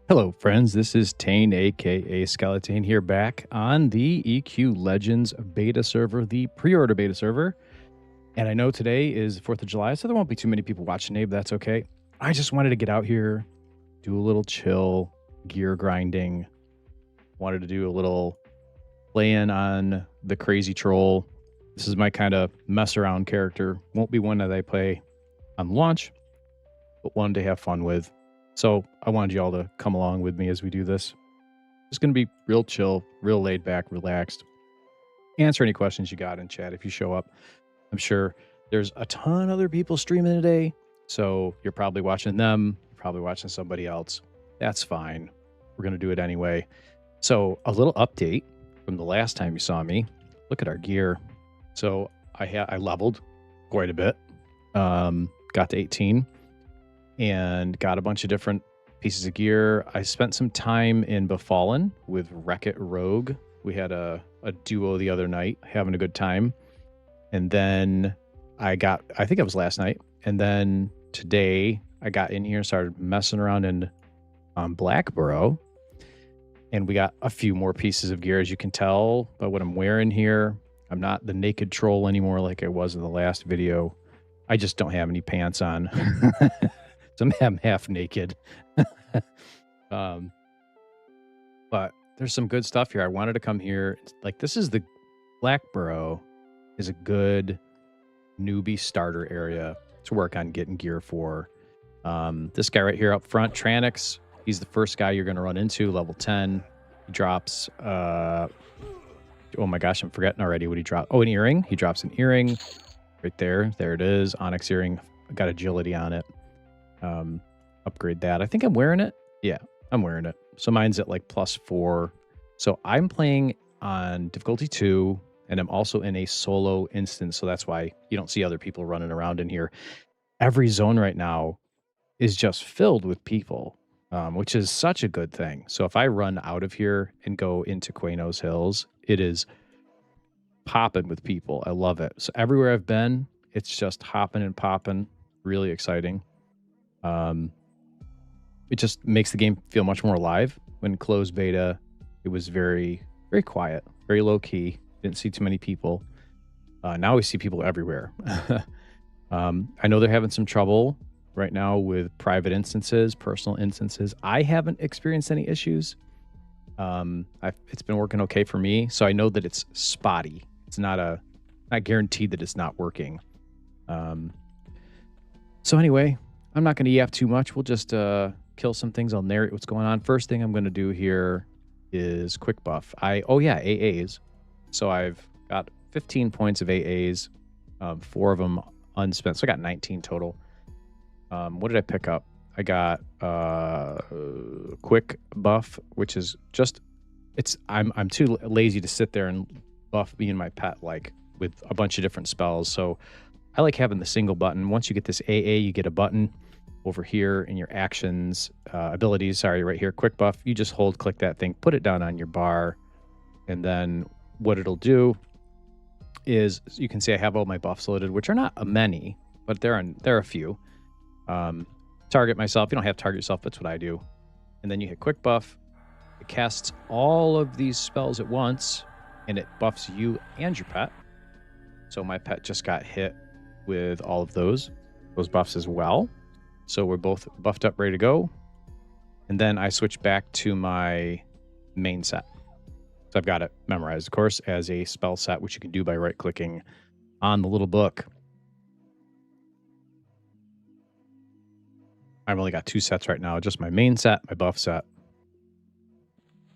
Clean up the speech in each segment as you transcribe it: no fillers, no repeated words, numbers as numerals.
Hello, friends. This is Tane, aka Skeleton, here back on the EQ Legends beta server, the pre-order beta server. And I know today is 4th of July, so there won't be too many people watching today, but that's okay. I just wanted to get out here, do a little chill gear grinding. Wanted to do a little play-in on the crazy troll. This is my kind of mess around character. Won't be one that I play on launch, but one to have fun with. So I wanted y'all to come along with me as we do this. It's going to be real chill, real laid back, relaxed. Answer any questions you got in chat if you show up. I'm sure there's a ton of other people streaming today, so you're probably watching them, you're probably watching somebody else. That's fine. We're going to do it anyway. So a little update from the last time you saw me. Look at our gear. So I leveled quite a bit. Got to 18. And got a bunch of different pieces of gear. I spent some time in Befallen with Wreck-It Rogue. We had a duo the other night, having a good time. And then I think it was last night. And then today I got in here and started messing around in Blackborough. And we got a few more pieces of gear, as you can tell by what I'm wearing here. I'm not the naked troll anymore like I was in the last video. I just don't have any pants on. So I'm half naked. But there's some good stuff here. I wanted to come here. Like, this is the Blackborough is a good newbie starter area to work on getting gear for. This guy right here up front, Tranix, he's the first guy you're going to run into, level 10. He drops, oh my gosh, I'm forgetting already what he dropped. Oh, an earring. He drops an earring right there. There it is. Onyx earring. Got agility on it. Upgrade that. I think I'm wearing it. Yeah, I'm wearing it. So mine's at like +4. So I'm playing on difficulty 2, and I'm also in a solo instance. So that's why you don't see other people running around in here. Every zone right now is just filled with people, which is such a good thing. So if I run out of here and go into Quanos Hills, it is popping with people. I love it. So everywhere I've been, it's just hopping and popping. Really exciting. It just makes the game feel much more alive. When closed beta, it was very, very quiet, very low key. Didn't see too many people. Now we see people everywhere. I know they're having some trouble right now with private instances, personal instances. I haven't experienced any issues. It's been working okay for me, so I know that it's spotty. It's not guaranteed that it's not working. So anyway, I'm not going to yap too much. We'll just kill some things. I'll narrate what's going on. First thing I'm going to do here is quick buff. AAs. So I've got 15 points of AAs, 4 of them unspent. So I got 19 total. What did I pick up? I got quick buff, which is just I'm too lazy to sit there and buff me and my pet like with a bunch of different spells. So I like having the single button. Once you get this AA, you get a button over here in your actions, abilities, right here, quick buff. You just click that thing, put it down on your bar, and then what it'll do is you can see I have all my buffs loaded, which are not many, but there are a few. Target myself. You don't have to target yourself. That's what I do. And then you hit quick buff. It casts all of these spells at once, and it buffs you and your pet. So my pet just got hit with all of those buffs as well. So we're both buffed up, ready to go. And then I switch back to my main set. So I've got it memorized, of course, as a spell set, which you can do by right-clicking on the little book. I've only got 2 sets right now, just my main set, my buff set.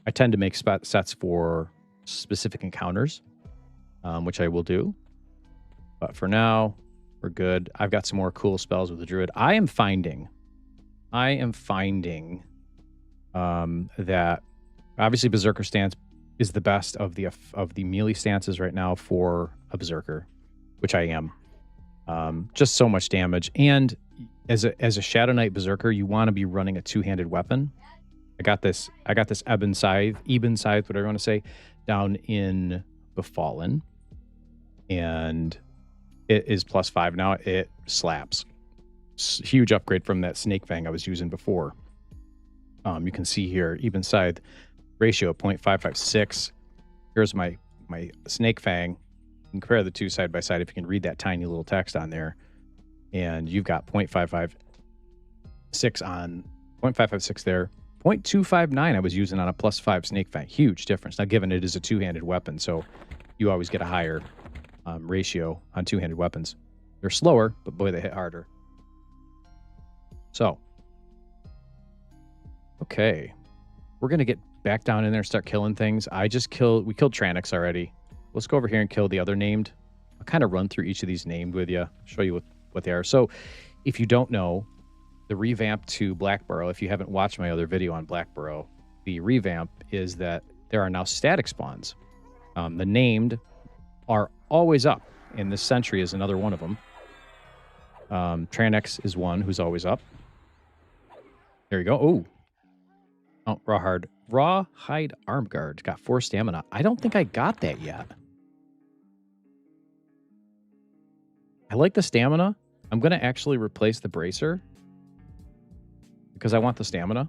I tend to make sets for specific encounters, which I will do. But for now, we're good. I've got some more cool spells with the Druid. I am finding that obviously Berserker stance is the best of the melee stances right now for a Berserker, which I am. Just so much damage. And as a Shadow Knight Berserker, you want to be running a 2-handed weapon. I got this Eben Scythe, whatever you want to say, down in Befallen. And it is +5 now. It slaps. Huge upgrade from that Snake Fang I was using before. You can see here, Eben Scythe ratio 0.556. Here's my Snake Fang. You can compare the two side by side if you can read that tiny little text on there. And you've got 0.556 on 0.556 there. 0.259 I was using on a +5 Snake Fang. Huge difference. Now, given it is a 2-handed weapon, so you always get a higher ratio on 2-handed weapons. They're slower, but boy, they hit harder. So, okay. We're going to get back down in there and start killing things. We killed Tranix already. Let's go over here and kill the other named. I'll kind of run through each of these named with you, show you what they are. So, if you don't know, the revamp to Blackburrow, if you haven't watched my other video on Blackburrow, the revamp is that there are now static spawns. The named are always up, and this Sentry is another one of them. Tranix is one who's always up. There you go. Oh, Rawhide Armguard. Got 4 stamina. I don't think I got that yet. I like the stamina. I'm going to actually replace the bracer because I want the stamina.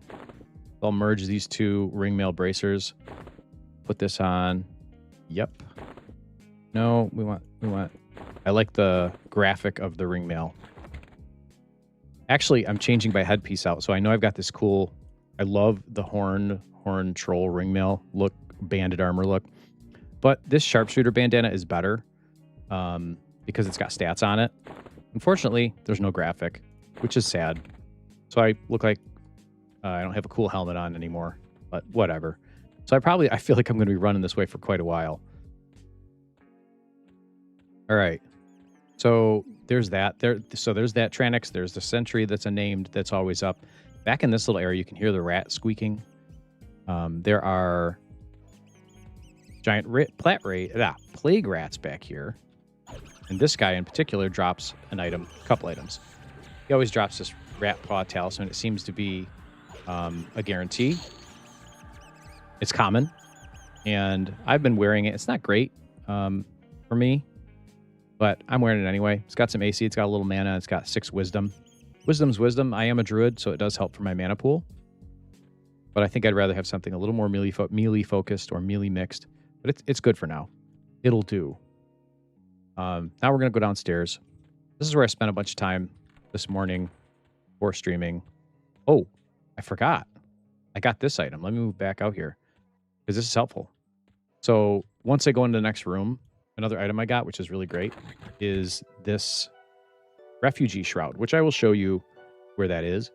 I'll merge these 2 ringmail bracers. Put this on. Yep. No, we want. I like the graphic of the ringmail. Actually, I'm changing my headpiece out, so I know I've got this cool. I love the horn troll ringmail look, banded armor look, but this sharpshooter bandana is better because it's got stats on it. Unfortunately, there's no graphic, which is sad. So I look like I don't have a cool helmet on anymore, but whatever. So I feel like I'm going to be running this way for quite a while. All right. So there's that. There's that Tranix. There's the Sentry that's a named that's always up. Back in this little area, you can hear the rat squeaking. There are giant plague rats back here. And this guy in particular drops an item, a couple items. He always drops this rat paw talisman. It seems to be a guarantee. It's common, and I've been wearing it. It's not great for me, but I'm wearing it anyway. It's got some AC. It's got a little mana. It's got 6 wisdom. Wisdom's wisdom. I am a druid, so it does help for my mana pool. But I think I'd rather have something a little more melee focused or melee mixed. But it's good for now. It'll do. Now we're going to go downstairs. This is where I spent a bunch of time this morning before streaming. Oh, I forgot. I got this item. Let me move back out here because this is helpful. So once I go into the next room, another item I got, which is really great, is this refugee shroud, which I will show you where that is.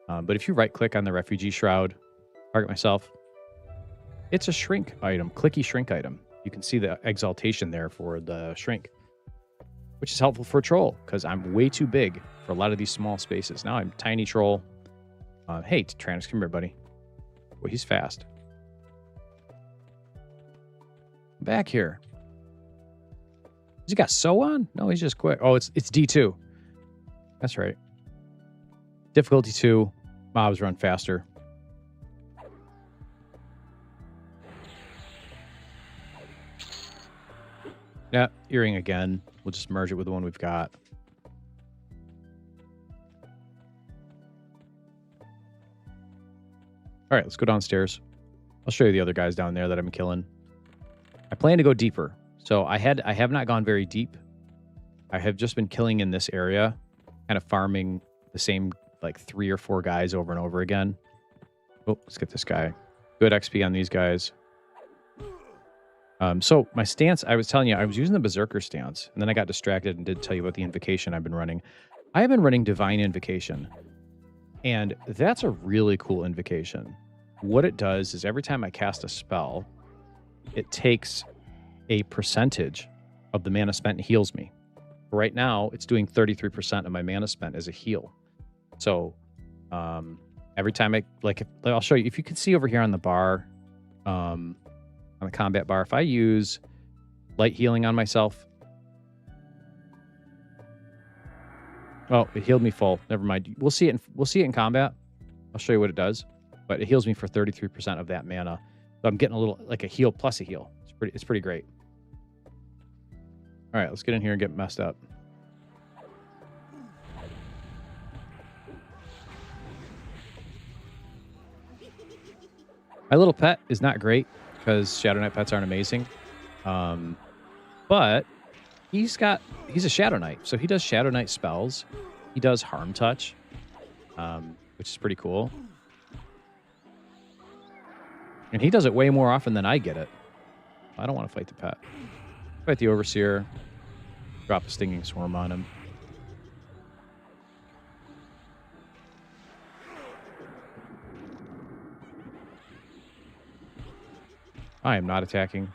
But if you right click on the refugee shroud, target myself, it's a shrink item, clicky shrink item. You can see the exaltation there for the shrink, which is helpful for a troll because I'm way too big for a lot of these small spaces. Now I'm tiny troll. Hey, Tyrannus, come here, buddy. Well, he's fast. Back here. Has he got so on? No, he's just quick. Oh, it's D2. That's right. Difficulty 2. Mobs run faster. Yeah, earring again. We'll just merge it with the one we've got. All right, let's go downstairs. I'll show you the other guys down there that I'm killing. I plan to go deeper. So I have not gone very deep. I have just been killing in this area, kind of farming the same like 3 or 4 guys over and over again. Oh, let's get this guy. Good XP on these guys. So my stance, I was telling you, I was using the Berserker stance, and then I got distracted and did tell you about the invocation I've been running. I have been running Divine Invocation, and that's a really cool invocation. What it does is every time I cast a spell, it takes a percentage of the mana spent and heals me. Right now, it's doing 33% of my mana spent as a heal. So every time I'll show you. If you can see over here on the bar, on the combat bar, if I use light healing on myself, oh, it healed me full. Never mind. We'll see it in combat. I'll show you what it does, but it heals me for 33% of that mana. So I'm getting a little like a heal plus a heal. It's pretty great. All right, let's get in here and get messed up. My little pet is not great because Shadow Knight pets aren't amazing. But he's a Shadow Knight, so he does Shadow Knight spells. He does Harm Touch, which is pretty cool. And he does it way more often than I get it. I don't want to fight the pet. Fight the Overseer. Drop a Stinging Swarm on him. I am not attacking.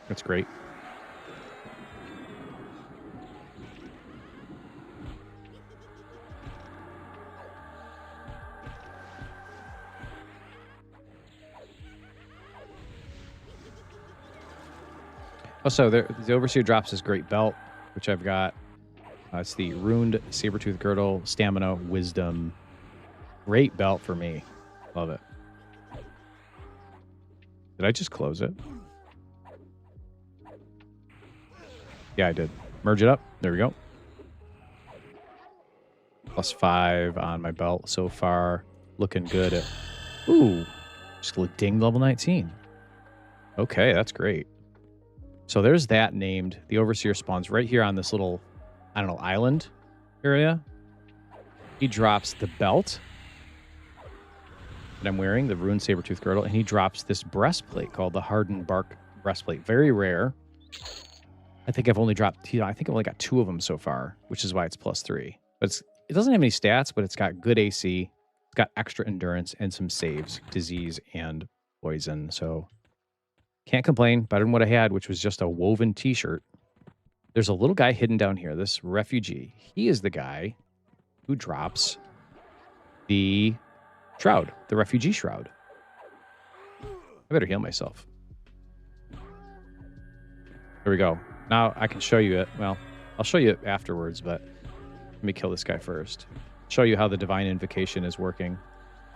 That's great. Also, the Overseer drops this great belt, which I've got. It's the Runed Sabertooth Girdle, Stamina, Wisdom. Great belt for me. Love it. Did I just close it? Yeah, I did. Merge it up. There we go. +5 on my belt so far. Looking good at... Ooh. Just ding level 19. Okay, that's great. So there's that named. The Overseer spawns right here on this little, I don't know, island area. He drops the belt that I'm wearing, the Ruined Sabertooth Girdle, and he drops this breastplate called the Hardened Bark Breastplate. Very rare. I think I've only got 2 of them so far, which is why it's +3. But it doesn't have any stats, but it's got good AC. It's got extra endurance and some saves, disease and poison. So can't complain. Better than what I had, which was just a woven t-shirt. There's a little guy hidden down here, this refugee. He is the guy who drops the shroud, the refugee shroud. I better heal myself. There we go. Now I can show you it. Well, I'll show you it afterwards, but let me kill this guy first. show you how the Divine Invocation is working.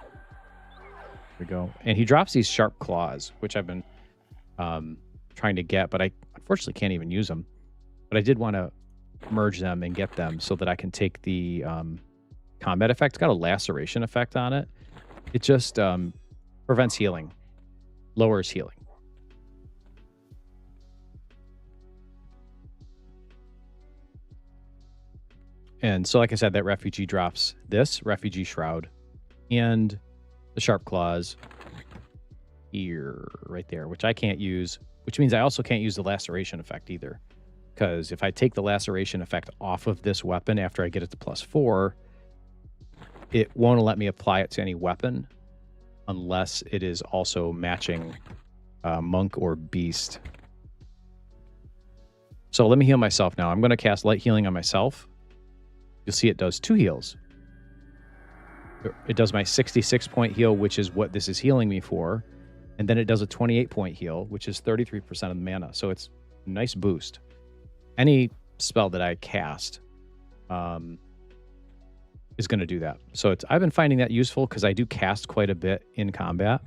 There we go. And he drops these sharp claws, which I've been trying to get, but I unfortunately can't even use them. But I did want to merge them and get them so that I can take the combat effect. It's got a laceration effect on it. It just prevents healing, lowers healing. And so, like I said, that refugee drops this refugee shroud and the sharp claws here, right there, which I can't use, which means I also can't use the laceration effect either. Because if I take the laceration effect off of this weapon after I get it to +4, it won't let me apply it to any weapon unless it is also matching monk or beast. So let me heal myself now. I'm going to cast light healing on myself. You'll see it does 2 heals. It does my 66-point heal, which is what this is healing me for. And then it does a 28-point heal, which is 33% of the mana. So it's a nice boost. Any spell that I cast is going to do that. So I've been finding that useful because I do cast quite a bit in combat.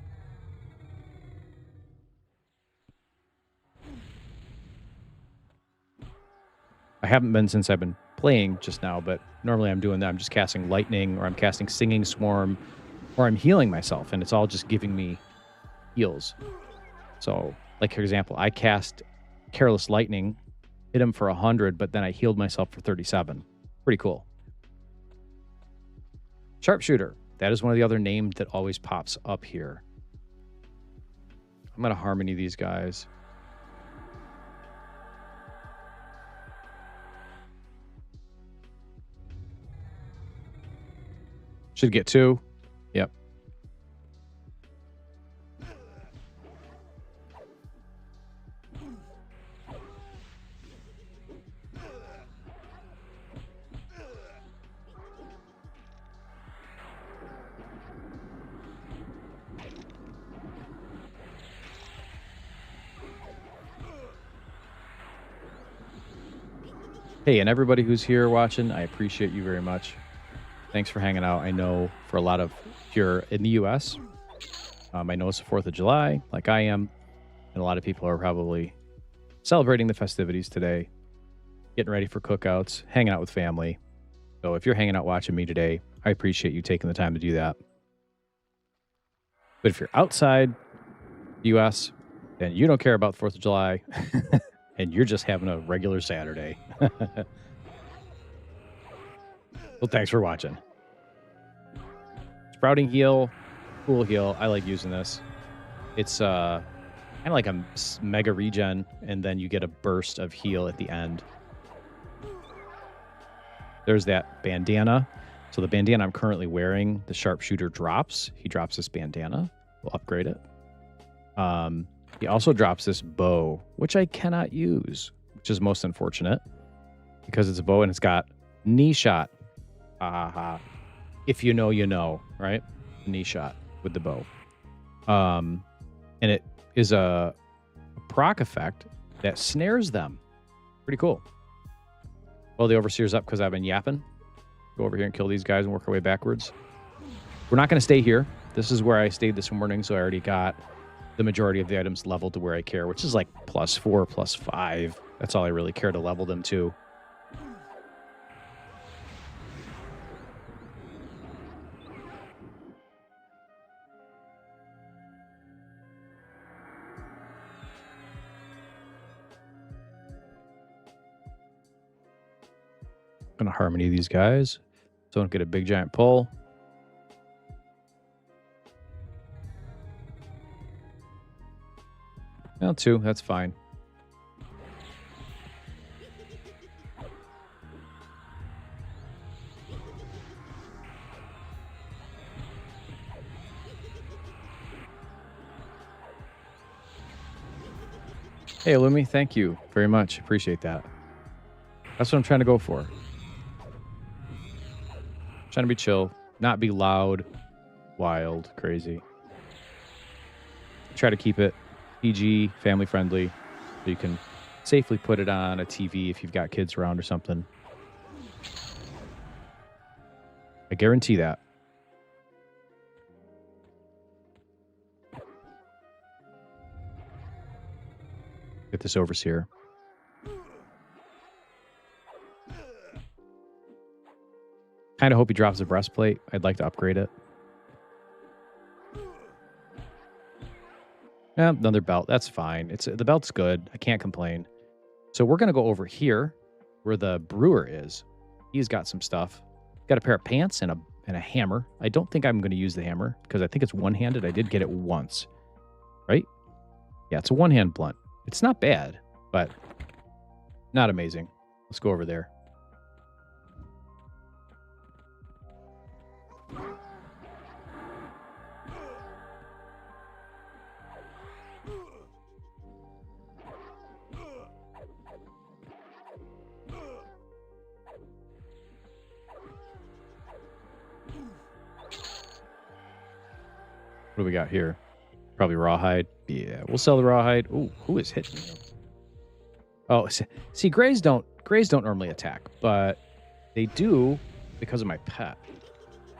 I haven't been since I've been playing just now, but normally I'm doing that. I'm just casting lightning, or I'm casting singing swarm, or I'm healing myself, and it's all just giving me heals. So, like for example, I cast careless lightning, hit him for 100, but then I healed myself for 37. Pretty cool. Sharpshooter. That is one of the other names that always pops up here. I'm going to harmony these guys. Should get 2. Yep. Hey, and everybody who's here watching, I appreciate you very much. Thanks for hanging out. I know for a lot of, if you're in the U.S., I know it's the 4th of July, like I am, and a lot of people are probably celebrating the festivities today, getting ready for cookouts, hanging out with family. So if you're hanging out watching me today, I appreciate you taking the time to do that. But if you're outside the U.S., then you don't care about the 4th of July, and you're just having a regular Saturday. Well, thanks for watching. Sprouting heal, cool heal. I like using this. It's kind of like a mega regen, and then you get a burst of heal at the end. There's that bandana. So the bandana I'm currently wearing, the sharpshooter drops. He drops this bandana. We'll upgrade it. He also drops this bow, which I cannot use, which is most unfortunate because it's a bow and it's got knee shot. If you know, you know, right? Knee shot with the bow. And it is a proc effect that snares them. Pretty cool. Well, the Overseer's up because I've been yapping. Go over here and kill these guys and work our way backwards. We're not going to stay here. This is where I stayed this morning, so I already got the majority of the items leveled to where I care, which is like +4, +5. That's all I really care to level them to. Gonna harmony these guys so I don't get a big giant pull. Well, 2, that's fine. Hey, Lumi, thank you very much. Appreciate that. That's what I'm trying to go for. Trying to be chill, not be loud, wild, crazy. Try to keep it PG, family friendly, so you can safely put it on a TV if you've got kids around or something. I guarantee that. Get this overseer. Kind of hope he drops the breastplate. I'd like to upgrade it. Yeah, another belt. That's fine. The belt's good. I can't complain. So we're going to go over here where the brewer is. He's got some stuff. Got a pair of pants and a hammer. I don't think I'm going to use the hammer because I think it's one-handed. I did get it once. Right? Yeah, it's a one-hand blunt. It's not bad, but not amazing. Let's go over there. What do we got here? Probably rawhide. Yeah, we'll sell the rawhide. Ooh, who is hitting me? Oh, see, greys don't normally attack, but they do because of my pet.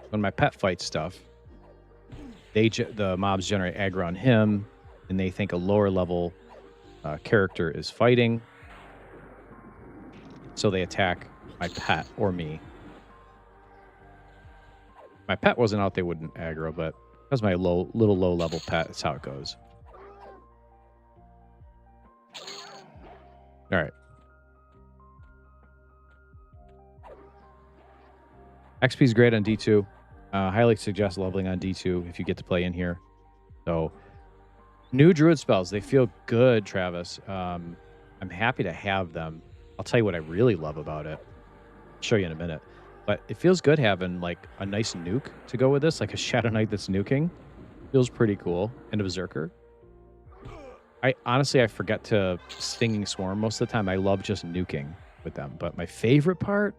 When my pet fights stuff, the mobs generate aggro on him, and they think a lower level character is fighting, so they attack my pet or me. If my pet wasn't out, they wouldn't aggro, but because my little low level pet, that's how it goes. All right. XP is great on D2. Highly suggest leveling on D2 if you get to play in here. So, new druid spells. They feel good, Travis. I'm happy to have them. I'll tell you what I really love about it. I'll show you in a minute. But it feels good having like a nice nuke to go with this, like a Shadow Knight that's nuking. Feels pretty cool. And a Berserker. I forget to Stinging Swarm most of the time. I love just nuking with them. But my favorite part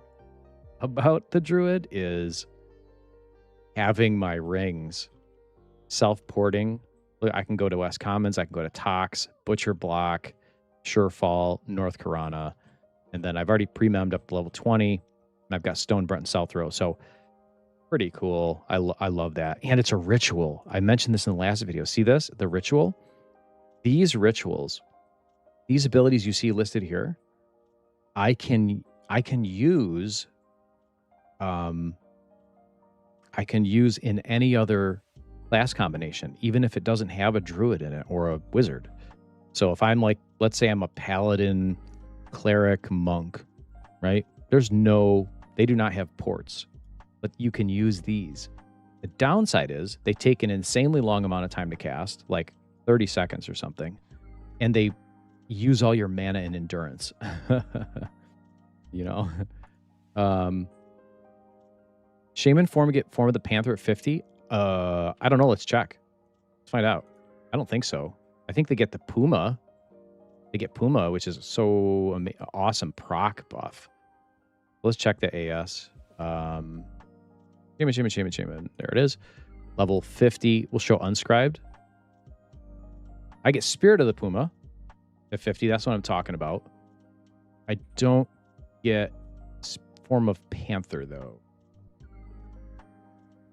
about the Druid is having my rings self-porting. I can go to West Commons, I can go to Tox, Butcher Block, Surefall, North Karana, and then I've already pre-memmed up to level 20, and I've got Stone Brunt and South Row. So pretty cool. I love that. And it's a ritual. I mentioned this in the last video. See this? The ritual? These rituals, these abilities you see listed here, I can use in any other class combination, even if it doesn't have a druid in it or a wizard. So if I'm like, let's say I'm a paladin, cleric, monk, right? They do not have ports, but you can use these. The downside is they take an insanely long amount of time to cast, like 30 seconds or something, and they use all your mana and endurance. You know? Shaman form of the Panther at 50? I don't know. Let's check. Let's find out. I don't think so. I think they get the Puma. They get Puma, which is so awesome proc buff. Let's check the AS. Shaman. There it is. Level 50. We'll show unscribed. I get Spirit of the Puma at 50. That's what I'm talking about. I don't get form of Panther, though.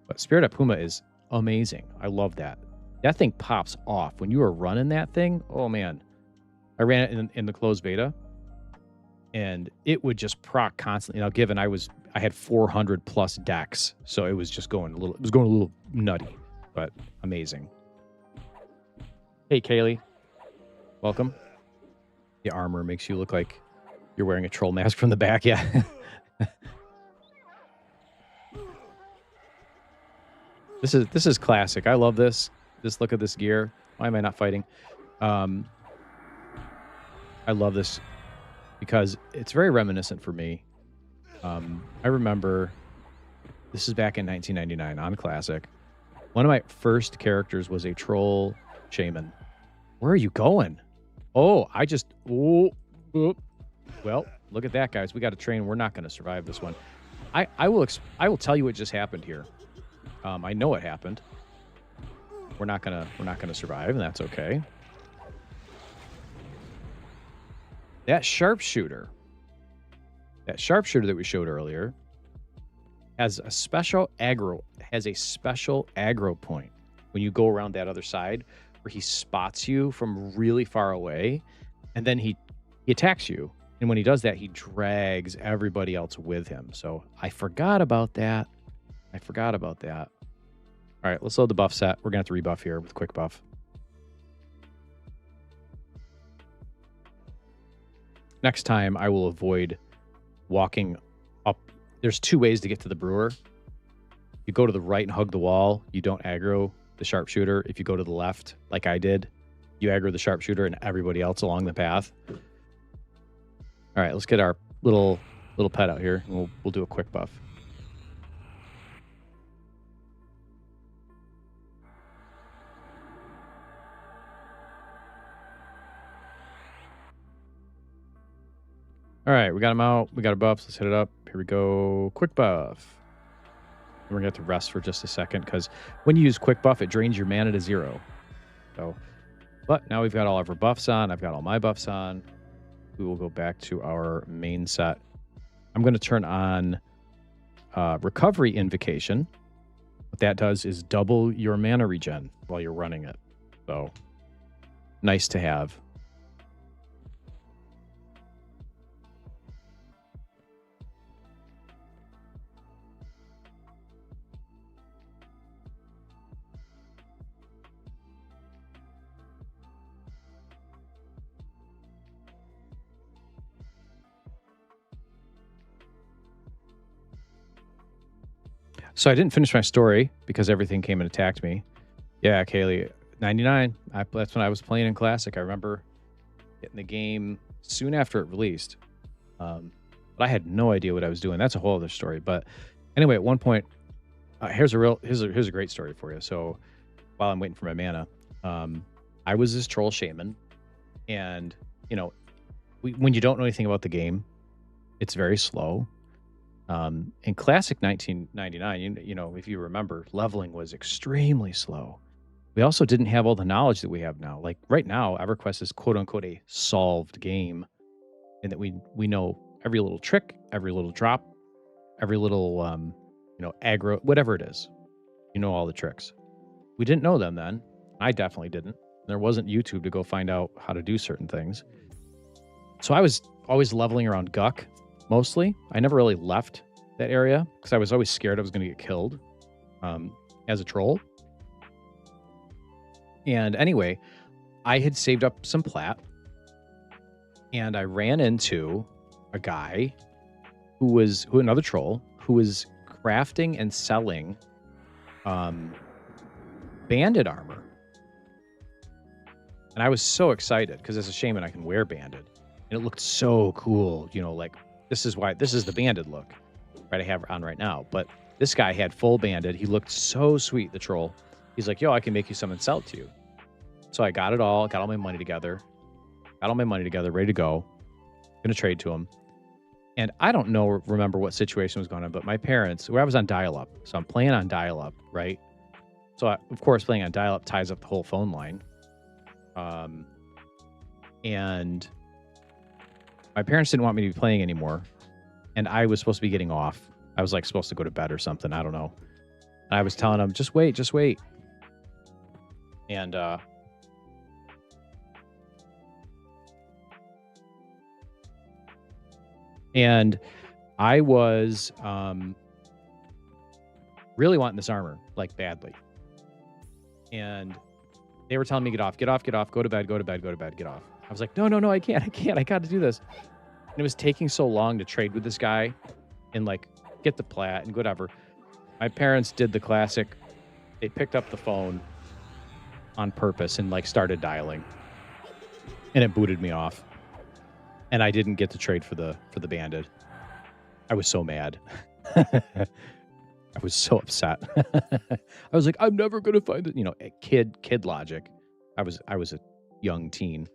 But Spirit of Puma is amazing. I love that. That thing pops off. When you are running that thing, oh man. I ran it in the closed beta, and it would just proc constantly. Now, given I had 400 plus decks, so it was just going a little nutty, but amazing. Hey, Kaylee. Welcome. The armor makes you look like you're wearing a troll mask from the back. Yeah. This is classic. I love this. Just look at this gear. Why am I not fighting? I love this because it's very reminiscent for me. I remember this is back in 1999 on Classic. One of my first characters was a troll shaman. Where are you going? Oh, well, look at that, guys. We got to train. We're not going to survive this one. I will tell you what just happened here. I know it happened. We're not gonna survive, and that's okay. That sharpshooter that we showed earlier has a special aggro point when you go around that other side where he spots you from really far away, and then he attacks you. And when he does that, he drags everybody else with him. So I forgot about that. All right, let's load the buff set. We're gonna have to rebuff here with quick buff. Next time I will avoid walking up. There's 2 ways to get to the brewer. You go to the right and hug the wall. You don't aggro the sharpshooter. If you go to the left, like I did, you aggro the sharpshooter and everybody else along the path. All right, let's get our little pet out here, and we'll do a quick buff. All right, we got him out. We got our buffs. Let's hit it up. Here we go. Quick buff. We're going to have to rest for just a second because when you use quick buff, it drains your mana to 0. So, but now we've got all of our buffs on. I've got all my buffs on. We will go back to our main set. I'm going to turn on Recovery Invocation. What that does is double your mana regen while you're running it. So, nice to have. So I didn't finish my story because everything came and attacked me. Yeah, Kaylee, 99. That's when I was playing in Classic. I remember getting the game soon after it released. But I had no idea what I was doing. That's a whole other story. But anyway, at one point, here's a great story for you. So while I'm waiting for my mana, I was this troll shaman, and you know, when you don't know anything about the game, it's very slow. In Classic 1999, you know, if you remember, leveling was extremely slow. We also didn't have all the knowledge that we have now. Like right now, Everquest is quote unquote a solved game, in that we know every little trick, every little drop, every little you know, aggro, whatever it is. You know all the tricks. We didn't know them then. I definitely didn't. There wasn't YouTube to go find out how to do certain things. So I was always leveling around Guck. Mostly, I never really left that area because I was always scared I was going to get killed as a troll. And anyway, I had saved up some plat, and I ran into a guy another troll who was crafting and selling banded armor. And I was so excited because as a shaman, I can wear banded, and it looked so cool. You know, like. This is the banded look, right? I have on right now. But this guy had full banded. He looked so sweet, the troll. He's like, yo, I can make you some and sell it to you. So I got all my money together, ready to go. Gonna trade to him. And I don't remember what situation was going on, but my parents, where I was on dial-up. So I'm playing on dial-up, right? So of course, playing on dial-up ties up the whole phone line. And my parents didn't want me to be playing anymore, and I was supposed to be getting off. I was like supposed to go to bed or something. I don't know. And I was telling them, just wait. And I was really wanting this armor, like badly. And they were telling me, get off, go to bed, get off. I was like, no, I can't. I got to do this. And it was taking so long to trade with this guy and like get the plat and whatever. My parents did the classic. They picked up the phone on purpose and like started dialing, and it booted me off. And I didn't get to trade for the banded. I was so mad. I was so upset. I was like, I'm never gonna find it. You know, kid logic. I was a young teen.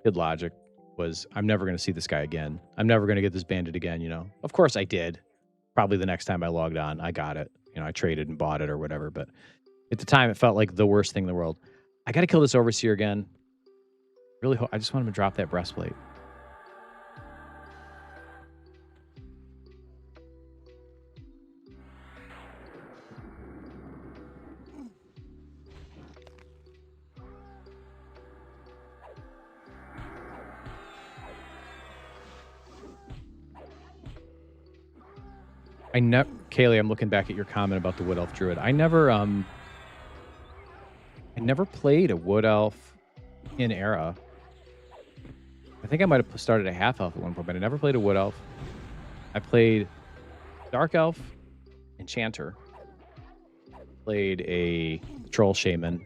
Kid logic was, I'm never going to see this guy again. I'm never going to get this banded again, you know. Of course I did. Probably the next time I logged on, I got it. You know, I traded and bought it or whatever. But at the time, it felt like the worst thing in the world. I got to kill this overseer again. Really hope. I just want him to drop that breastplate. Kaylee, I'm looking back at your comment about the Wood Elf Druid. I never played a Wood Elf in Era. I think I might have started a half elf at one point, but I never played a Wood Elf. I played Dark Elf, Enchanter. Played a Troll Shaman.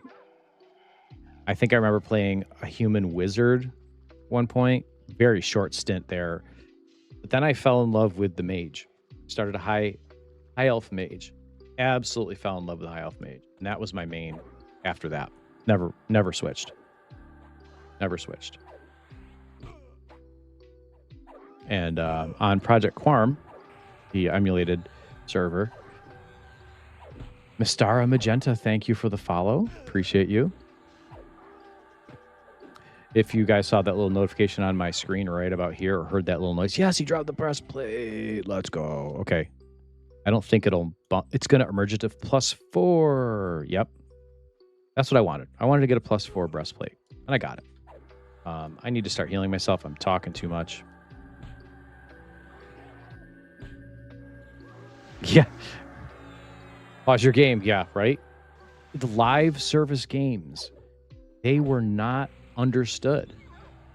I think I remember playing a Human Wizard one point. Very short stint there. But then I fell in love with the Mage. Started a high elf mage. Absolutely fell in love with the high elf mage. And that was my main after that. Never switched. Never switched. And on Project Quarm, the emulated server, Mistara Magenta, thank you for the follow. Appreciate you. If you guys saw that little notification on my screen right about here or heard that little noise, yes, he dropped the breastplate. Let's go. Okay. I don't think it'll bump. It's going to emerge it to +4. Yep. That's what I wanted. I wanted to get a +4 breastplate, and I got it. I need to start healing myself. I'm talking too much. Yeah. Pause your game. Yeah, right? The live service games, they were not understood.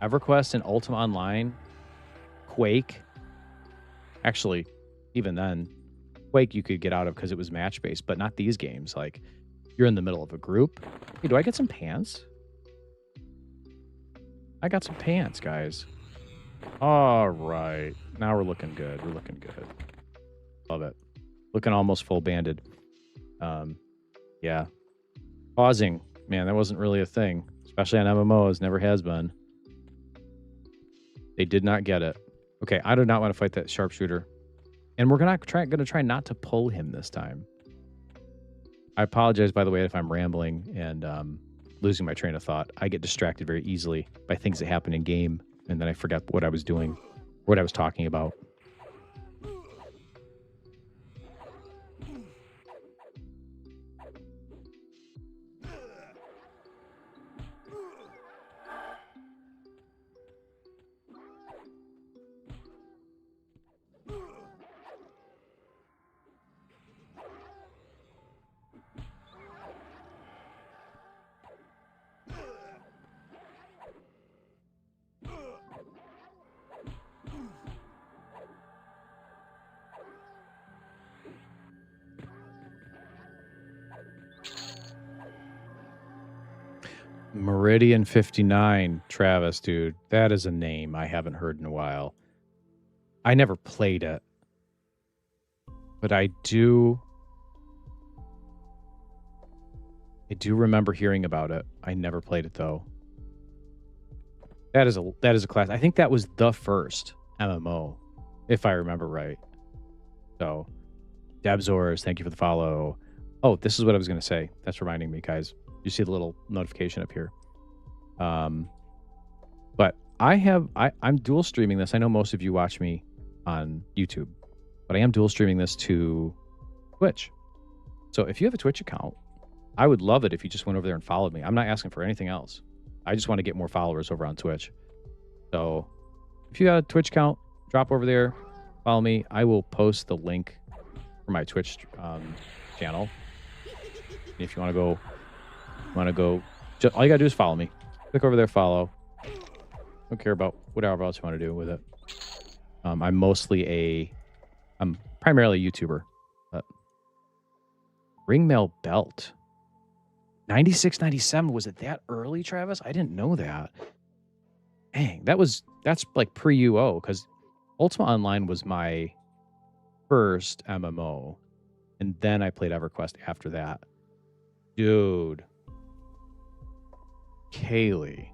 EverQuest and Ultima Online, Quake. Actually, even then, Quake you could get out of because it was match-based, but not these games. Like, you're in the middle of a group. Hey, do I get some pants? I got some pants, guys. All right. Now we're looking good. We're looking good. Love it. Looking almost full banded. Yeah. Pausing. Man, that wasn't really a thing. Especially on MMOs. Never has been. They did not get it. Okay, I do not want to fight that sharpshooter. And we're gonna try not to pull him this time. I apologize, by the way, if I'm rambling and losing my train of thought. I get distracted very easily by things that happen in game, and then I forget what I was doing, what I was talking about. Meridian 59, Travis, dude. That is a name I haven't heard in a while. I never played it. But I do remember hearing about it. I never played it though. That is a class. I think that was the first MMO, if I remember right. So, Debzors, thank you for the follow. Oh, this is what I was going to say. That's reminding me, guys. You see the little notification up here. But I'm dual streaming this. I know most of you watch me on YouTube, but I am dual streaming this to Twitch. So if you have a Twitch account, I would love it if you just went over there and followed me. I'm not asking for anything else. I just want to get more followers over on Twitch. So if you got a Twitch account, drop over there, follow me. I will post the link for my Twitch channel. And if you want to go, just, all you gotta do is follow me. Click over there, follow. Don't care about whatever else you want to do with it. I'm primarily a YouTuber. But Ringmail Belt. 96, 97. Was it that early, Travis? I didn't know that. Dang, that's like pre-UO, because Ultima Online was my first MMO. And then I played EverQuest after that. Dude. Kaylee.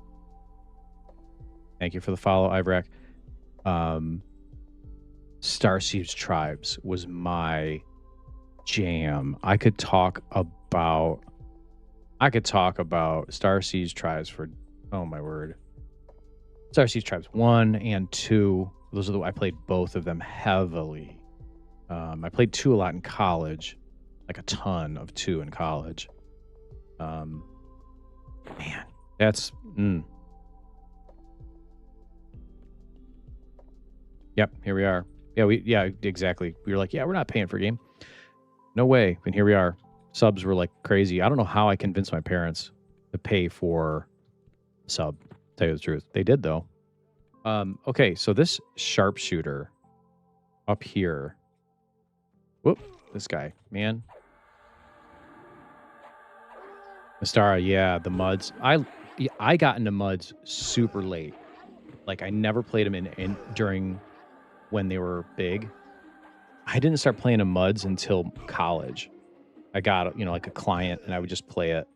Thank you for the follow, Ivrak. Starsiege Tribes was my jam. I could talk about Starsiege Tribes for, oh my word. Starsiege Tribes 1 and 2. Those are I played both of them heavily. I played 2 a lot in college. Like a ton of 2 in college. Man, that's... Yep, here we are. Yeah, exactly. We were like, yeah, we're not paying for a game. No way. And here we are. Subs were like crazy. I don't know how I convinced my parents to pay for sub, to tell you the truth. They did though. Okay, so this sharpshooter up here. Whoop, this guy, man. Mastara, yeah, the muds. I got into muds super late. Like I never played them in during when they were big. I didn't start playing in muds until college. I got, like a client and I would just play it.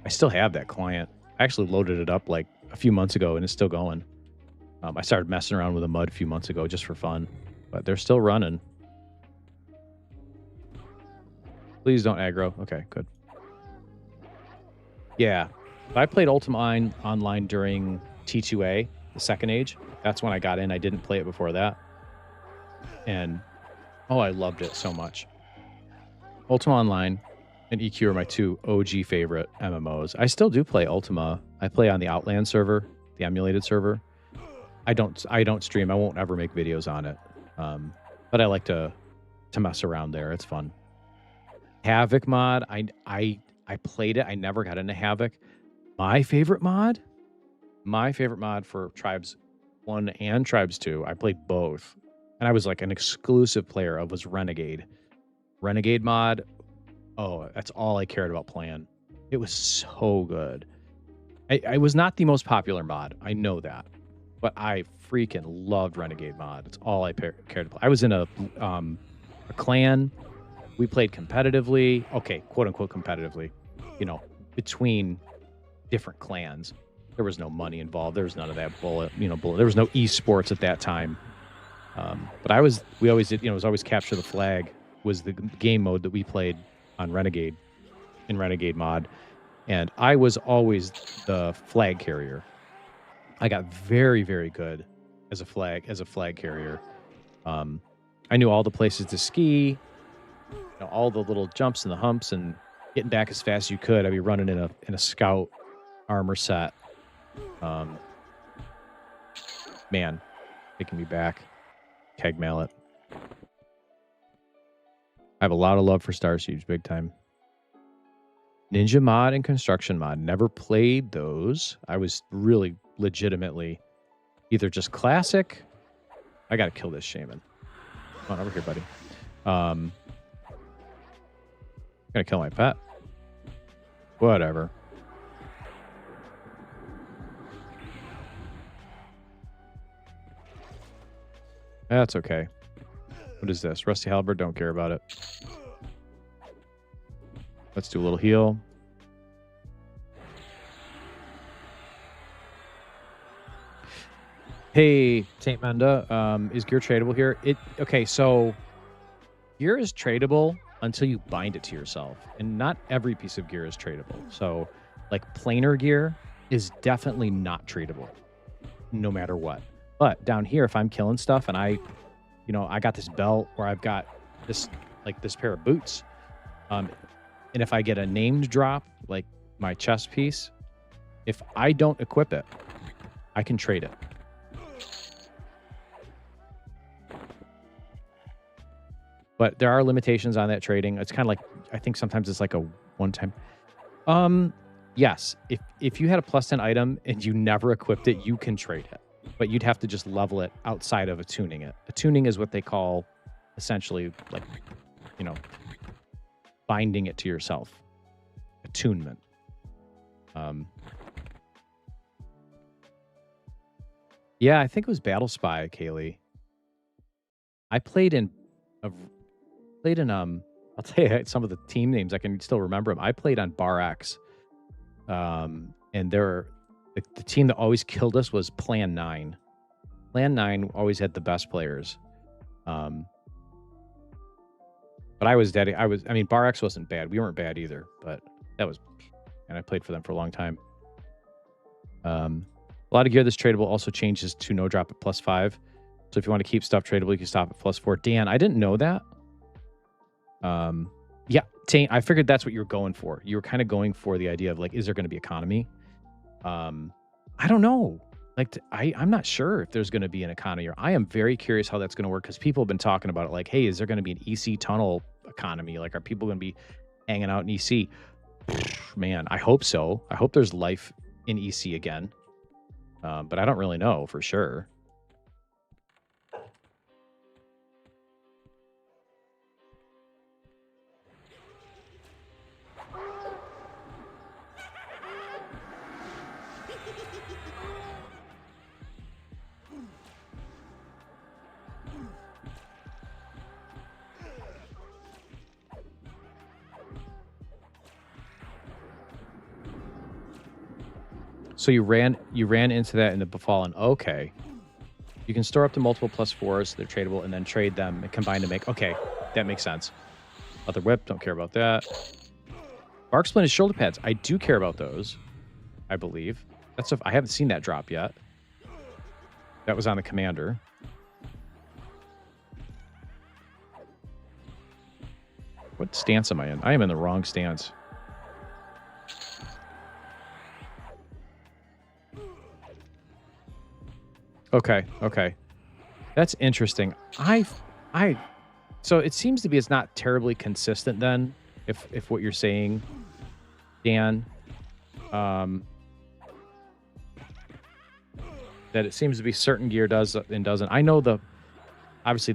I still have that client. I actually loaded it up like a few months ago and it's still going. I started messing around with a mud a few months ago just for fun, but they're still running. Please don't aggro. Okay, good. Yeah, I played Ultima Online during T2A, the second age. That's when I got in. I didn't play it before that. And, I loved it so much. Ultima Online and EQ are my two OG favorite MMOs. I still do play Ultima. I play on the Outland server, the emulated server. I don't stream. I won't ever make videos on it. But I like to mess around there. It's fun. Havoc mod, I played it. I never got into Havoc. My favorite mod for Tribes 1 and Tribes 2, I played both. And I was like an exclusive player of was Renegade. Renegade mod, that's all I cared about playing. It was so good. I was not the most popular mod. I know that. But I freaking loved Renegade mod. It's all I cared about. I was in a clan. We played competitively. Okay, quote unquote competitively. Between different clans. There was no money involved. There was none of that bullet. There was no esports at that time. But we always did. It was always capture the flag was the game mode that we played on Renegade in Renegade mod, and I was always the flag carrier. I got very, very good as a flag carrier. I knew all the places to ski, all the little jumps and the humps, and getting back as fast as you could. I'd be running in a scout armor set. Man, taking me back. Keg mallet. I have a lot of love for Star Siege, big time. Ninja mod and construction mod. Never played those. I was really legitimately either just classic. I gotta kill this shaman. Come on over here, buddy. I'm gonna kill my pet. Whatever. That's okay. What is this? Rusty Halberd? Don't care about it. Let's do a little heal. Hey, Saint Menda, is gear tradable here? Okay, so gear is tradable until you bind it to yourself, and not every piece of gear is tradable. So, like planar gear is definitely not tradable, no matter what. But down here, if I'm killing stuff and I got this belt or I've got this pair of boots, and if I get a named drop, like my chest piece, if I don't equip it, I can trade it. But there are limitations on that trading. It's kind of like, I think sometimes it's like a one-time. Yes, if you had a +10 item and you never equipped it, you can trade it. But you'd have to just level it outside of attuning it. Attuning is what they call essentially like, binding it to yourself. Attunement. Yeah, I think it was Battle Spy, Kaylee. I played in I'll tell you some of the team names. I can still remember them. I played on Bar X. And the team that always killed us was Plan 9. Plan 9 always had the best players. But Bar X wasn't bad. We weren't bad either, but and I played for them for a long time. A lot of gear that's tradable also changes to no drop at +5. So if you want to keep stuff tradable, you can stop at +4. Dan, I didn't know that. Yeah, Taint, I figured that's what you were going for. You were kind of going for the idea of like, is there going to be economy? I don't know. like, I'm not sure if there's going to be an economy, or I am very curious how that's going to work, because people have been talking about it. Like, hey, is there going to be an EC tunnel economy? Like, are people going to be hanging out in EC? Man, I hope so. I hope there's life in EC again. But I don't really know for sure. So you ran into that in the Befallen. Okay. You can store up to multiple +4s. They're tradable, and then trade them and combine to make. Okay, that makes sense. Other whip, don't care about that. Bark Splint is shoulder pads. I do care about those, I believe. That's stuff I haven't seen that drop yet. That was on the commander. What stance am I in? I am in the wrong stance. Okay, okay. That's interesting. So it seems to be it's not terribly consistent then, if what you're saying, Dan. That it seems to be certain gear does and doesn't. I know obviously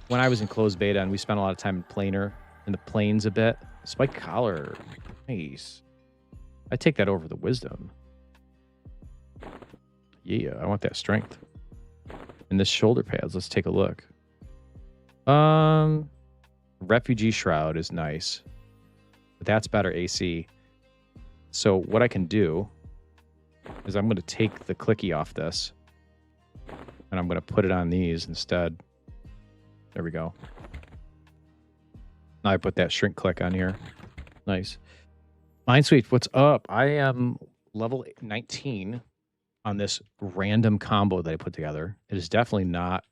when I was in closed beta and we spent a lot of time in planar, in the planes a bit. Spike collar, nice. I take that over the wisdom. Yeah, I want that strength. And this shoulder pads, let's take a look. Refugee Shroud is nice. But that's better AC. So what I can do is I'm going to take the clicky off this. And I'm going to put it on these instead. There we go. Now I put that shrink click on here. Nice. Minesweep, what's up? I am level 19 on this random combo that I put together. It is definitely not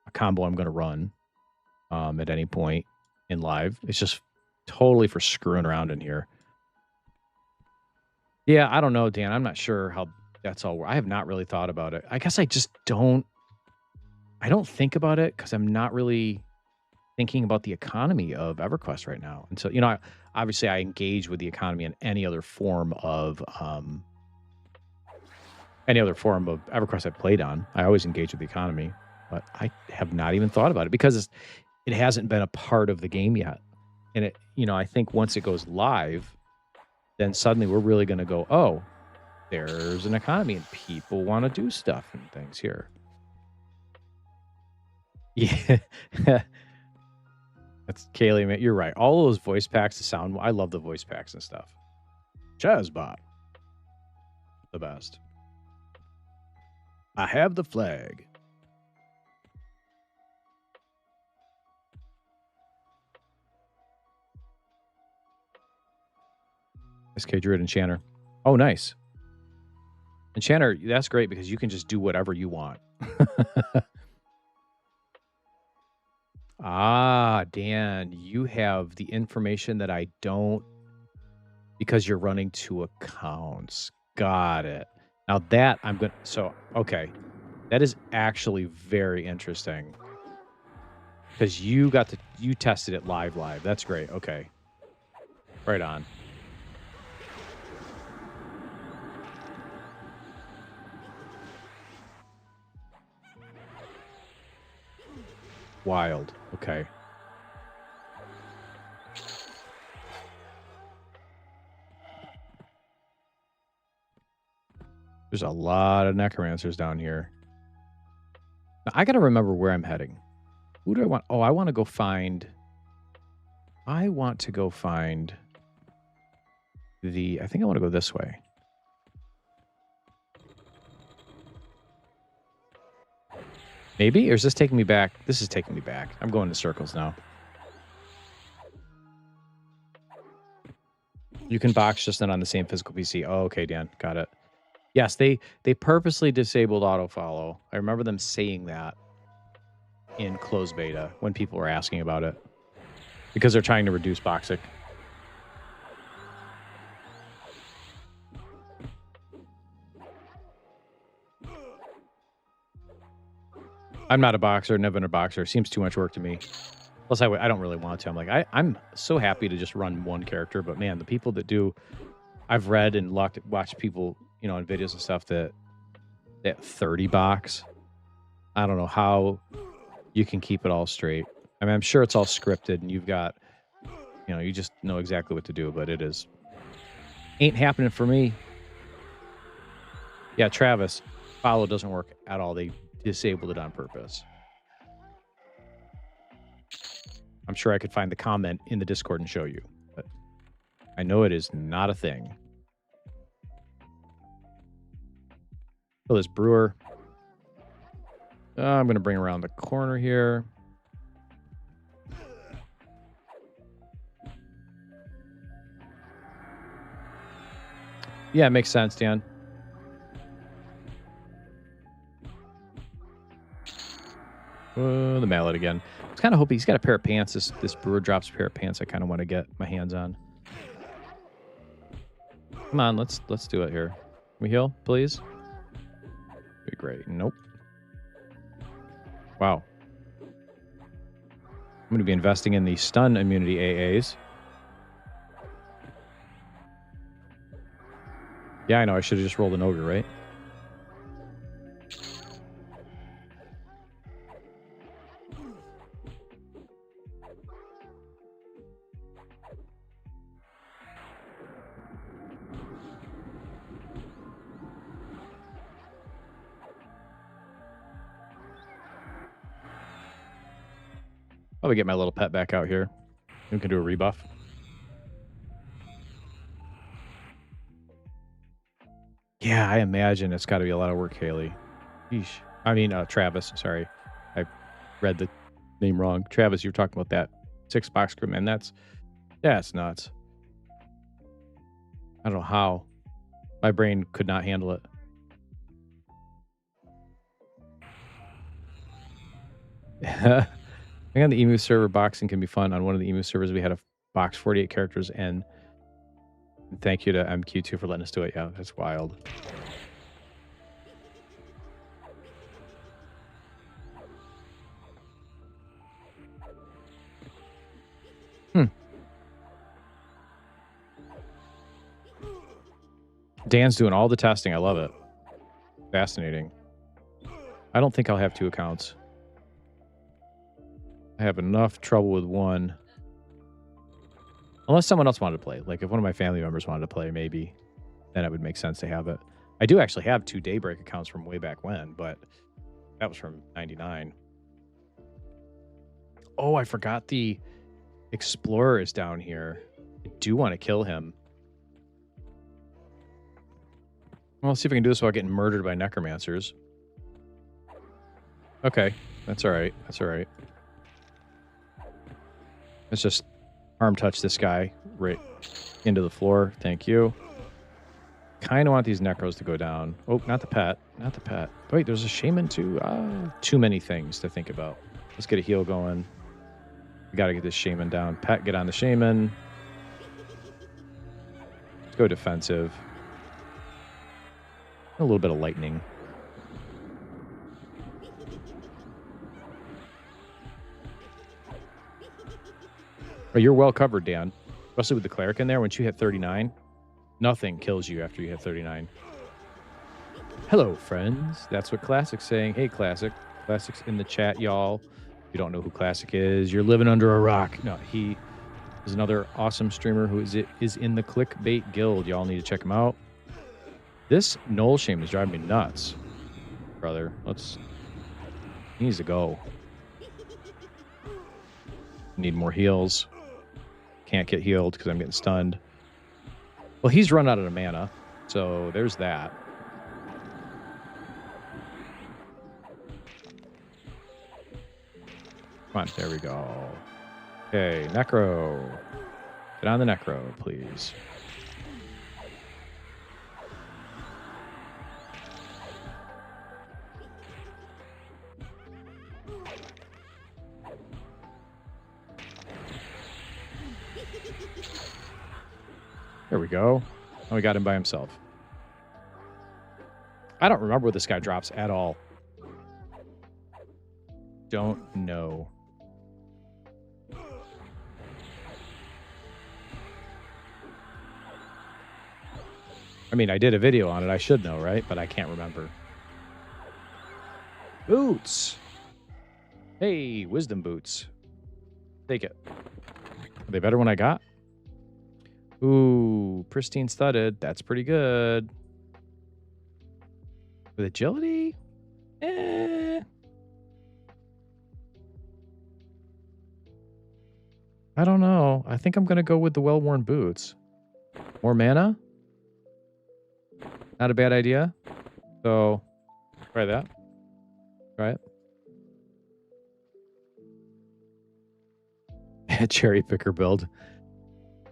a combo I'm going to run at any point in live. It's just totally for screwing around in here. Yeah, I don't know, Dan. I'm not sure how that's all. I have not really thought about it. I guess I just don't. I don't think about it because I'm not really thinking about the economy of Everquest right now. And so, obviously I engage with the economy in any other form of Everquest I've played on. I always engage with the economy, but I have not even thought about it because it hasn't been a part of the game yet. And it, I think once it goes live, then suddenly we're really going to go, oh, there's an economy and people want to do stuff and things here. Yeah. That's Kaylee, man. You're right. All those voice packs, the sound. I love the voice packs and stuff. Chazbot. The best. I have the flag. SK Druid Enchanter. Oh, nice. Enchanter, that's great because you can just do whatever you want. Ah, Dan, you have the information that I don't because you're running 2 accounts. Got it. Now that I'm going to... So, okay. That is actually very interesting. Because you tested it live. That's great. Okay. Right on. Wild. Okay. There's a lot of necromancers down here. Now, I got to remember where I'm heading. Who do I want? Oh, I want to go find I think I want to go this way. Maybe? Or is this taking me back? This is taking me back. I'm going in circles now. You can box just not on the same physical PC. Oh, okay, Dan. Got it. Yes, they purposely disabled autofollow. I remember them saying that in closed beta when people were asking about it. Because they're trying to reduce boxic. I'm not a boxer, never been a boxer. Seems too much work to me. Plus, I don't really want to. I'm like, I'm so happy to just run one character, but man, the people that do, I've read and watched people, you know, in videos and stuff that 30 box. I don't know how you can keep it all straight. I mean, I'm sure it's all scripted and you've got, you know, you just know exactly what to do, but ain't happening for me. Yeah, Travis, follow doesn't work at all. They disabled it on purpose. I'm sure I could find the comment in the Discord and show you, but I know it is not a thing. So this brewer, I'm going to bring around the corner here. Yeah, it makes sense, Dan. The mallet again. I was kind of hoping he's got a pair of pants. This brewer drops a pair of pants I kind of want to get my hands on. Come on, let's do it here. Can we heal, please? Be great. Nope. Wow. I'm going to be investing in the stun immunity AAs. Yeah, I know. I should have just rolled an ogre, right? Probably get my little pet back out here. We can do a rebuff. Yeah, I imagine it's got to be a lot of work, Haley. Yeesh. I mean, Travis. Sorry, I read the name wrong. Travis, you were talking about that 6-box crew, man. That's nuts. I don't know how. My brain could not handle it. I think on the Emu server, boxing can be fun. On one of the Emu servers, we had a box 48 characters, and thank you to MQ2 for letting us do it. Yeah, that's wild. Dan's doing all the testing. I love it. Fascinating. I don't think I'll have 2 accounts. I have enough trouble with one. Unless someone else wanted to play. Like if one of my family members wanted to play, maybe. Then it would make sense to have it. I do actually have 2 Daybreak accounts from way back when, but that was from 99. Oh, I forgot the Explorer is down here. I do want to kill him. Well, let's see if I can do this without getting murdered by necromancers. Okay, that's all right. That's all right. Let's just arm touch this guy right into the floor. Thank you. Kind of want these necros to go down. Oh, not the pet. Not the pet. Wait, there's a shaman too. Too many things to think about. Let's get a heal going. We got to get this shaman down. Pet, get on the shaman. Let's go defensive. A little bit of lightning. Oh, you're well covered, Dan. Especially with the cleric in there. Once you hit 39, nothing kills you after you hit 39. Hello, friends. That's what Classic's saying. Hey, Classic. Classic's in the chat, y'all. If you don't know who Classic is, you're living under a rock. No, he is another awesome streamer who is in the Clickbait Guild. Y'all need to check him out. This Knoll Shame is driving me nuts, brother. He needs to go. Need more heals. Can't get healed because I'm getting stunned. Well, he's run out of mana, so there's that. Come on, there we go. Okay, Necro. Get on the Necro, please. There we go. Oh, we got him by himself. I don't remember what this guy drops at all. don't know. I mean, I did a video on it. I should know, right? But I can't remember. Boots. Hey, wisdom boots. Take it. Are they better when I got? Ooh, pristine studded. That's pretty good. With agility? Eh. I don't know. I think I'm going to go with the well-worn boots. More mana? Not a bad idea. So, try that. Try it. Cherry picker build.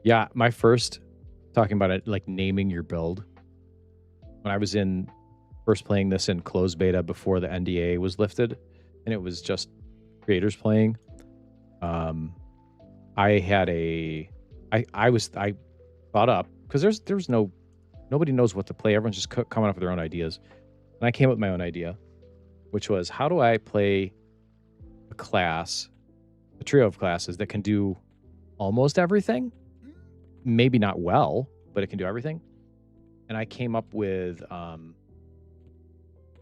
Yeah, my first, talking about it, like naming your build. When I was first playing this in closed beta before the NDA was lifted, and it was just creators playing. I had I thought up, because there's nobody knows what to play. Everyone's just coming up with their own ideas. And I came up with my own idea, which was, how do I play a class, a trio of classes that can do almost everything? Maybe not well, but it can do everything. And I came up with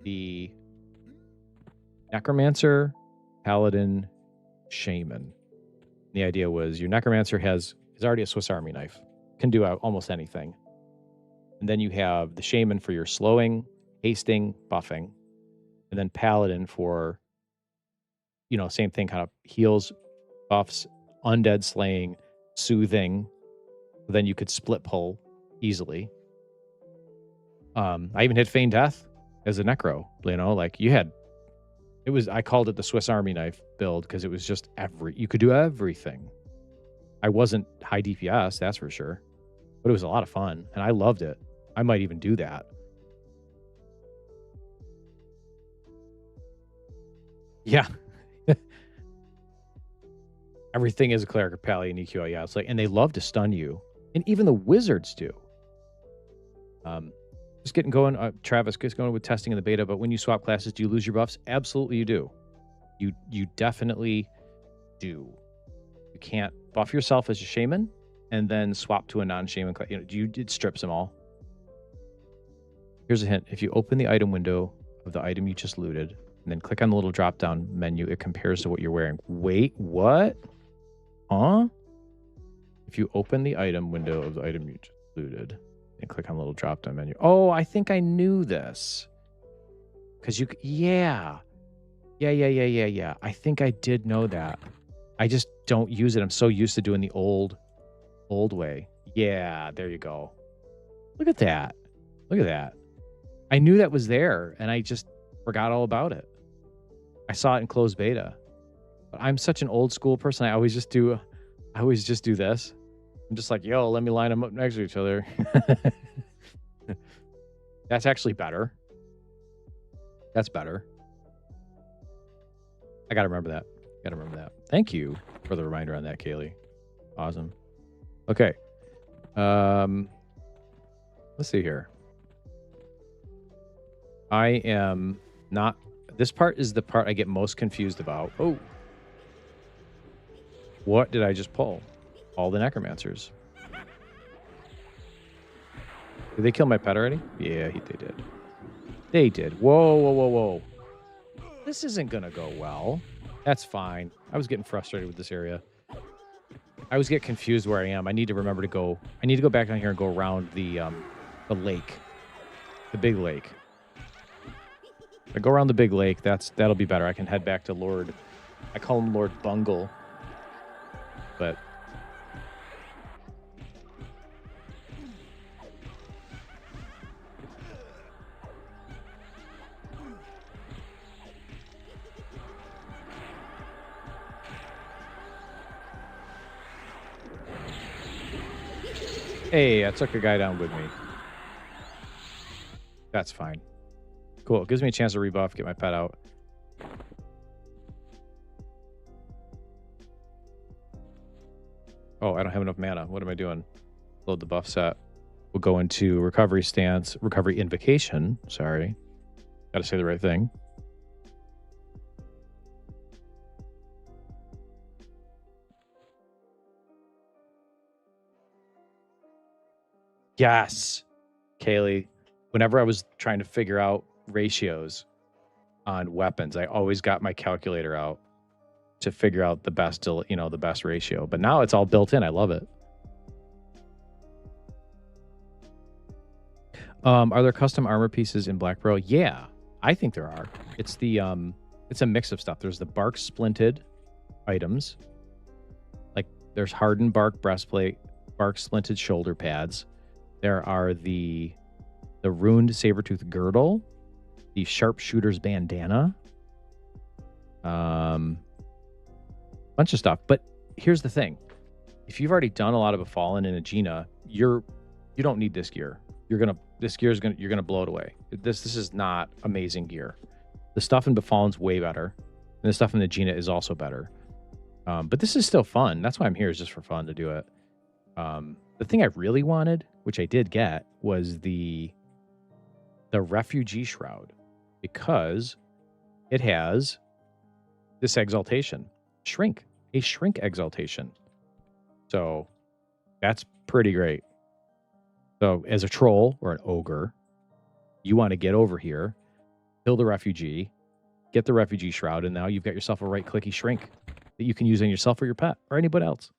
the Necromancer, Paladin, Shaman. The idea was your Necromancer is already a Swiss Army knife. Can do almost anything. And then you have the Shaman for your slowing, hasting, buffing. And then Paladin for, same thing, kind of heals, buffs, undead slaying, soothing. Then you could split pull easily. I even hit Feign Death as a Necro. I called it the Swiss Army knife build because it was just you could do everything. I wasn't high DPS, that's for sure. But it was a lot of fun, and I loved it. I might even do that. Yeah. Everything is a cleric or pally in EQL. Yeah, it's and they love to stun you. And even the wizards do. Just getting going. Travis gets going with testing in the beta, but when you swap classes, do you lose your buffs? Absolutely you do. You definitely do. You can't buff yourself as a shaman and then swap to a non-shaman class. It strips them all. Here's a hint. If you open the item window of the item you just looted, and then click on the little drop-down menu, it compares to what you're wearing. Wait, what? Huh? If you open the item window of the item you just looted, and click on the little drop-down menu. Oh, I think I knew this. Because yeah. I think I did know that. I just don't use it. I'm so used to doing the old way. Yeah, there you go. Look at that. Look at that. I knew that was there, and I just forgot all about it. I saw it in closed beta. But I'm such an old school person. I always just do this. I'm just like, yo, let me line them up next to each other. That's actually better. That's better. I gotta remember that. Thank you for the reminder on that, Kaylee. Awesome. Okay. Let's see here. I am not... This part is the part I get most confused about. Oh. What did I just pull? All the necromancers. Did they kill my pet already? Yeah, they did. They did. Whoa. This isn't going to go well. That's fine. I was getting frustrated with this area. I always get confused where I am. I need to remember to go. I need to go back down here and go around the lake. The big lake. If I go around the big lake, that'll be better. I can head back to Lord... I call him Lord Bungle. But... Hey, I took a guy down with me. That's fine. Cool. It gives me a chance to rebuff, get my pet out. Oh, I don't have enough mana. What am I doing? Load the buff set. We'll go into recovery stance, recovery invocation. Sorry. Gotta say the right thing. Yes, Kaylee. Whenever I was trying to figure out ratios on weapons, I always got my calculator out to figure out the best, the best ratio. But now it's all built in. I love it. Are there custom armor pieces in Black Pearl? Yeah, I think there are. It's it's a mix of stuff. There's the bark splinted items. Like there's hardened bark breastplate, bark splinted shoulder pads. There are the runed sabertooth girdle, the sharpshooter's bandana. Bunch of stuff. But here's the thing. If you've already done a lot of a Fallen in Aegina, you don't need this gear. You're gonna blow it away. This is not amazing gear. The stuff in Befallen's way better, and the stuff in Aegina is also better. But this is still fun. That's why I'm here, is just for fun to do it. The thing I really wanted, which I did get, was the refugee shroud, because it has this exaltation, a shrink exaltation. So that's pretty great. So as a troll or an ogre, you want to get over here, kill the refugee, get the refugee shroud, and now you've got yourself a right-clicky shrink that you can use on yourself or your pet or anybody else.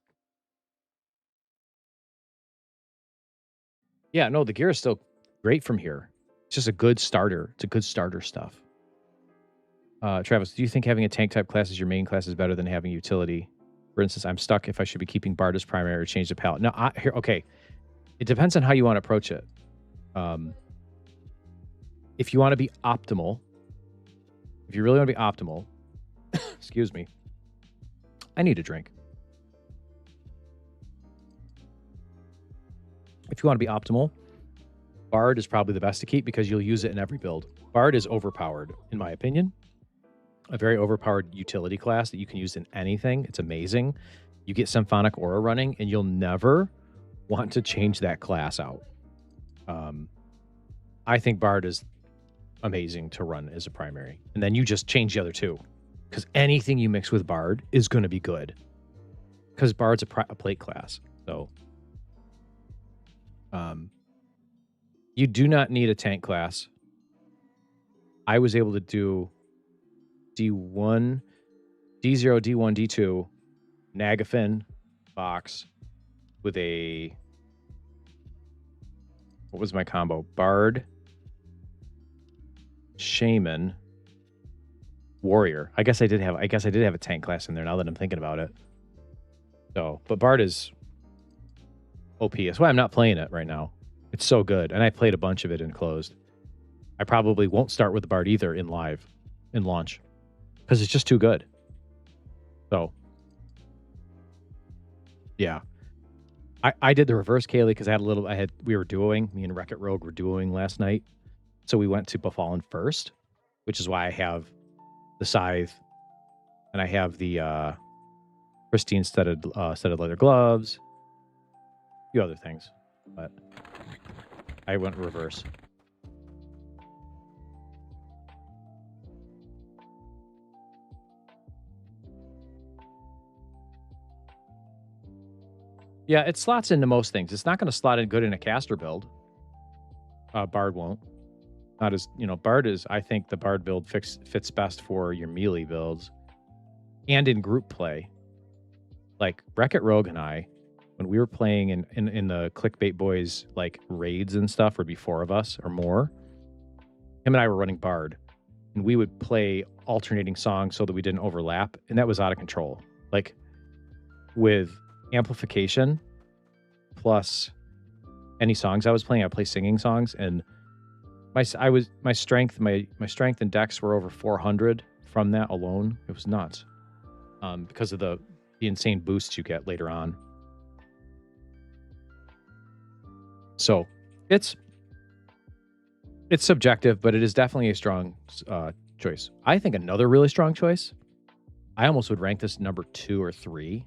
Yeah, no, the gear is still great from here. It's just a good starter. It's a good starter stuff. Travis, do you think having a tank type class as your main class is better than having utility? For instance, I'm stuck if I should be keeping Bard as primary or change the palette. No, okay. It depends on how you want to approach it. If you want to be optimal, if you really want to be optimal, excuse me, I need a drink. If you want to be optimal, Bard is probably the best to keep because you'll use it in every build. Bard is overpowered, in my opinion. A very overpowered utility class that you can use in anything. It's amazing. You get Symphonic Aura running, and you'll never want to change that class out. I think Bard is amazing to run as a primary. And then you just change the other two. Because anything you mix with Bard is going to be good. Because Bard's a plate class. So you do not need a tank class. I was able to do D1, D0, D1, D2, Nagafin box with a... What was my combo? Bard, Shaman, Warrior. I guess I did have a tank class in there now that I'm thinking about it. So, but Bard is OP. That's why I'm not playing it right now. It's so good. And I played a bunch of it in closed. I probably won't start with the Bard either in launch. Because it's just too good. So, yeah. I did the reverse, Kaylee, because we were duoing. Me and Wreck-It Rogue were duoing last night. So we went to Befallen first, which is why I have the Scythe. And I have the pristine studded leather gloves. A few other things. But I went reverse. Yeah, it slots into most things. It's not going to slot in good in a caster build. Bard won't. Not as, Bard is, I think the Bard build fits best for your melee builds and in group play. Like Wreck-It Rogue and I, when we were playing in the Clickbait Boys like raids and stuff, would be 4 of us or more. Him and I were running Bard, and we would play alternating songs so that we didn't overlap, and that was out of control. Like with amplification plus any songs I was playing, I play singing songs, and my strength and dex were over 400 from that alone. It was nuts, because of the insane boosts you get later on. So it's subjective, but it is definitely a strong choice. I think another really strong choice, I almost would rank this number 2 or 3,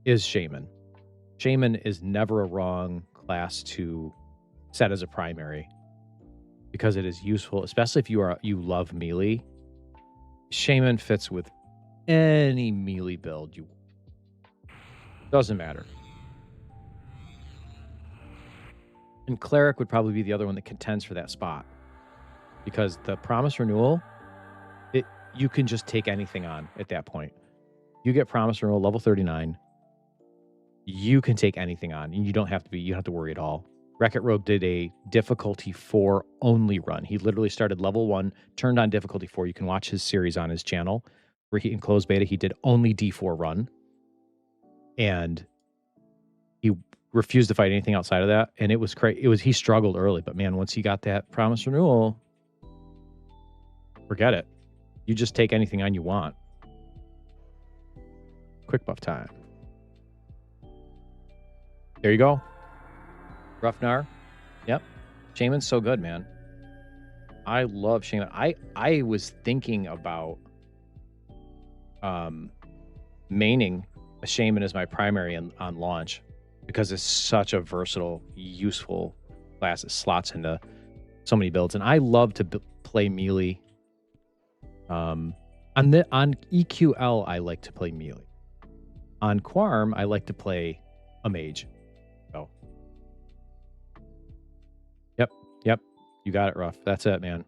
is Shaman. Shaman is never a wrong class to set as a primary because it is useful, especially if you love melee. Shaman fits with any melee build. Doesn't matter. And Cleric would probably be the other one that contends for that spot. Because the Promise Renewal, you can just take anything on at that point. You get Promise Renewal level 39. You can take anything on, and you don't have to worry at all. Wreck-It Rogue did a difficulty 4 only run. He literally started level 1, turned on difficulty 4. You can watch his series on his channel where in closed beta, he did only D4 run. And he refused to fight anything outside of that. And it was crazy. He struggled early, but man, once he got that Promise Renewal, forget it. You just take anything on you want. Quick buff time. There you go. Ruffnar. Yep. Shaman's so good, man. I love Shaman. I was thinking about maining a Shaman as my primary on launch because it's such a versatile, useful class. It slots into so many builds. And I love to play melee. On EQL, I like to play melee. On Quarm, I like to play a mage. So, yep, you got it, Ruff. That's it, man.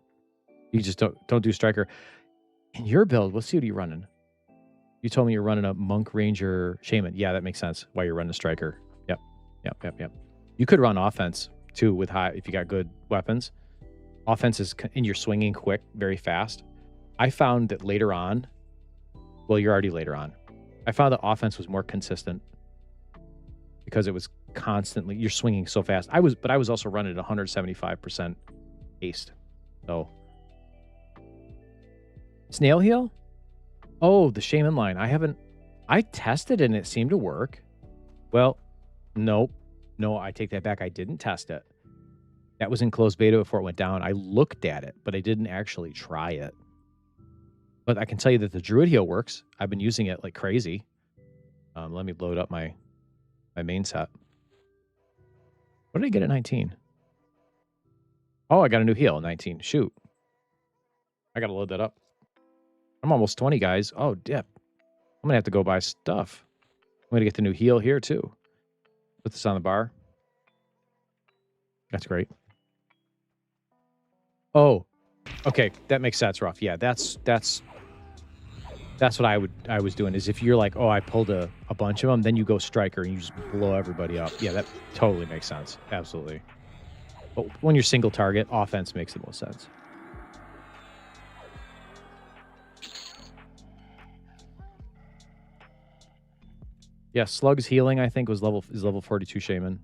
You just don't do striker. In your build, let's see what you're running. You told me you're running a monk, ranger, shaman. Yeah, that makes sense. Why you're running a striker. Yep. You could run offense too with high if you got good weapons. Offense is and you're swinging quick, very fast. I found that later on, well, you're already later on. I found that offense was more consistent because it was constantly, you're swinging so fast. I was also running at 175% haste. So, Snail Heal? Oh, the Shaman line. I tested and it seemed to work. Well, nope. No, I take that back. I didn't test it. That was in closed beta before it went down. I looked at it, but I didn't actually try it. But I can tell you that the Druid Heal works. I've been using it like crazy. Let me load up my main set. What did I get at 19? Oh, I got a new heal at 19. Shoot. I got to load that up. I'm almost 20, guys. Oh, dip. I'm going to have to go buy stuff. I'm going to get the new heal here, too. Put this on the bar. That's great. Oh, okay. That makes sense, Ruff. Yeah, that's what I was doing. Is if you're like, oh, I pulled a bunch of them, then you go striker and you just blow everybody up. Yeah, that totally makes sense. Absolutely. But when you're single target, offense makes the most sense. Yeah, Slug's healing, I think, is level 42 Shaman.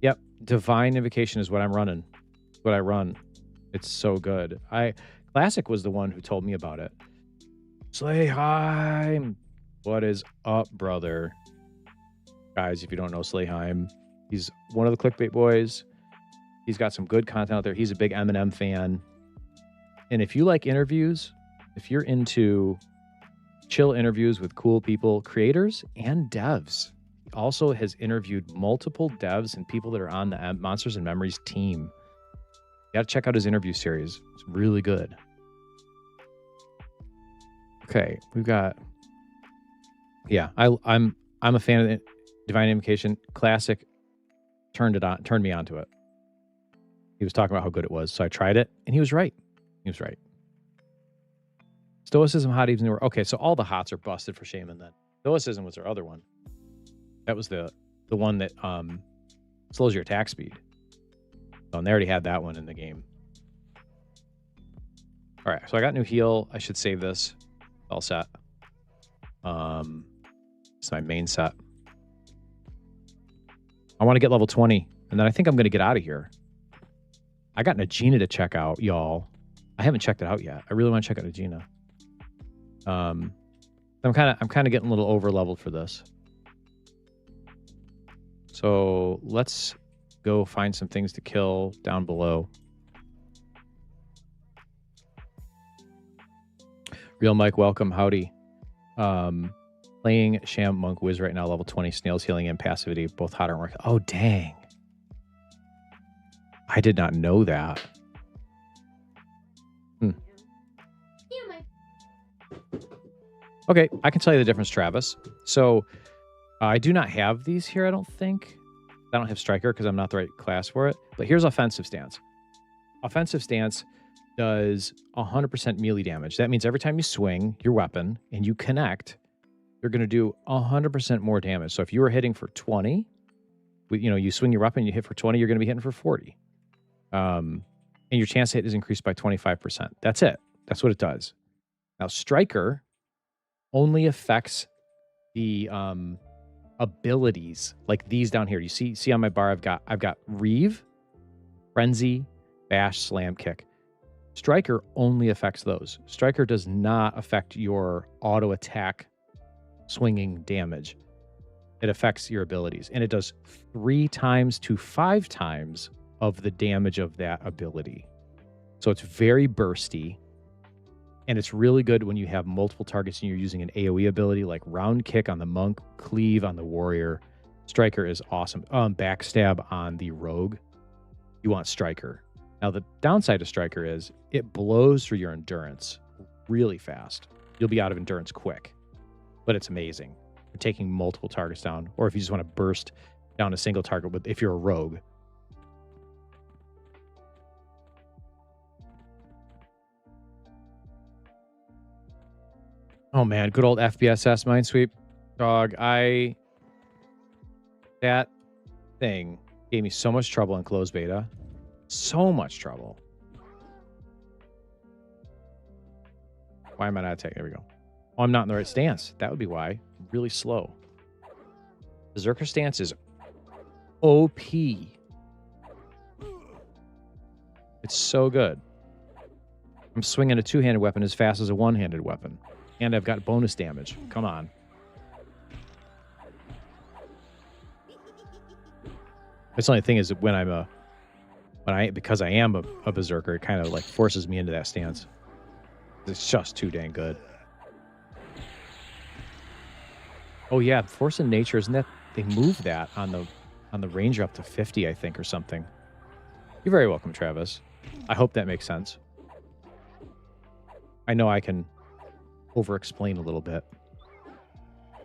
Yep, Divine Invocation is what I'm running. What I run. It's so good. Classic was the one who told me about it. Slayheim! What is up, brother? Guys, if you don't know Slayheim, he's one of the clickbait boys. He's got some good content out there. He's a big Eminem fan. And if you like interviews, if you're into chill interviews with cool people, creators and devs, he also has interviewed multiple devs and people that are on the Monsters and Memories team. You got to check out his interview series. It's really good. Okay, we've got. Yeah, I'm a fan of the Divine Invocation. Classic turned me onto it. He was talking about how good it was, so I tried it, and he was right. Stoicism, hot even were okay. So all the hots are busted for Shaman then. Stoicism was their other one. That was the one that slows your attack speed. Oh, and they already had that one in the game. All right, so I got new heal. I should save this. All set. It's my main set. I want to get level 20, and then I think I'm going to get out of here. I got Nagina to check out, y'all. I haven't checked it out yet. I really want to check out Nagina. I'm kind of getting a little over leveled for this. So let's go find some things to kill down below. Real Mike, welcome. Howdy. Playing Sham Monk Wiz right now, level 20, Snails Healing and Passivity, both hot and work. Oh, dang. I did not know that. Okay, I can tell you the difference, Travis. So I do not have these here, I don't think. I don't have Striker because I'm not the right class for it. But here's Offensive Stance. Offensive Stance does 100% melee damage. That means every time you swing your weapon and you connect, you're going to do 100% more damage. So if you were hitting for 20, you swing your weapon, you hit for 20, you're going to be hitting for 40. And your chance to hit is increased by 25%. That's it. That's what it does. Now, Striker only affects the abilities like these down here. You see on my bar, I've got Reave, Frenzy, Bash, Slam, Kick. Striker only affects those. Striker does not affect your auto attack swinging damage. It affects your abilities, and it does 3 times to 5 times of the damage of that ability. So it's very bursty, and it's really good when you have multiple targets and you're using an AoE ability like Round Kick on the Monk, Cleave on the Warrior. Striker is awesome. Backstab on the Rogue. You want Striker. Now, the downside of Striker is it blows through your endurance really fast. You'll be out of endurance quick, but it's amazing for taking multiple targets down, or if you just want to burst down a single target if you're a rogue. Oh man, good old FBSS Minesweep. Dog, that thing gave me so much trouble in closed beta. So much trouble. Why am I not attacking? There we go. Oh, I'm not in the right stance. That would be why. I'm really slow. Berserker stance is OP. It's so good. I'm swinging a two-handed weapon as fast as a one-handed weapon. And I've got bonus damage. Come on. That's the only thing is that because I am a berserker, it kind of like forces me into that stance. It's just too dang good. Oh yeah, Force in Nature, isn't that they moved that on the ranger up to 50, I think, or something. You're very welcome, Travis. I hope that makes sense. I know I can over-explain a little bit.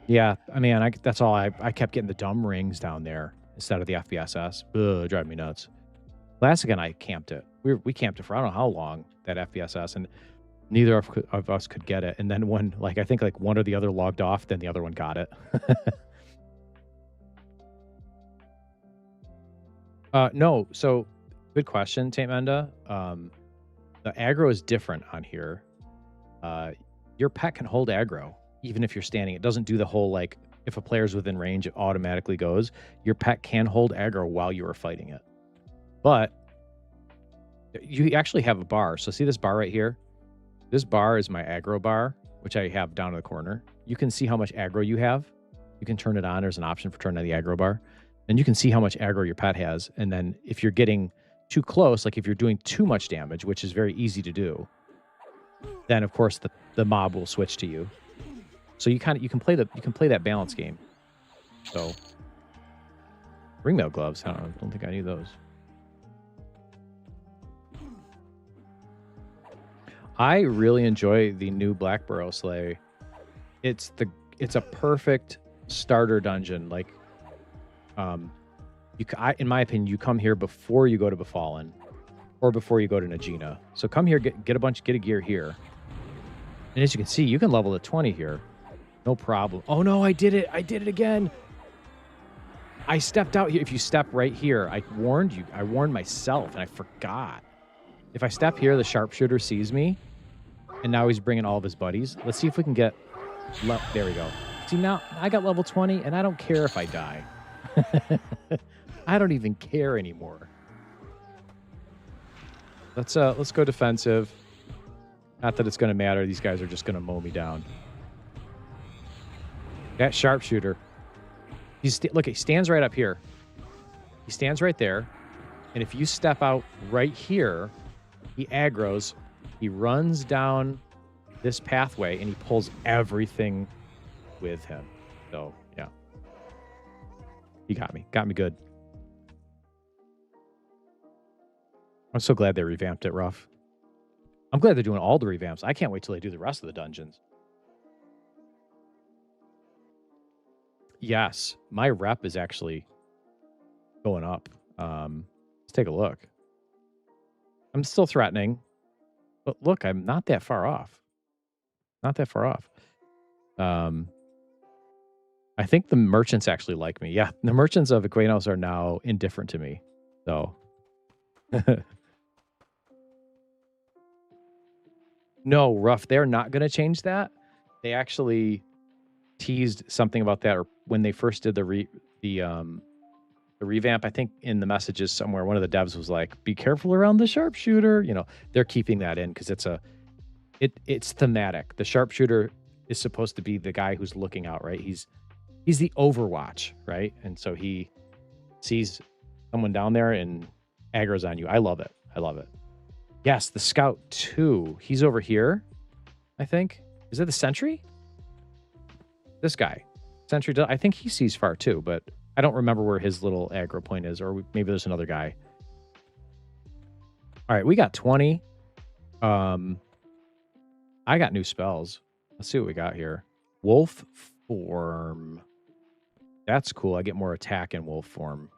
Yeah, I mean, that's all. I kept getting the dumb rings down there instead of the FBSS. Ugh, driving me nuts. Last again, I camped it. We camped it for I don't know how long, that FBSS, and neither of us could get it. And then when, I think one or the other logged off, then the other one got it. No, so good question, Taint Menda. The aggro is different on here. Your pet can hold aggro even if you're standing. It doesn't do the whole if a player's within range, it automatically goes. Your pet can hold aggro while you are fighting it. But you actually have a bar. So see this bar right here? This bar is my aggro bar, which I have down in the corner. You can see how much aggro you have. You can turn it on. There's an option for turning on the aggro bar. And you can see how much aggro your pet has. And then if you're getting too close, if you're doing too much damage, which is very easy to do, then of course the mob will switch to you. So you can play that balance game. So ringmail gloves. I don't think I need those. I really enjoy the new Black Burrow Sleigh. It's a perfect starter dungeon. In my opinion, you come here before you go to Befallen, or before you go to Najina. So come here, get a gear here, and as you can see, you can level to 20 here, no problem. Oh no, I did it again. I stepped out here. If you step right here, I warned you. I warned myself, and I forgot. If I step here, the sharpshooter sees me, and now he's bringing all of his buddies. Let's see if we can get... There we go. See, now I got level 20, and I don't care if I die. I don't even care anymore. Let's go defensive. Not that it's going to matter. These guys are just going to mow me down. That sharpshooter. Look, he stands right up here. He stands right there. And if you step out right here, he aggroes. He runs down this pathway, and he pulls everything with him. So, yeah. He got me. Got me good. I'm so glad they revamped it, Ruff. I'm glad they're doing all the revamps. I can't wait till they do the rest of the dungeons. Yes, my rep is actually going up. Let's take a look. I'm still threatening, but look, I'm not that far off. Not that far off. I think the merchants actually like me. Yeah, the merchants of Equanos are now indifferent to me. So, no, Rough, they're not going to change that. They actually teased something about that, or when they first did the revamp, I think in the messages somewhere, one of the devs was like, "Be careful around the sharpshooter." You know, they're keeping that in because it's thematic. The sharpshooter is supposed to be the guy who's looking out, right? He's the Overwatch, right? And so he sees someone down there and aggro's on you. I love it. I love it. Yes, the scout too. He's over here, I think. Is it the sentry? This guy. Sentry, I think he sees far too, but I don't remember where his little aggro point is, or maybe there's another guy. All right, we got 20. I got new spells. Let's see what we got here. Wolf form. That's cool. I get more attack in wolf form.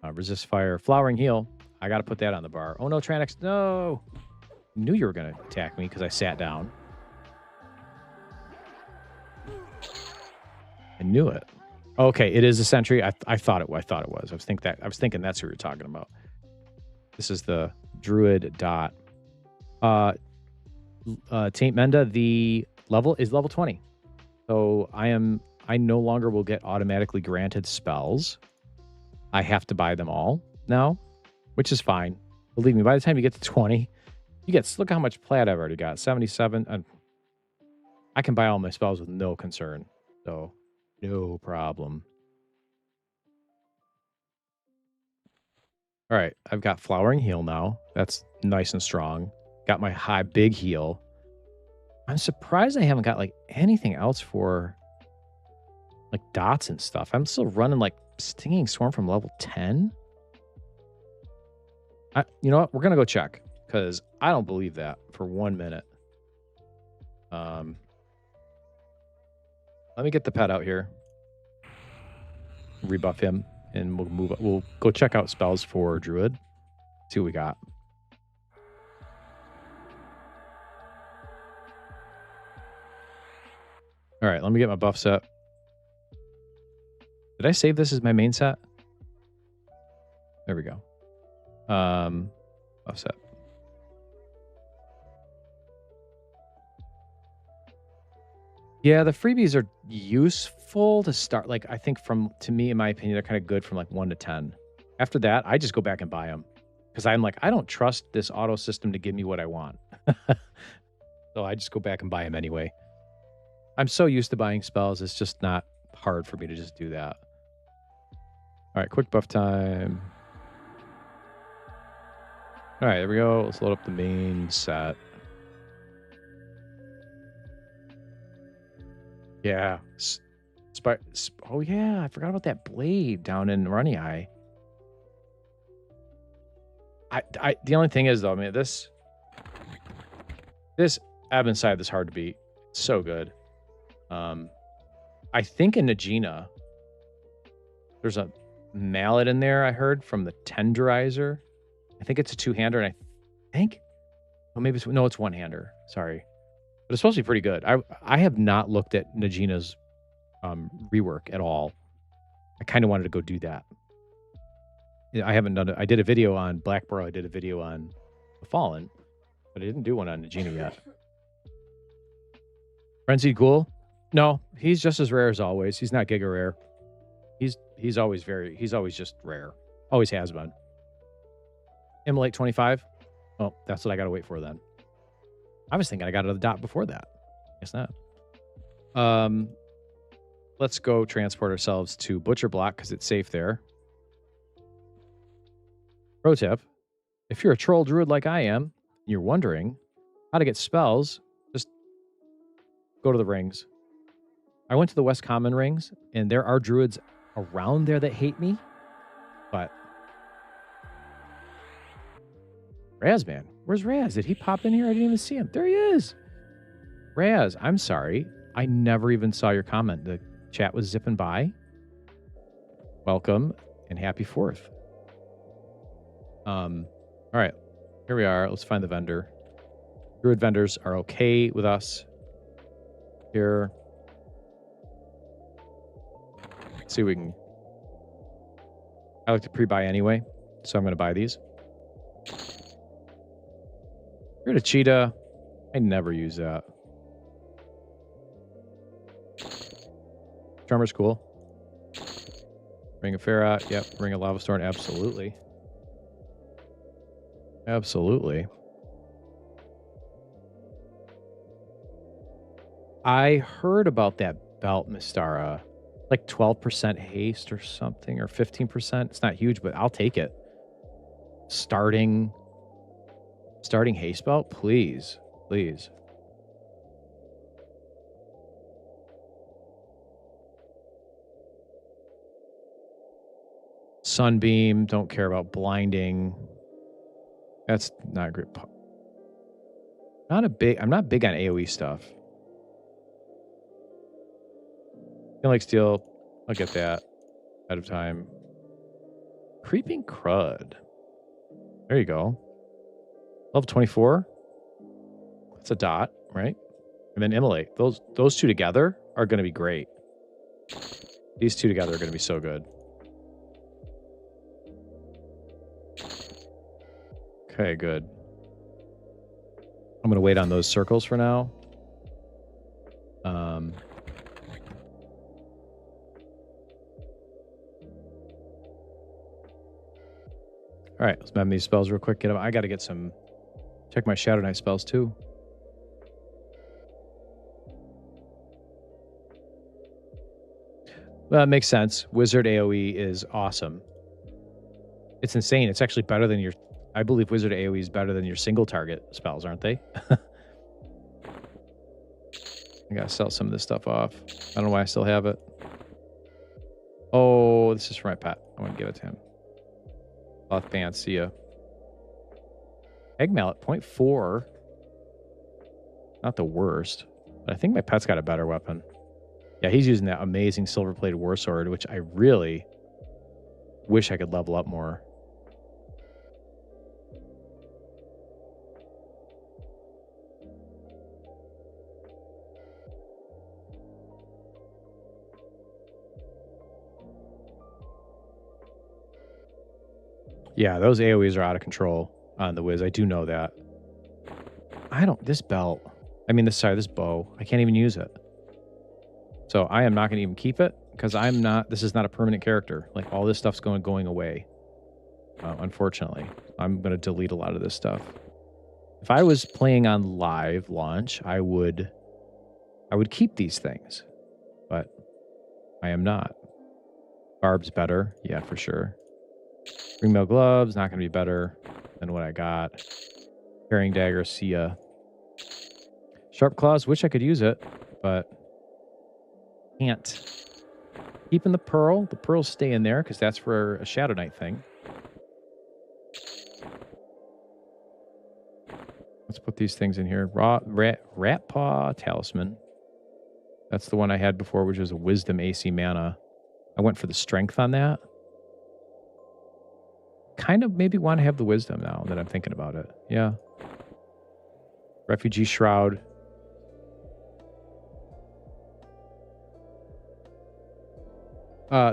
Resist fire. Flowering heal. I got to put that on the bar. Oh, no, Tranix. No. Knew you were going to attack me because I sat down. I knew it. Okay, it is a sentry. I thought it was. I was thinking that's who you're talking about. This is the druid dot. Taint Menda, the level is level 20. So I no longer will get automatically granted spells. I have to buy them all now, which is fine. Believe me, by the time you get to 20, look how much plat I've already got. 77. I can buy all my spells with no concern. So no problem. All right, I've got Flowering Heal now. That's nice and strong. Got my high big heal. I'm surprised I haven't got like anything else for like dots and stuff. I'm still running like Stinging Swarm from level 10. You know what? We're gonna go check because I don't believe that for 1 minute. Let me get the pet out here. Rebuff him, and we'll move. We'll go check out spells for Druid. See what we got. All right, let me get my buff set. Did I save this as my main set? There we go. Buff set. Yeah, the freebies are useful to start. Like, I think to me, in my opinion, they're kind of good from like 1 to 10. After that, I just go back and buy them because I'm like, I don't trust this auto system to give me what I want. So I just go back and buy them anyway. I'm so used to buying spells. It's just not hard for me to just do that. All right, quick buff time. All right, there we go. Let's load up the main set. Yeah. Oh, yeah. I forgot about that blade down in Runny Eye. The only thing is, though, I mean, this Ebb inside this hard to beat. It's so good. I think in Najina, there's a mallet in there I heard from the Tenderizer. I think it's a two-hander, and I think... Oh, maybe it's... No, it's one-hander. Sorry. But it's supposed to be pretty good. I have not looked at Najina's rework at all. I kind of wanted to go do that. I haven't done it. I did a video on Black Burrow. I did a video on The Fallen, but I didn't do one on Najina yet. Frenzied Ghoul? No, he's just as rare as always. He's not Giga Rare. He's always just rare. Always has been. Immolate 25? Oh, that's what I gotta wait for then. I was thinking I got another dot before that. Guess not. Let's go transport ourselves to Butcher Block because it's safe there. Pro tip: if you're a troll druid like I am, and you're wondering how to get spells, just go to the rings. I went to the West Common rings, and there are druids around there that hate me, but Razman, where's Raz? Did he pop in here? I didn't even see him. There he is. Raz, I'm sorry. I never even saw your comment. Chat was zipping by. Welcome and happy 4th. All right, here we are. Let's find the vendor. Druid vendors are okay with us here. Let's see if we can. I like to pre-buy anyway, so I'm going to buy these. Here to cheetah. I never use that. Charmer's cool. Ring of Ferrat. Yep. Ring of Lavastorm. Absolutely. Absolutely. I heard about that belt, Mystara. Like 12% haste or something, or 15%. It's not huge, but I'll take it. Starting haste belt, please. Please. Sunbeam, don't care about blinding. That's not great. I'm not big on AoE stuff. Like steel, I'll get that out of time. Creeping crud. There you go. Level 24. That's a dot, right? And then immolate. Those two together are going to be great. These two together are going to be so good. Okay, good. I'm going to wait on those circles for now. All right, let's mem these spells real quick. Get them. I got to get some. Check my Shadow Knight spells too. Well, it makes sense. Wizard AoE is awesome. It's insane. It's actually better than your. I believe Wizard AoE is better than your single target spells, aren't they? I gotta sell some of this stuff off. I don't know why I still have it. Oh, this is for my pet. I want to give it to him. Cloth pants, see ya. Egg mallet, 0.4. Not the worst. But I think my pet's got a better weapon. Yeah, he's using that amazing silver-plated war sword, which I really wish I could level up more. Yeah, those AoEs are out of control on the Wiz. I do know that. This belt. I mean, this bow. I can't even use it. So I am not going to even keep it because this is not a permanent character. Like all this stuff's going away. Unfortunately, I'm going to delete a lot of this stuff. If I was playing on live launch, I would keep these things, but I am not. Barb's better. Yeah, for sure. Ringmail gloves, not going to be better than what I got. Carrying dagger, see ya. Sharp claws, wish I could use it, but can't. Keeping the pearl. The pearl's staying there because that's for a Shadow Knight thing. Let's put these things in here. Rat Paw Talisman. That's the one I had before, which was a Wisdom AC mana. I went for the strength on that. Kind of maybe want to have the Wisdom now that I'm thinking about it. Yeah. Refugee Shroud.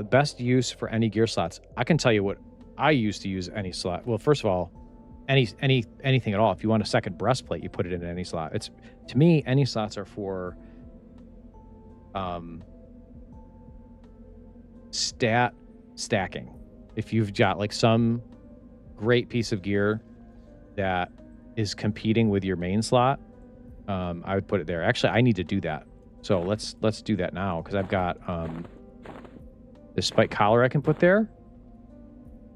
Best use for any gear slots. I can tell you what I used to use any slot. Well, first of all, anything at all. If you want a second breastplate, you put it in any slot. It's, to me, any slots are for stacking. If you've got like some great piece of gear that is competing with your main slot, I would put it there. Actually, I need to do that. So let's do that now because I've got this spike collar I can put there,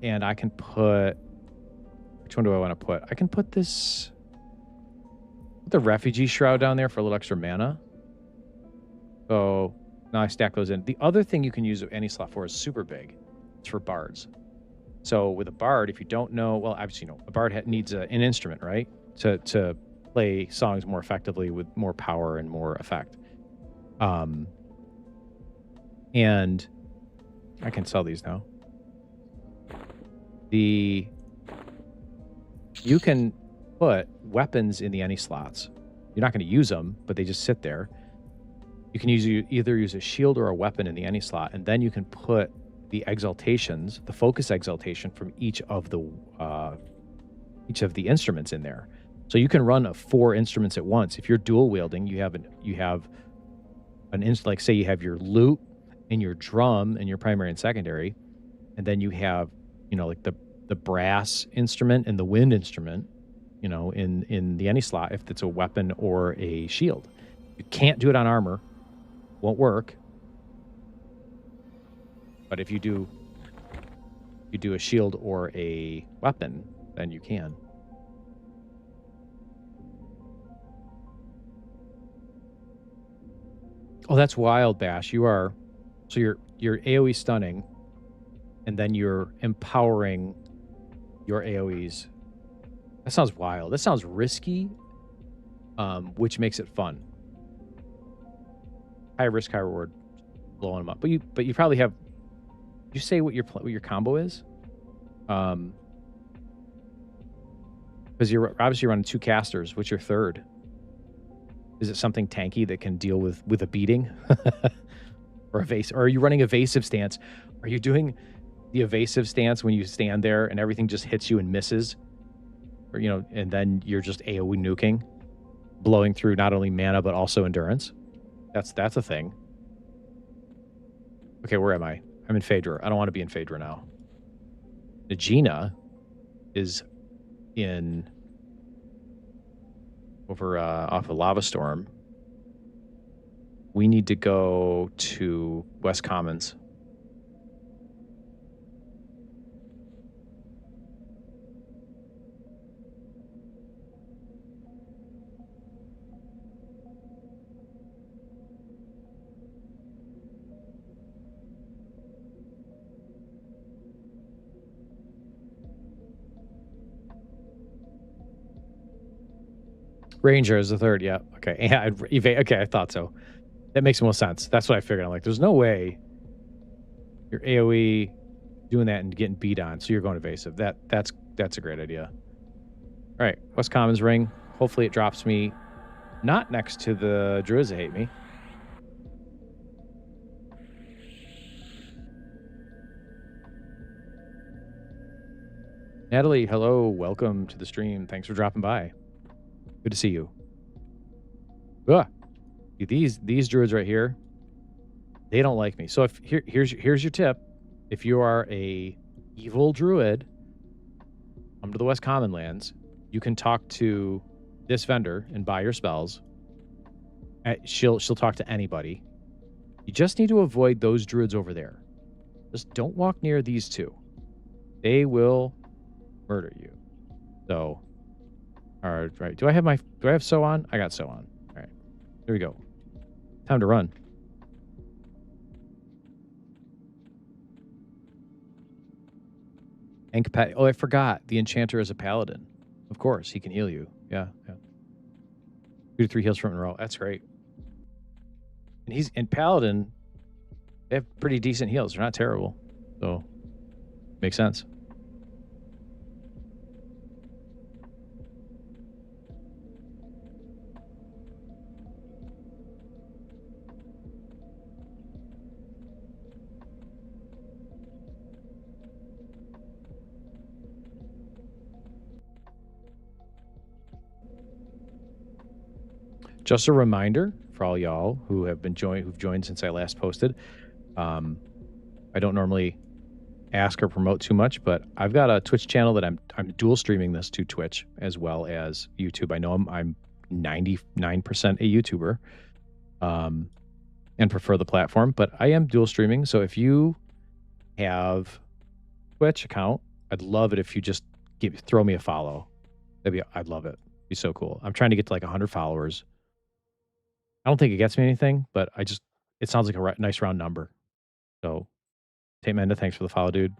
and I can put. Which one do I want to put? I can put this. Put the refugee shroud down there for a little extra mana. So now I stack those in. The other thing you can use any slot for is super big. It's for bards. So with a bard, if you don't know, well, obviously, a bard needs an instrument, right? To play songs more effectively with more power and more effect. And I can sell these now. You can put weapons in the any slots. You're not going to use them, but they just sit there. You can either use a shield or a weapon in the any slot, and then you can put the exaltations, the focus exaltation from each of the instruments in there. So you can run 4 instruments at once. If you're dual wielding, you have like say you have your lute and your drum and your primary and secondary, and then you have, like the brass instrument and the wind instrument, in the any slot if it's a weapon or a shield. You can't do it on armor. Won't work. But if you do a shield or a weapon, then you can. Oh, that's wild, Bash. You're AoE stunning, and then you're empowering your AoEs. That sounds wild. That sounds risky, which makes it fun. High risk, high reward, blowing them up. But you probably have. Did you say what your combo is? Because you're obviously running 2 casters. What's your third? Is it something tanky that can deal with a beating, or or are you running evasive stance? Are you doing the evasive stance when you stand there and everything just hits you and misses, or and then you're just AoE nuking, blowing through not only mana but also endurance? That's a thing. Okay, where am I? I'm in Phaedra. I don't want to be in Phaedra now. Nagina is in over off of LiveStream. We need to go to West Commons. Ranger is the third. Yeah. Okay. Yeah. Okay. I thought so. That makes more sense. That's what I figured. I'm like, there's no way you're AoE doing that and getting beat on, so you're going evasive. That's a great idea. All right. West Commons ring. Hopefully it drops me not next to the druids that hate me. Natalie, hello. Welcome to the stream. Thanks for dropping by. Good to see you. These druids right here, they don't like me. So here's your tip. If you are a evil druid, come to the West Common lands. You can talk to this vendor and buy your spells. She'll talk to anybody. You just need to avoid those druids over there. Just don't walk near these 2. They will murder you. So, all right. Do I have so on? I got so on. All right. Here we go. Time to run. Oh, I forgot. The enchanter is a paladin. Of course, he can heal you. Yeah. 2 to 3 heals from in a row. That's great. And paladin, they have pretty decent heals. They're not terrible. So, makes sense. Just a reminder for all y'all who've joined since I last posted. I don't normally ask or promote too much, but I've got a Twitch channel that I'm dual streaming this to Twitch as well as YouTube. I know I'm 99% a YouTuber, and prefer the platform, but I am dual streaming. So if you have a Twitch account, I'd love it if you just throw me a follow. I'd love it. It'd be so cool. I'm trying to get to like 100 followers. I don't think it gets me anything, but it sounds like a nice round number. So, Tate Menda, thanks for the follow, dude.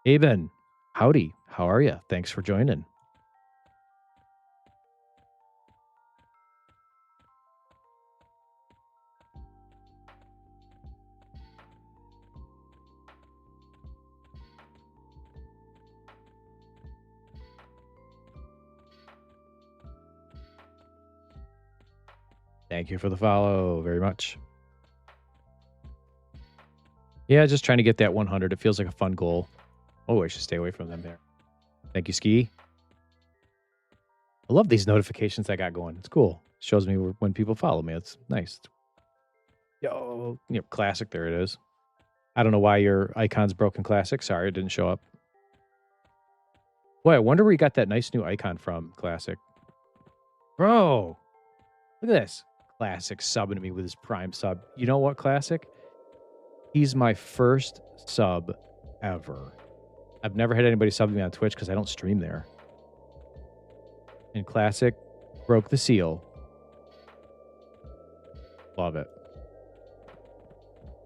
Aben, howdy. How are you? Thanks for joining. Thank you for the follow very much. Yeah, just trying to get that 100. It feels like a fun goal. Oh, I should stay away from them there. Thank you, Ski. I love these notifications I got going. It's cool. Shows me when people follow me. It's nice. Yo, classic. There it is. I don't know why your icon's broken classic. Sorry, it didn't show up. Boy, I wonder where you got that nice new icon from, classic. Bro, look at this. Classic subbing to me with his prime sub. You know what, classic? He's my first sub ever. I've never had anybody sub me on Twitch because I don't stream there. And classic broke the seal. Love it.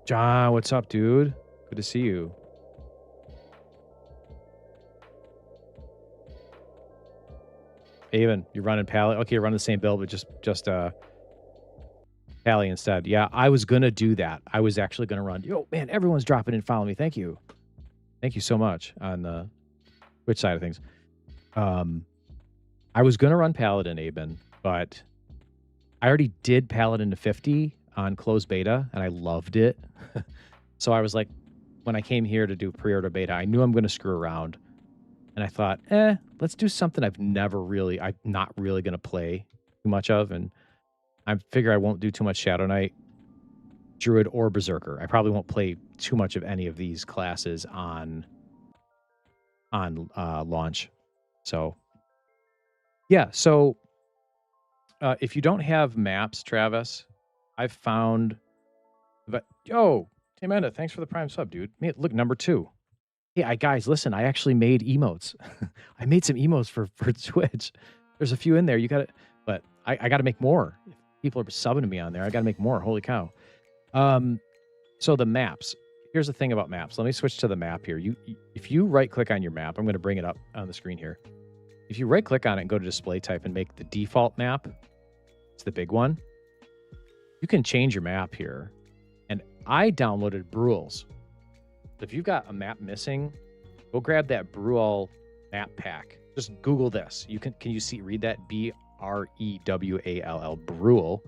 John, what's up, dude? Good to see you. Aven, you're running Pally. Okay, you're running the same build, but just Pally instead. Yeah, I was gonna do that. I was actually gonna run. Yo, man, everyone's dropping in, following me. Thank you. Thank you so much on the Twitch side of things. I was gonna run Paladin, Aben, but I already did Paladin to 50 on closed beta, and I loved it. So I was like, when I came here to do pre-order beta, I knew I'm gonna screw around. And I thought, let's do something I'm not really going to play too much of. And I figure I won't do too much Shadow Knight, Druid, or Berserker. I probably won't play too much of any of these classes on launch. So, yeah. So, if you don't have maps, Travis, I've found... But, yo, Tamanda, thanks for the prime sub, dude. Man, look, number 2. Hey, guys, listen, I actually made emotes. I made some emotes for Twitch. There's a few in there. You got it, but I got to make more. If people are subbing to me on there, I got to make more. Holy cow. So the maps. Here's the thing about maps. Let me switch to the map here. If you right click on your map, I'm going to bring it up on the screen here. If you right click on it and go to display type and make the default map, it's the big one. You can change your map here. And I downloaded Brule's. If you've got a map missing, go grab that Brule map pack. Just Google this. Can you read that? BREWALL, Brule.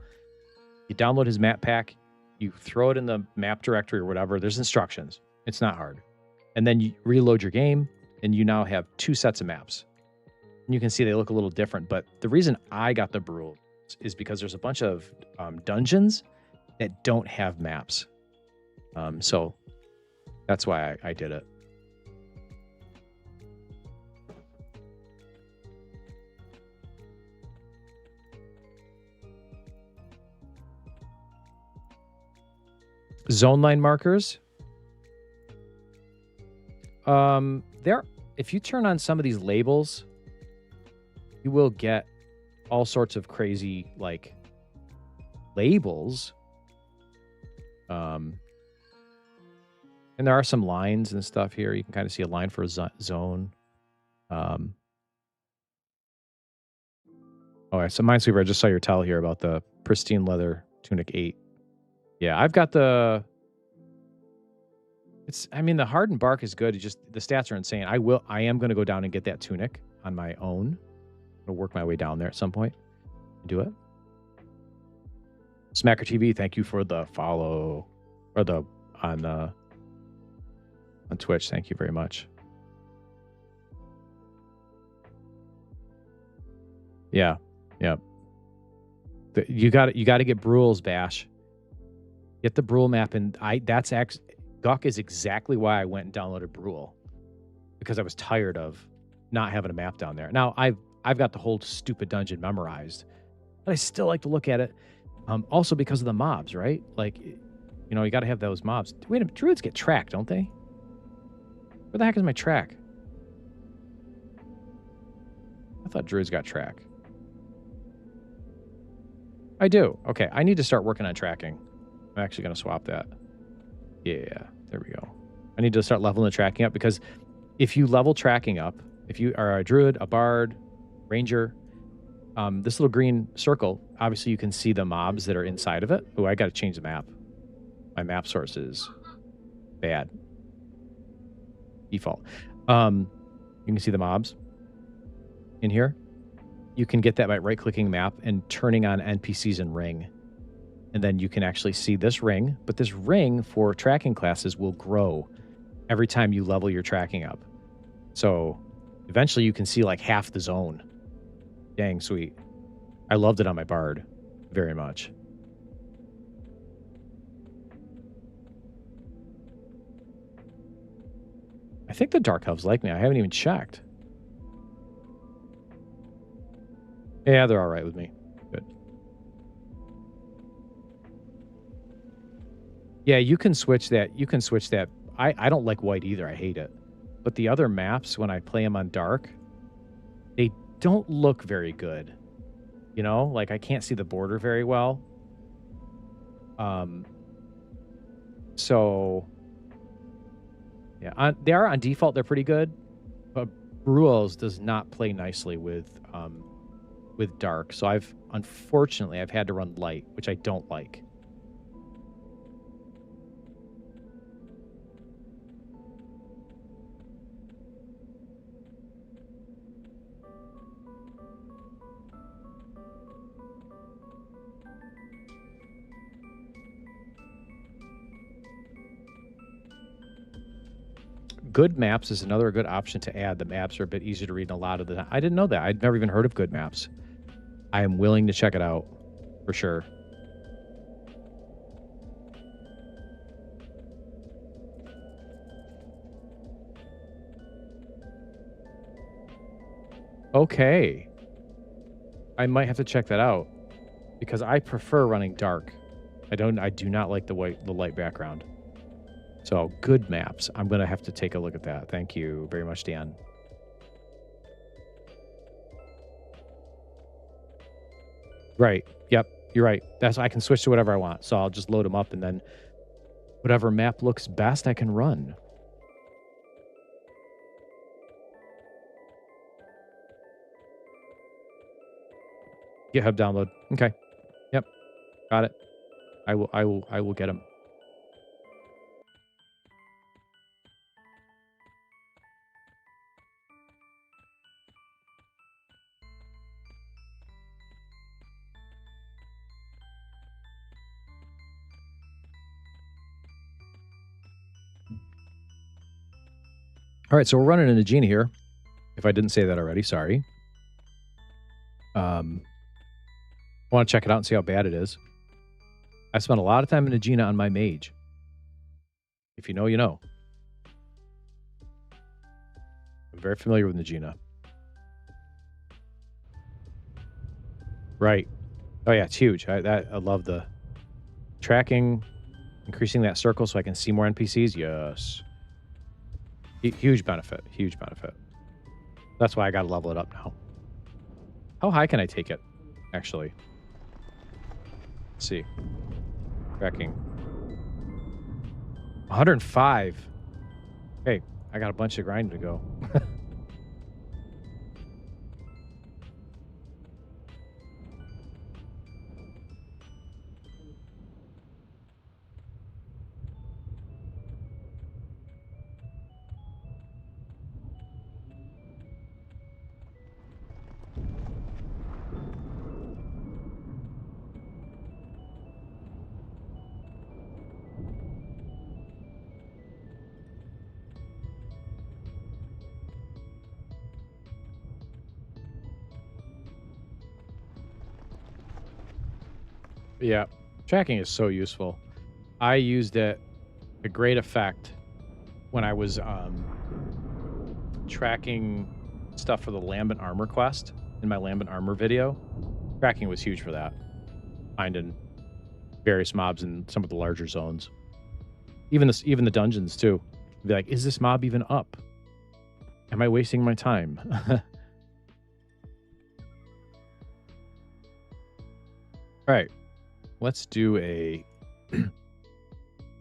You download his map pack, you throw it in the map directory or whatever. There's instructions. It's not hard. And then you reload your game, and you now have 2 sets of maps. And you can see they look a little different, but the reason I got the Brule is because there's a bunch of dungeons that don't have maps. So that's why I did it. Zone line markers. If you turn on some of these labels, you will get all sorts of crazy like labels. And there are some lines and stuff here. You can kind of see a line for a zone. Oh, so Minesweeper, I just saw your tell here about the pristine leather tunic 8. Yeah, I've got the... the hardened bark is good. It's just the stats are insane. I am going to go down and get that tunic on my own. I'll work my way down there at some point and do it. Smacker TV, thank you for the follow. Or on Twitch. Thank you very much. Yeah. You got to get Brule's Bash. Get the Brule map, and Gawk is exactly why I went and downloaded Brule, because I was tired of not having a map down there. Now I've got the whole stupid dungeon memorized, but I still like to look at it. Also because of the mobs, right? Like, you got to have those mobs. Wait a minute, druids get tracked, don't they? Where the heck is my track? I thought druids got track. I do. Okay, I need to start working on tracking. I'm actually going to swap that. Yeah, there we go. I need to start leveling the tracking up, because if you level tracking up, if you are a druid, a bard, ranger, this little green circle, obviously you can see the mobs that are inside of it. Oh, I got to change the map. My map source is bad. Default. You can see the mobs in here. You can get that by right-clicking map and turning on NPCs in Ring. And then you can actually see this ring, but this ring for tracking classes will grow every time you level your tracking up. So eventually you can see like half the zone. Dang, sweet. I loved it on my Bard very much. I think the Dark Elves like me. I haven't even checked. Yeah, they're all right with me. Good. Yeah, you can switch that. You can switch that. I don't like white either. I hate it. But the other maps, when I play them on dark, they don't look very good. You know, like I can't see the border very well. So yeah, they are on default. They're pretty good, but Bruels does not play nicely with dark. So unfortunately I've had to run light, which I don't like. Good maps is another good option to add. The maps are a bit easier to read, and a lot of the I didn't know that. I'd never even heard of good maps. I am willing to check it out for sure. Okay. I might have to check that out because I prefer running dark. I do not like the light background. So good maps. I'm going to have to take a look at that. Thank you very much, Dan. Right. Yep. You're right. I can switch to whatever I want. So I'll just load them up and then whatever map looks best, I can run. GitHub download. Okay. Yep. Got it. I will get them. All right, so we're running into Gina here. If I didn't say that already, sorry. I want to check it out and see how bad it is. I spent a lot of time in Agena on my mage. If you know, you know. I'm very familiar with Agena. Right. Oh yeah, it's huge. I love the tracking, increasing that circle so I can see more NPCs. Yes. Huge benefit. Huge benefit. That's why I got to level it up now. How high can I take it, actually? Let's see. Tracking. 105. Okay, I got a bunch of grinding to go. Yeah, tracking is so useful. I used it to great effect when I was tracking stuff for the Lambent Armor quest in my Lambent Armor video. Tracking was huge for that. Finding various mobs in some of the larger zones. Even the dungeons too. Be like, is this mob even up? Am I wasting my time? All right. Let's do a...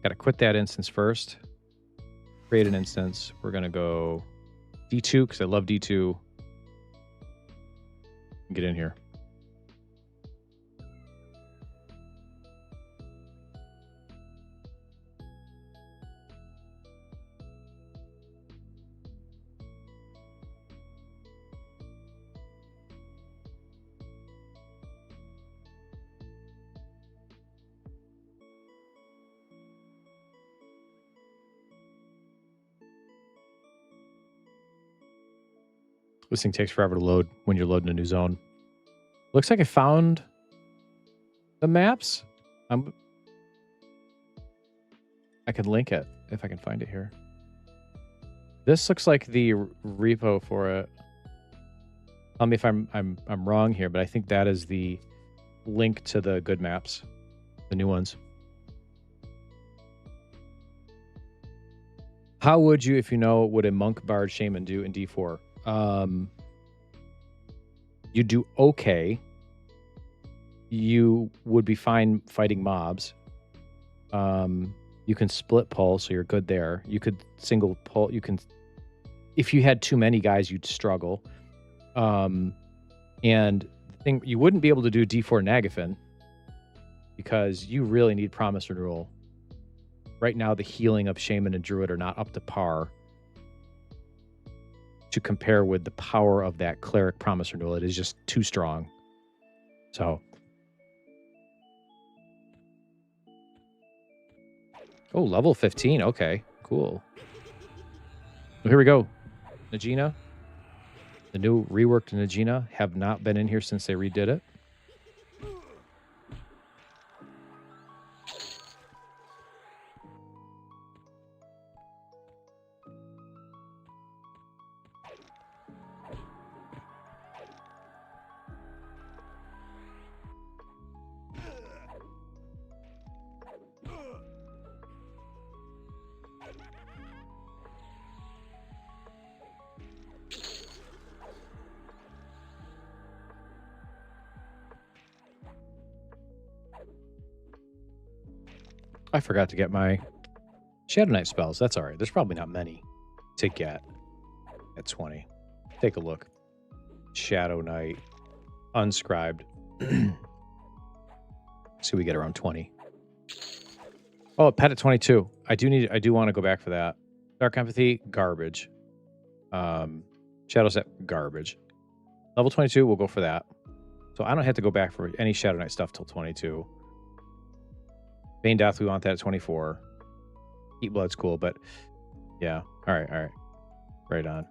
Gotta quit that instance first. Create an instance. We're going to go D2 because I love D2. Get in here. This thing takes forever to load when you're loading a new zone. Looks like I found the maps. I could link it if I can find it here. This looks like the repo for it. Tell me if I'm wrong here, but I think that is the link to the good maps, the new ones. How would you, if you know, would a monk, bard, shaman do in D4? You do okay. You would be fine fighting mobs. You can split pull, so you're good there. You could single pull. You can, if you had too many guys, you'd struggle. And the thing, you wouldn't be able to do D4 Nagafen because you really need Promise Renewal. Right now, the healing of Shaman and Druid are not up to par to compare with the power of that Cleric Promise Renewal. It is just too strong. So. Oh, level 15. Okay, cool. Well, here we go. Najina. The new reworked Najina have not been in here since they redid it. I forgot to get my Shadow Knight spells. That's all right. There's probably not many to get at 20. Take a look. Shadow Knight, unscribed. See, we get around 20. Oh, pet at 22. I do want to go back for that. Dark Empathy, garbage. Shadow Set, garbage. Level 22, we'll go for that. So I don't have to go back for any Shadow Knight stuff till 22. Bane Death, we want that at 24. Heat Blood's cool, but yeah. All right. Right on.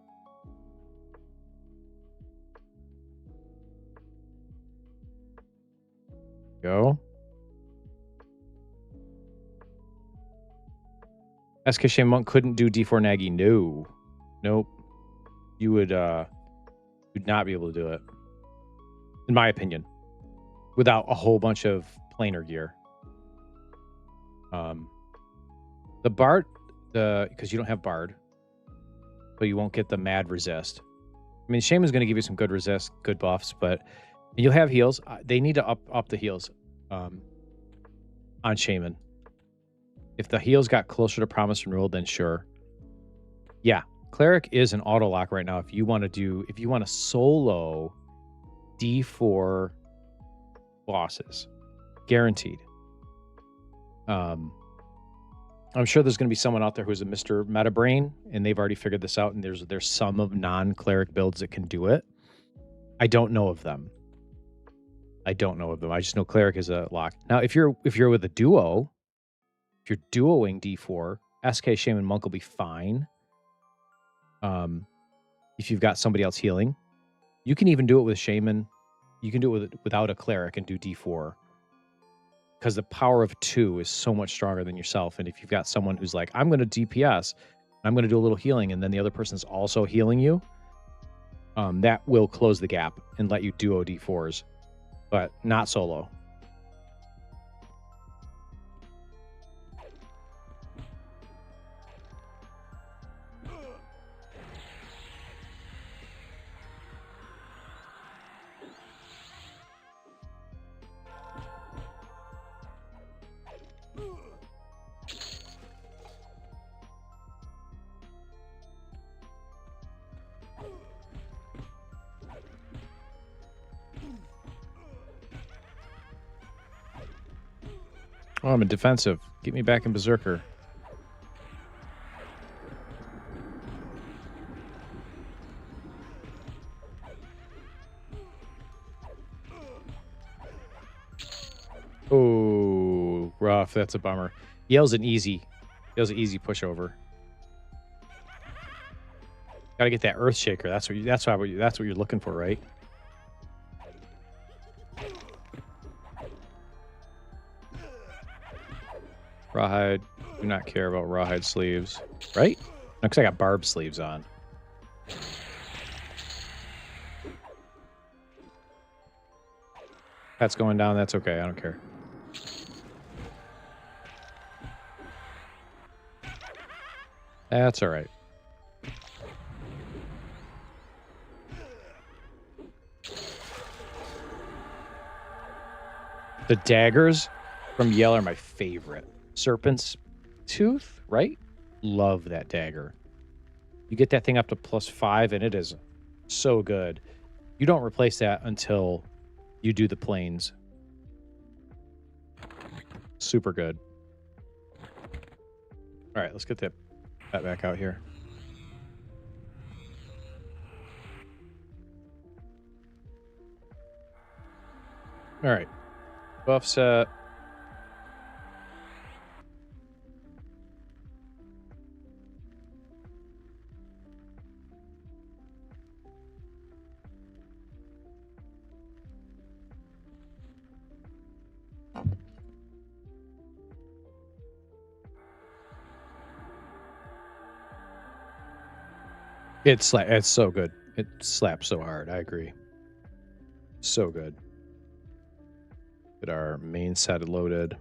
Go. SK Shame Monk couldn't do D4 Nagi. No. Nope. You would you'd not be able to do it. In my opinion. Without a whole bunch of planar gear. The Bard, because you don't have Bard, so you won't get the mad resist. I mean, Shaman's going to give you some good resist, good buffs, but you'll have heals. They need to up the heals on Shaman. If the heals got closer to Promise Renewal, then sure. Yeah, Cleric is an auto lock right now. If you want to solo D4 bosses, guaranteed. I'm sure there's going to be someone out there who's a Mr. Meta Brain, and they've already figured this out, and there's some of non-cleric builds that can do it. I don't know of them. I just know cleric is a lock. Now, if you're with a duo, if you're duoing D4, SK Shaman Monk will be fine. If you've got somebody else healing, you can even do it with Shaman. You can do it without a cleric and do D4. Because the power of 2 is so much stronger than yourself. And if you've got someone who's like, I'm going to DPS, I'm going to do a little healing, and then the other person's also healing you, that will close the gap and let you duo D4s, but not solo. Oh, I'm in defensive. Get me back in Berserker. Oh, rough. That's a bummer. Yell's an easy pushover. Gotta get that earth shaker. That's what you're looking for, right? Rawhide. Do not care about rawhide sleeves, right? No, because I got barb sleeves on. That's going down. That's okay. I don't care. That's all right. The daggers from Yell are my favorite. Serpent's Tooth, right? Love that dagger. You get that thing up to +5, and it is so good. You don't replace that until you do the planes. Super good. All right, let's get that back out here. All right. Buff set. It's so good. It slaps so hard. I agree. So good. Get our main set loaded.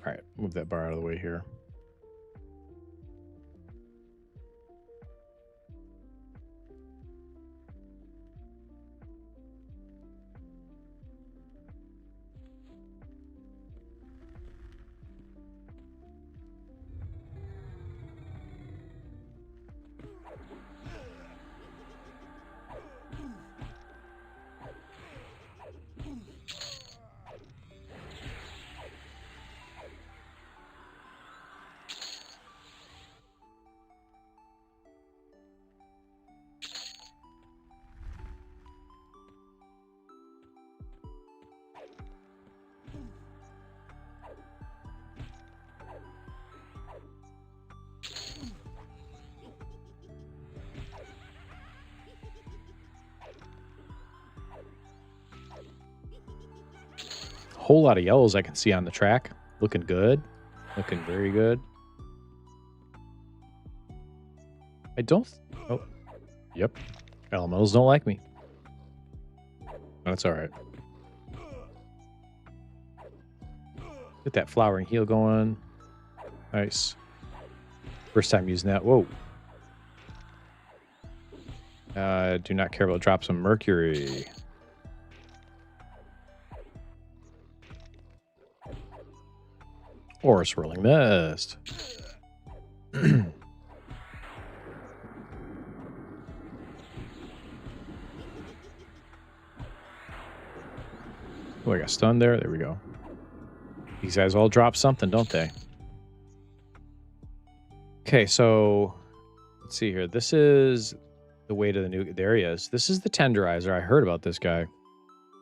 All right, move that bar out of the way here. Whole lot of yellows I can see on the track. Looking good. Looking very good. I don't... Oh. Yep. Elementals don't like me. That's all right. Get that flowering heal going. Nice. First time using that. Whoa. Do not care about drops of mercury. Or a swirling mist. Oh, I got stunned there. There we go. These guys all drop something, don't they? Okay, so let's see here. This is the way to the new... There he is. This is the tenderizer. I heard about this guy.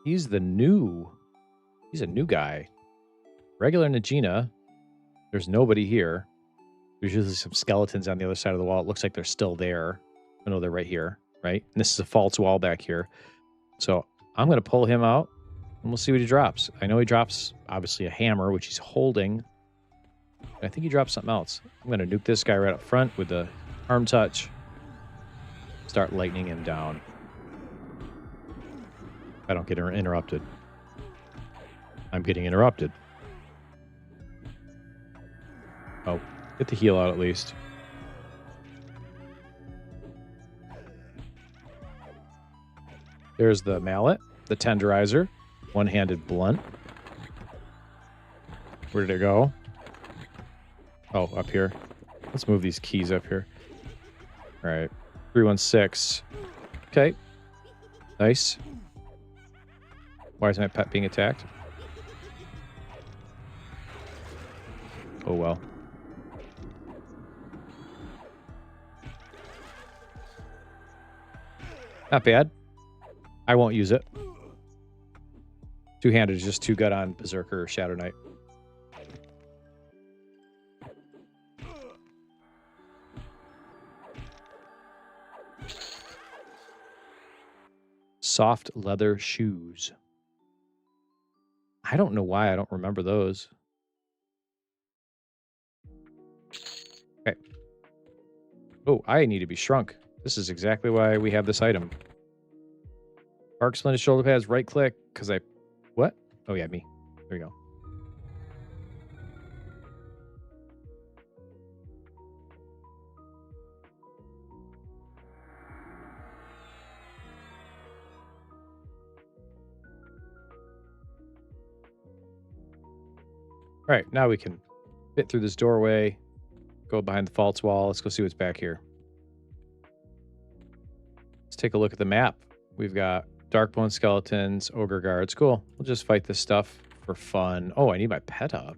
He's a new guy. Regular Nagina. There's nobody here. There's usually some skeletons on the other side of the wall. It looks like they're still there. I know they're right here, right? And this is a false wall back here. So I'm going to pull him out, and we'll see what he drops. I know he drops, obviously, a hammer, which he's holding. I think he drops something else. I'm going to nuke this guy right up front with the arm touch. Start lightning him down. I don't get interrupted. I'm getting interrupted. Oh, get the heal out at least. There's the mallet, the tenderizer, one-handed blunt. Where did it go? Oh, up here. Let's move these keys up here. All right, 316. Okay, nice. Why is my pet being attacked? Oh well. Not bad. I won't use it. Two-handed is just too good on Berserker or Shadow Knight. soft leather shoes. I don't know why I don't remember those. Okay. Oh, I need to be shrunk. This is exactly why we have this item. Bark splinted shoulder pads, right click, because I... What? Oh, yeah, me. There we go. All right, now we can fit through this doorway, go behind the false wall. Let's go see what's back here. Let's take a look at the map. We've got Darkbone skeletons, ogre guards. Cool. We'll just fight this stuff for fun. Oh, I need my pet up.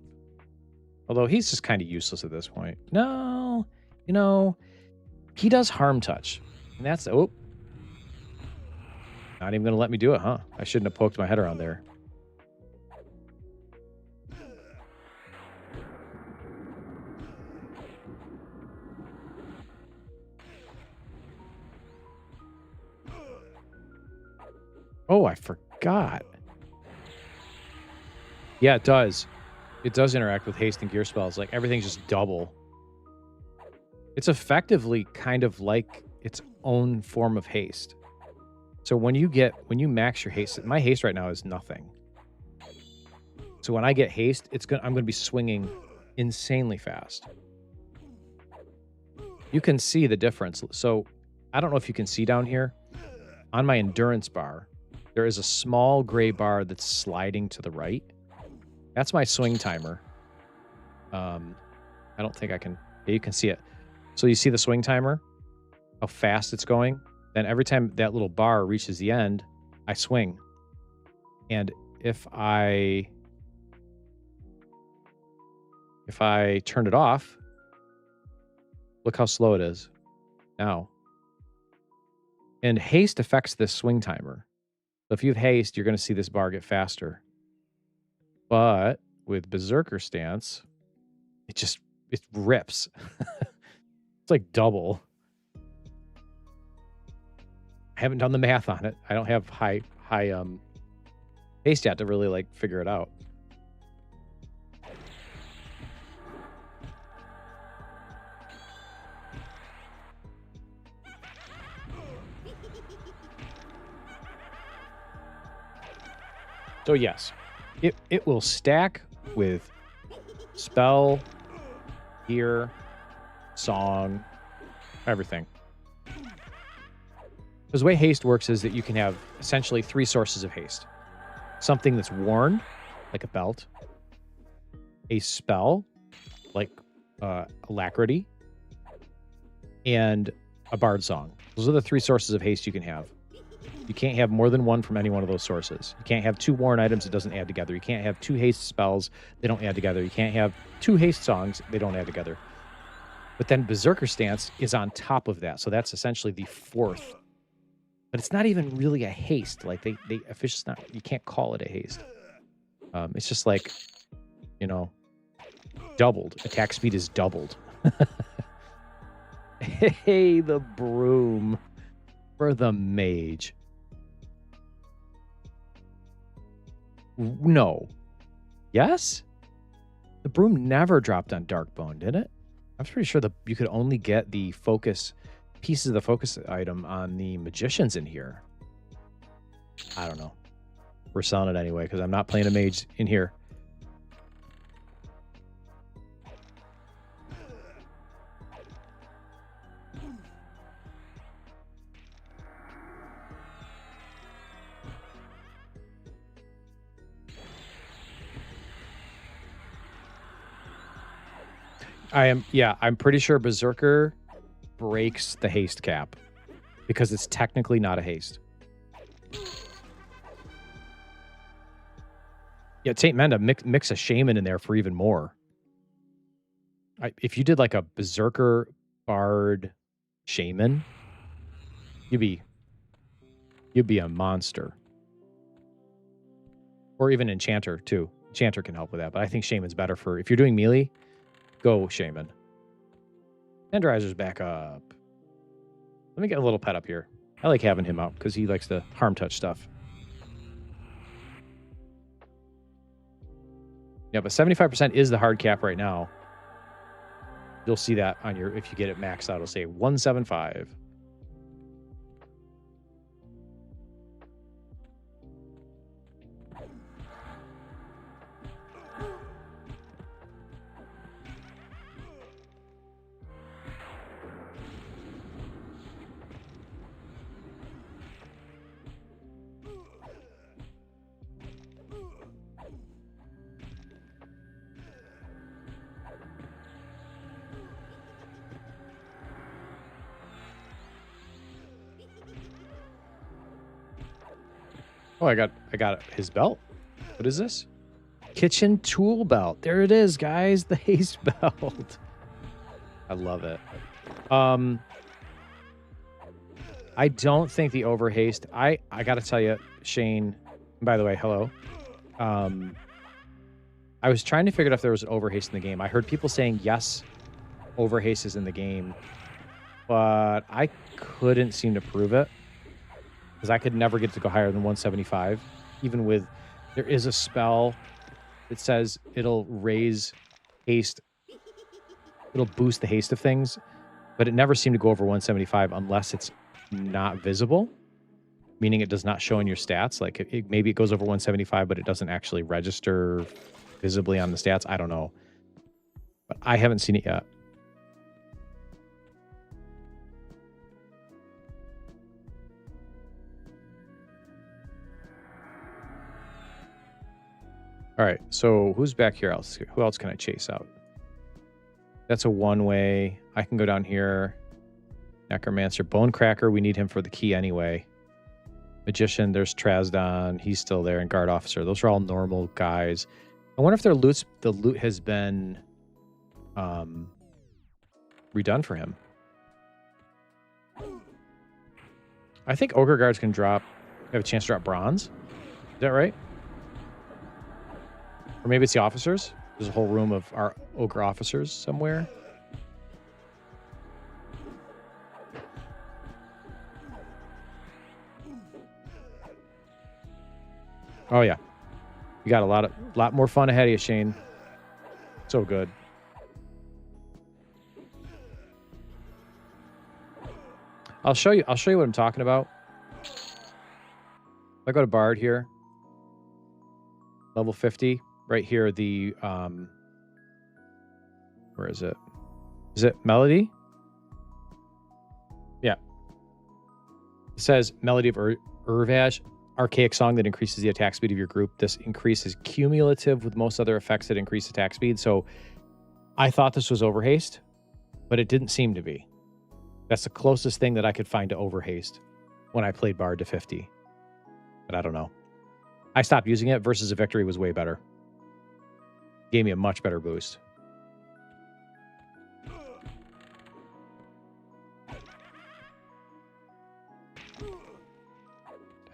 Although he's just kind of useless at this point. No, you know, he does harm touch. And that's... Oh. Not even going to let me do it, huh? I shouldn't have poked my head around there. Oh, I forgot. Yeah, it does. It does interact with haste and gear spells. Like, everything's just double. It's effectively kind of like its own form of haste. So when you max your haste, my haste right now is nothing. So when I get haste, I'm gonna be swinging insanely fast. You can see the difference. So I don't know if you can see down here on my endurance bar, there is a small gray bar that's sliding to the right. That's my swing timer. I don't think I can... Yeah, you can see it. So you see the swing timer? How fast it's going? Then every time that little bar reaches the end, I swing. And if I turn it off, look how slow it is now. And haste affects this swing timer. So if you have haste, you're going to see this bar get faster. But with Berserker Stance, it rips. It's like double. I haven't done the math on it. I don't have high haste yet to really like figure it out. So yes, it will stack with spell, gear, song, everything. Because the way haste works is that you can have essentially 3 sources of haste. Something that's worn, like a belt, a spell, like alacrity, and a bard song. Those are the 3 sources of haste you can have. You can't have more than one from any one of those sources. You can't have 2 worn items that doesn't add together. You can't have 2 haste spells, they don't add together. You can't have 2 haste songs, they don't add together. But then Berserker Stance is on top of that. So that's essentially the 4th. But it's not even really a haste. Like they officially not, you can't call it a haste. It's just like, you know, doubled. Attack speed is doubled. Hey, the broom for the mage. No. Yes? The broom never dropped on Darkbone, did it? I'm pretty sure you could only get the focus pieces of the focus item on the magicians in here. I don't know. We're selling it anyway because I'm not playing a mage in here. I'm pretty sure Berserker breaks the haste cap because it's technically not a haste. Yeah, Saint Menda mix a shaman in there for even more. If you did like a Berserker bard shaman, you'd be a monster. Or even enchanter too. Enchanter can help with that, but I think shaman's better for if you're doing melee. Go shaman. Tenderizer's back up. Let me get a little pet up here. I like having him out because he likes the harm touch stuff. Yeah, but 75% is the hard cap right now. You'll see that on your, if you get it maxed out, it'll say 175. Oh, I got his belt. What is this? Kitchen tool belt. There it is, guys. The haste belt. I love it. I don't think the over haste. I got to tell you, Shane. By the way, hello. I was trying to figure out if there was an over haste in the game. I heard people saying yes, over haste is in the game, but I couldn't seem to prove it because I could never get to go higher than 175. Even with, there is a spell that says it'll raise haste. It'll boost the haste of things, but it never seemed to go over 175 unless it's not visible, meaning it does not show in your stats. Like maybe it goes over 175, but it doesn't actually register visibly on the stats. I don't know, but I haven't seen it yet. All right, so who's back here else? Who else can I chase out? That's a one-way. I can go down here. Necromancer. Bonecracker, we need him for the key anyway. Magician, there's Trasdon. He's still there. And Guard Officer. Those are all normal guys. I wonder if the loot has been redone for him. I think Ogre Guards can have a chance to drop bronze. Is that right? Or maybe it's the officers. There's a whole room of our Ogre officers somewhere. Oh yeah, you got a lot more fun ahead of you, Shane. So good. I'll show you what I'm talking about. If I go to Bard here, level 50, right here. The where is it? Is it Melody? Yeah. It says Melody of Urvash. Archaic song that increases the attack speed of your group. This increase is cumulative with most other effects that increase attack speed. So I thought this was overhaste, but it didn't seem to be. That's the closest thing that I could find to overhaste when I played Bard to 50. But I don't know. I stopped using it. Versus a Victory was way better. Gave me a much better boost.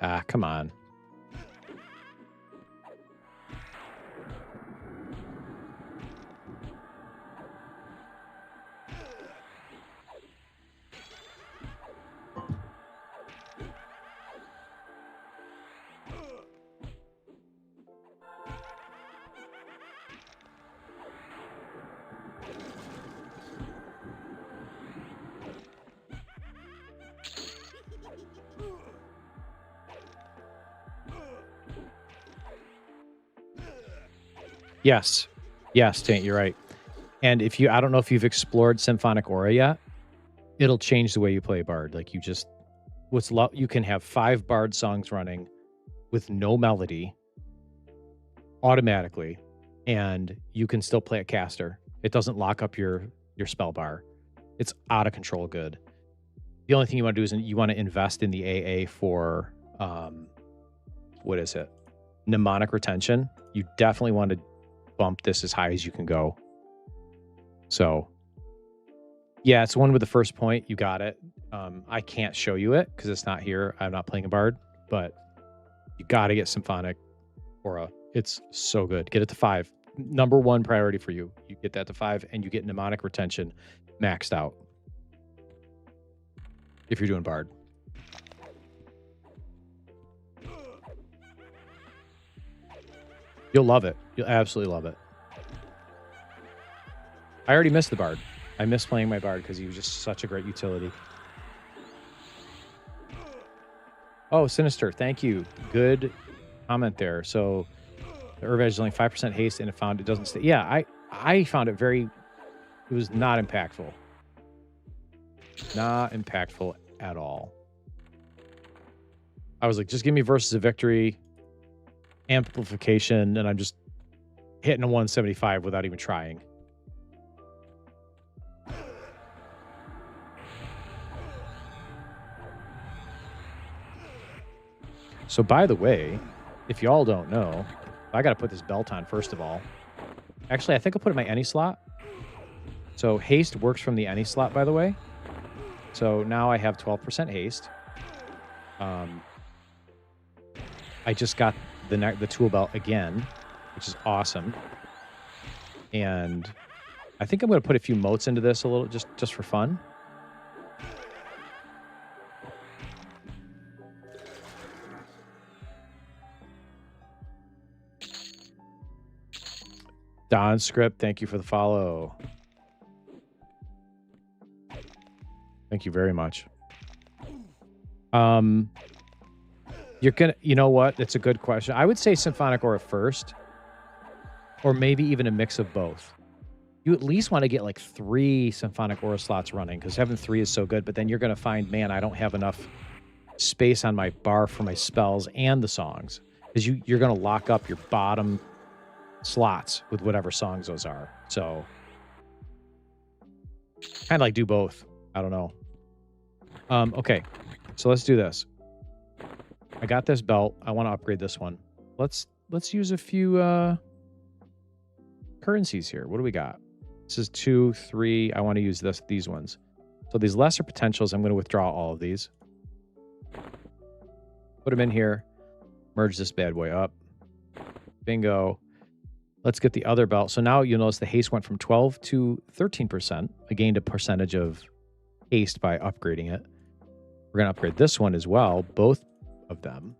Ah, come on. Yes, Taint, you're right. And if I don't know if you've explored Symphonic Aura yet, it'll change the way you play Bard. Like you can have 5 Bard songs running with no melody automatically, and you can still play a caster. It doesn't lock up your spell bar. It's out of control good. The only thing you want to do is you want to invest in the AA for what is it? Mnemonic retention. You definitely want to bump this as high as you can go. So yeah, it's one with the first point. You got it. I can't show you it because it's not here. I'm not playing a Bard, but you got to get Symphonic Aura. It's so good. Get it to 5. Number 1 priority for you. You get that to 5 and you get mnemonic retention maxed out if you're doing Bard. You'll love it. You'll absolutely love it. I already missed the Bard. I miss playing my Bard because he was just such a great utility. Oh, Sinister, thank you. Good comment there. So the Urv Edge is only 5% haste, and it found it doesn't stay. Yeah, I found it very... It was not impactful. Not impactful at all. I was like, just give me Versus a Victory, amplification, and I'm just hitting a 175 without even trying. So, by the way, if y'all don't know, I got to put this belt on first of all. Actually, I think I'll put it in my any slot. So, haste works from the any slot, by the way. So, now I have 12% haste. I just got the tool belt again, which is awesome. And I think I'm going to put a few motes into this a little, just for fun. Don Script, thank you for the follow. Thank you very much. You're gonna, you know what? That's a good question. I would say Symphonic Aura first, or maybe even a mix of both. You at least want to get like 3 Symphonic Aura slots running, because having 3 is so good. But then you're gonna find, man, I don't have enough space on my bar for my spells and the songs, because you're gonna lock up your bottom slots with whatever songs those are. So kind of like do both. I don't know. Okay, so let's do this. I got this belt. I want to upgrade this one. Let's use a few currencies here. What do we got? This is 2, 3. I want to use these ones. So these lesser potentials, I'm going to withdraw all of these. Put them in here. Merge this bad boy up. Bingo. Let's get the other belt. So now you'll notice the haste went from 12 to 13%. I gained a percentage of haste by upgrading it. We're going to upgrade this one as well, both of them.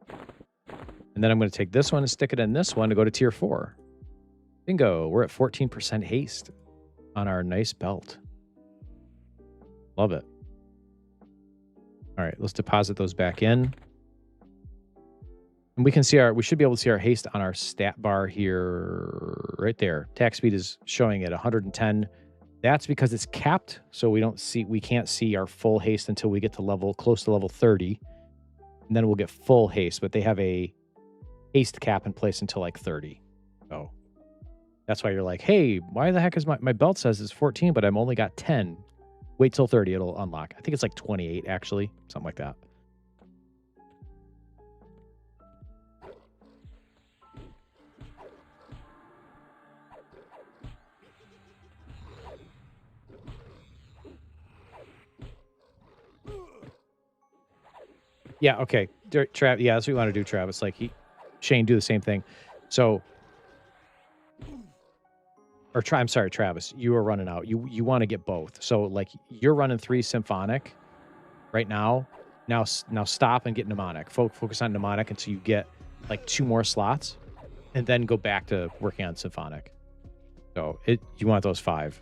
And then I'm going to take this one and stick it in this one to go to tier 4. Bingo. We're at 14% haste on our nice belt. Love it. All right, let's deposit those back in. And we can see we should be able to see our haste on our stat bar here, right there. Attack speed is showing at 110. That's because it's capped, so we can't see our full haste until we get to close to level 30. And then we'll get full haste, but they have a haste cap in place until like 30. So that's why you're like, hey, why the heck is my belt says it's 14, but I'm only got 10. Wait till 30, it'll unlock. I think it's like 28 actually, something like that. Yeah, okay. Yeah, that's what you want to do, Travis. Like, Shane, do the same thing. So, I'm sorry, Travis, you are running out. You want to get both. So, like, you're running 3 Symphonic right now. Now stop and get Mnemonic. Focus on Mnemonic until you get, like, 2 more slots, and then go back to working on Symphonic. So, you want those 5.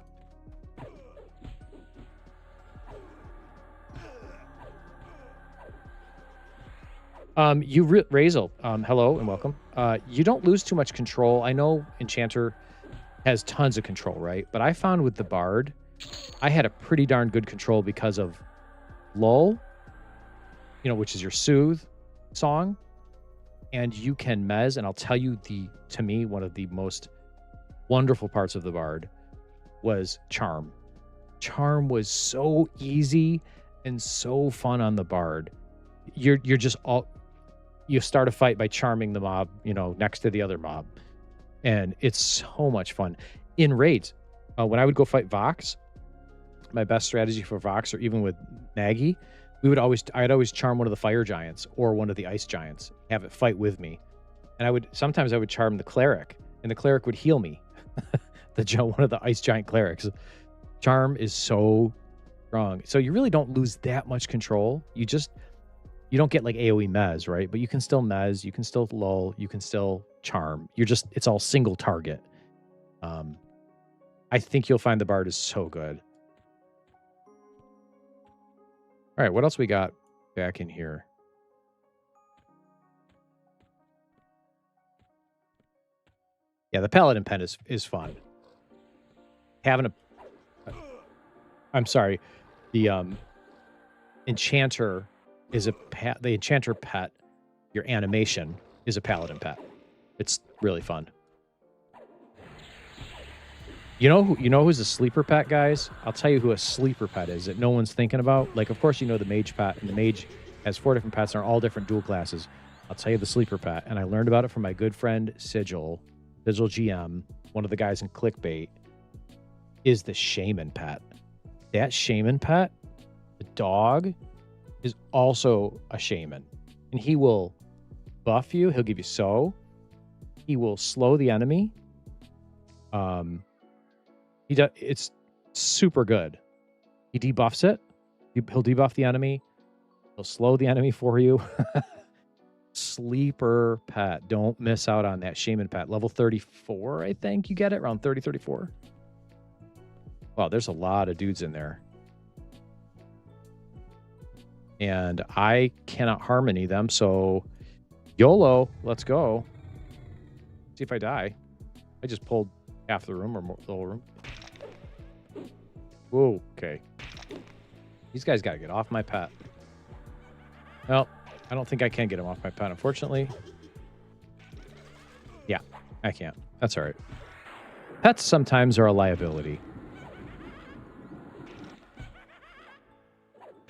Razel, hello and welcome. You don't lose too much control. I know Enchanter has tons of control, right? But I found with the Bard, I had a pretty darn good control because of Lull, which is your Soothe song. And you can Mez, and I'll tell you to me, one of the most wonderful parts of the Bard was Charm. Charm was so easy and so fun on the Bard. You're just you start a fight by charming the mob, next to the other mob. And it's so much fun. In raids, when I would go fight Vox, my best strategy for Vox, or even with Maggie, I'd always charm one of the fire giants or one of the ice giants, have it fight with me. And sometimes I would charm the cleric, and the cleric would heal me. One of the ice giant clerics. Charm is so strong. So you really don't lose that much control. You just You don't get like AoE mez, right? But you can still mez, you can still lull, you can still charm. It's all single target. I think you'll find the Bard is so good. All right, what else we got back in here? Yeah, the Paladin pen is fun. Having a I'm sorry. The Enchanter is the Enchanter pet. Your animation is a Paladin pet. It's really fun. You know who's a sleeper pet, guys? I'll tell you who a sleeper pet is that no one's thinking about. Like, of course, you know the Mage pet, and the Mage has 4 different pets and are all different dual classes. I'll tell you the sleeper pet, and I learned about it from my good friend Sigil GM, one of the guys in Clickbait, is the Shaman pet. That Shaman pet, the dog, is also a Shaman, and he will buff you. He'll give you so. He will slow the enemy. It's super good. He debuffs it. He'll debuff the enemy. He'll slow the enemy for you. Sleeper pet. Don't miss out on that Shaman pet. Level 34, I think you get it. Around 30, 34. Wow, there's a lot of dudes in there. And I cannot harmony them, so YOLO, let's go. See if I die. I just pulled half the room or more, the whole room. Whoa, okay. These guys got to get off my pet. Well, I don't think I can get him off my pet, unfortunately. Yeah, I can't. That's all right. Pets sometimes are a liability.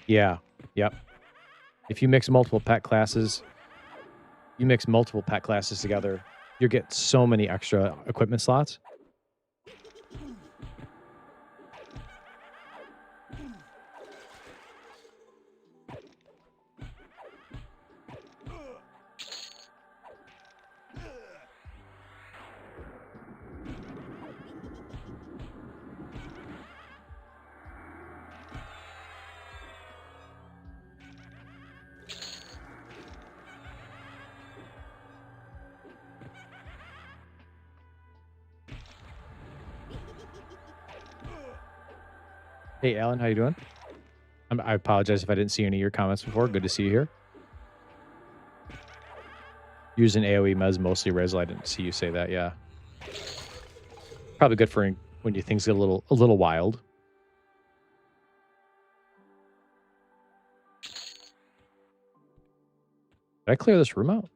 Yeah, yep. If you mix multiple pet classes, together, you get so many extra equipment slots. Hey, Alan, how you doing? I apologize if I didn't see any of your comments before. Good to see you here. Using AoE mez mostly Razel. I didn't see you say that. Yeah, probably good for when you things get a little wild. Did I clear this room out?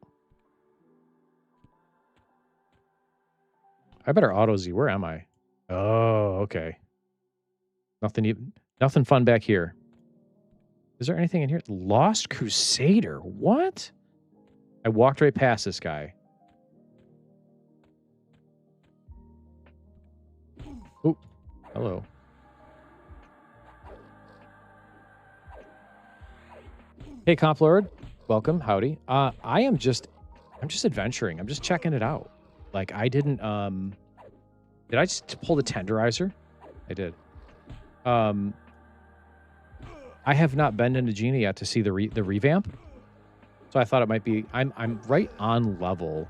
I better auto Z. Where am I? Oh, okay. Nothing fun back here. Is there anything in here? Lost Crusader. What? I walked right past this guy. Oh, hello. Hey, Comp Lord. Welcome. Howdy. I'm just adventuring. I'm just checking it out. Like, I didn't, did I just pull the tenderizer? I did. I have not been into Genie yet to see the revamp. So I thought it might be, I'm right on level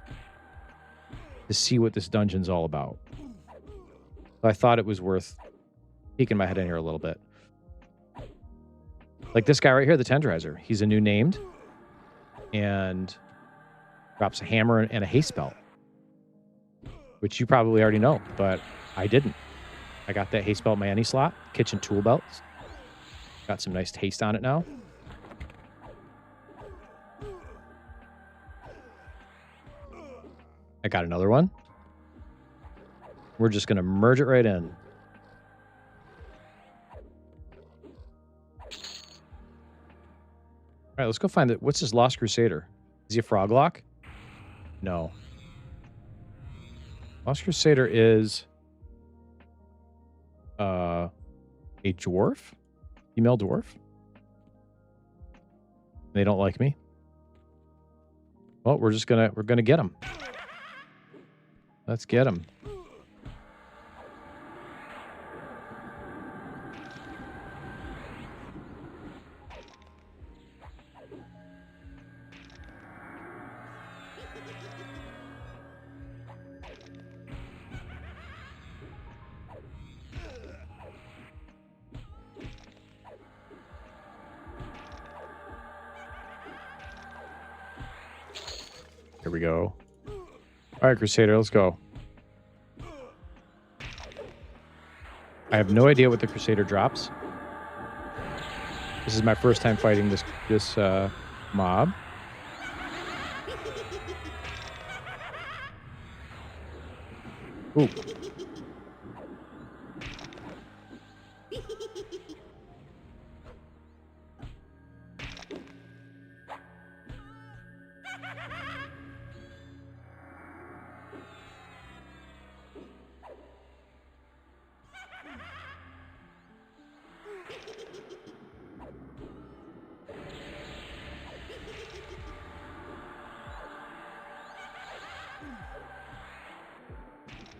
to see what this dungeon's all about. So I thought it was worth peeking my head in here a little bit. Like this guy right here, the tenderizer. He's a new named and drops a hammer and a haste belt, which you probably already know, but I didn't. I got that haste belt in my any slot, kitchen tool belts. Got some nice taste on it now. I got another one. We're just going to merge it right in. All right, let's go find it. What's this Lost Crusader? Is he a frog lock? No. Lost Crusader is a dwarf? Female dwarf? They don't like me. Well, we're gonna get him. Let's get him. we go. All right, Crusader, let's go. I have no idea what the Crusader drops. This is my first time fighting this mob. Ooh.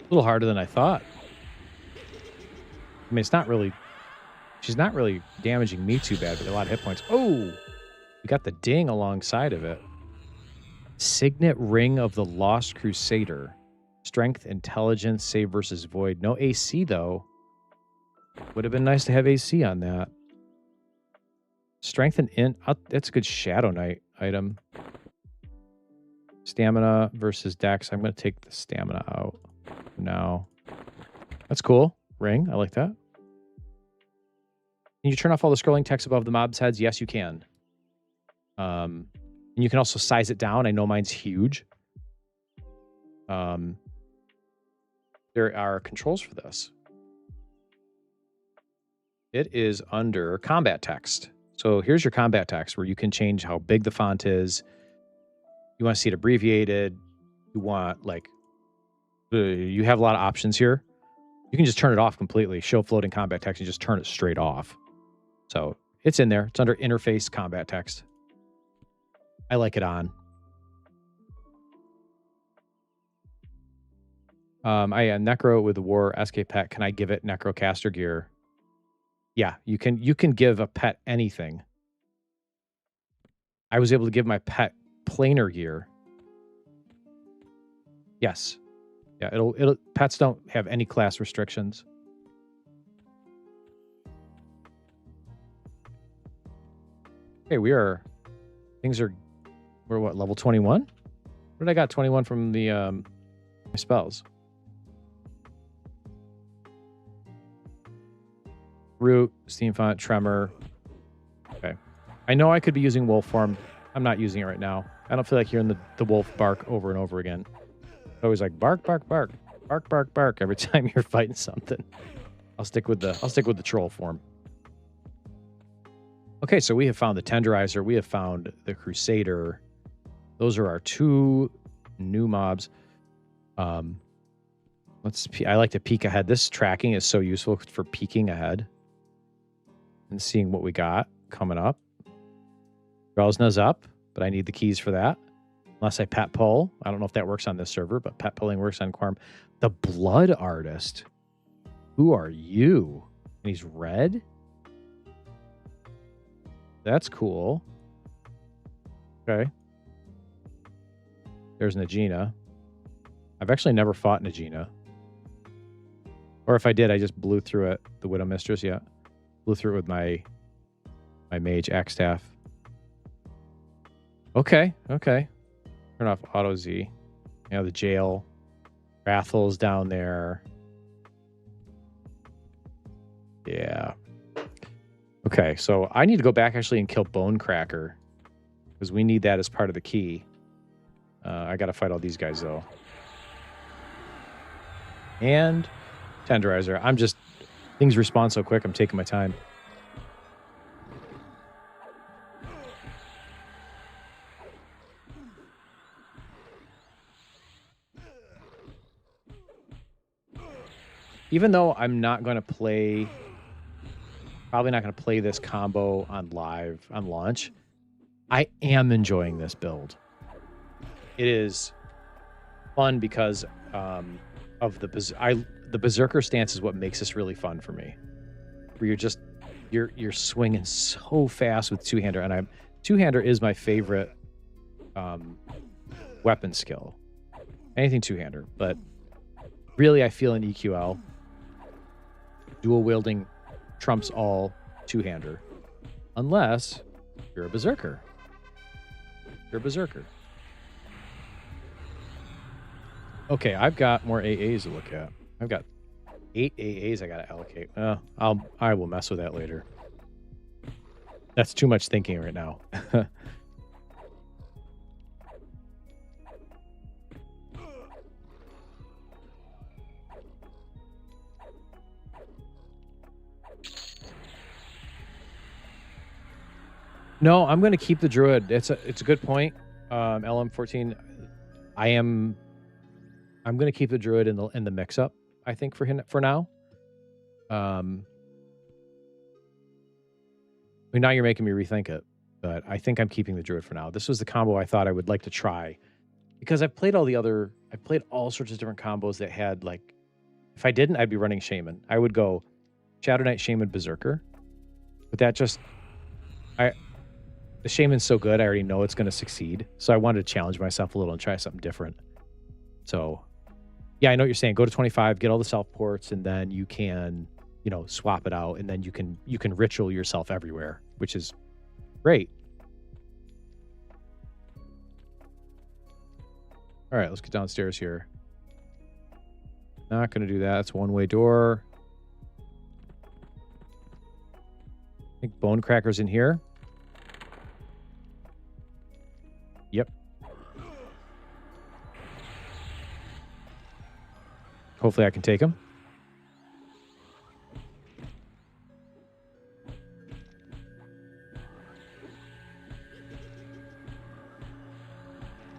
A little harder than I thought. I mean, it's not really... She's not really damaging me too bad, but a lot of hit points. Oh! We got the ding alongside of it. Signet Ring of the Lost Crusader. Strength, Intelligence, Save versus Void. No AC, though. Would have been nice to have AC on that. Strength and Int. That's a good Shadow Knight item. Stamina versus Dex. I'm going to take the Stamina out. No. That's cool. Ring. I like that. Can you turn off all the scrolling text above the mob's heads? Yes, you can. And you can also size it down. I know mine's huge. There are controls for this. It is under combat text. So here's your combat text where you can change how big the font is. You want to see it abbreviated. You want like... you have a lot of options here. You can just turn it off completely. Show floating combat text and just turn it straight off. So it's in there. It's under interface combat text. I like it on. Necro with the War SK pet. Can I give it Necrocaster gear? Yeah, you can give a pet anything. I was able to give my pet planar gear. Yes. Yeah, it'll pets don't have any class restrictions. Okay, we're what, level 21? Where did I got 21 from the my spells? Root, Steam Font, Tremor. Okay. I know I could be using wolf form. I'm not using it right now. I don't feel like hearing the wolf bark over and over again. Always like bark, bark, bark, bark, bark, bark every time you're fighting something. I'll stick with the troll form. Okay, so we have found the Tenderizer. We have found the Crusader. Those are our two new mobs. I like to peek ahead. This tracking is so useful for peeking ahead and seeing what we got coming up. Drowsna's up, but I need the keys for that. Unless I pet pull. I don't know if that works on this server, but pet pulling works on Quorum. The Blood Artist. Who are you? And he's red? That's cool. Okay. There's Nagina. I've actually never fought Nagina. Or if I did, I just blew through it. The Widow Mistress, yeah. Blew through it with my mage axe staff. Okay, okay. Turn off Auto Z. You know, the jail. Rathel's down there. Yeah. Okay, so I need to go back actually and kill Bonecracker. Because we need that as part of the key. I gotta fight all these guys though. And Tenderizer. Things respawn so quick, I'm taking my time. Even though I'm not going to play, probably not going to play this combo on launch, I am enjoying this build. It is fun because of the Berserker stance is what makes this really fun for me. Where you're swinging so fast with two-hander, and two-hander is my favorite weapon skill. Anything two-hander, but really I feel in EQL, dual wielding trumps all two-hander, unless you're a Berserker. You're a Berserker. Okay, I've got more AAs to look at. I've got 8 AAs I gotta allocate. I will mess with that later. That's too much thinking right now. No, I'm gonna keep the druid. It's a good point. LM14. I'm gonna keep the druid in the mix up, I think, for him for now. I mean, now you're making me rethink it, but I think I'm keeping the druid for now. This was the combo I thought I would like to try because I've played all sorts of different combos that had like, if I didn't, I'd be running Shaman. I would go Shadow Knight, Shaman, Berserker, but the Shaman's so good, I already know it's going to succeed. So I wanted to challenge myself a little and try something different. So yeah, I know what you're saying. Go to 25, get all the self ports, and then you can, swap it out, and then you can ritual yourself everywhere, which is great. All right, let's get downstairs here. Not going to do that. It's one-way door. I think Bone Cracker's in here. Yep. Hopefully I can take him.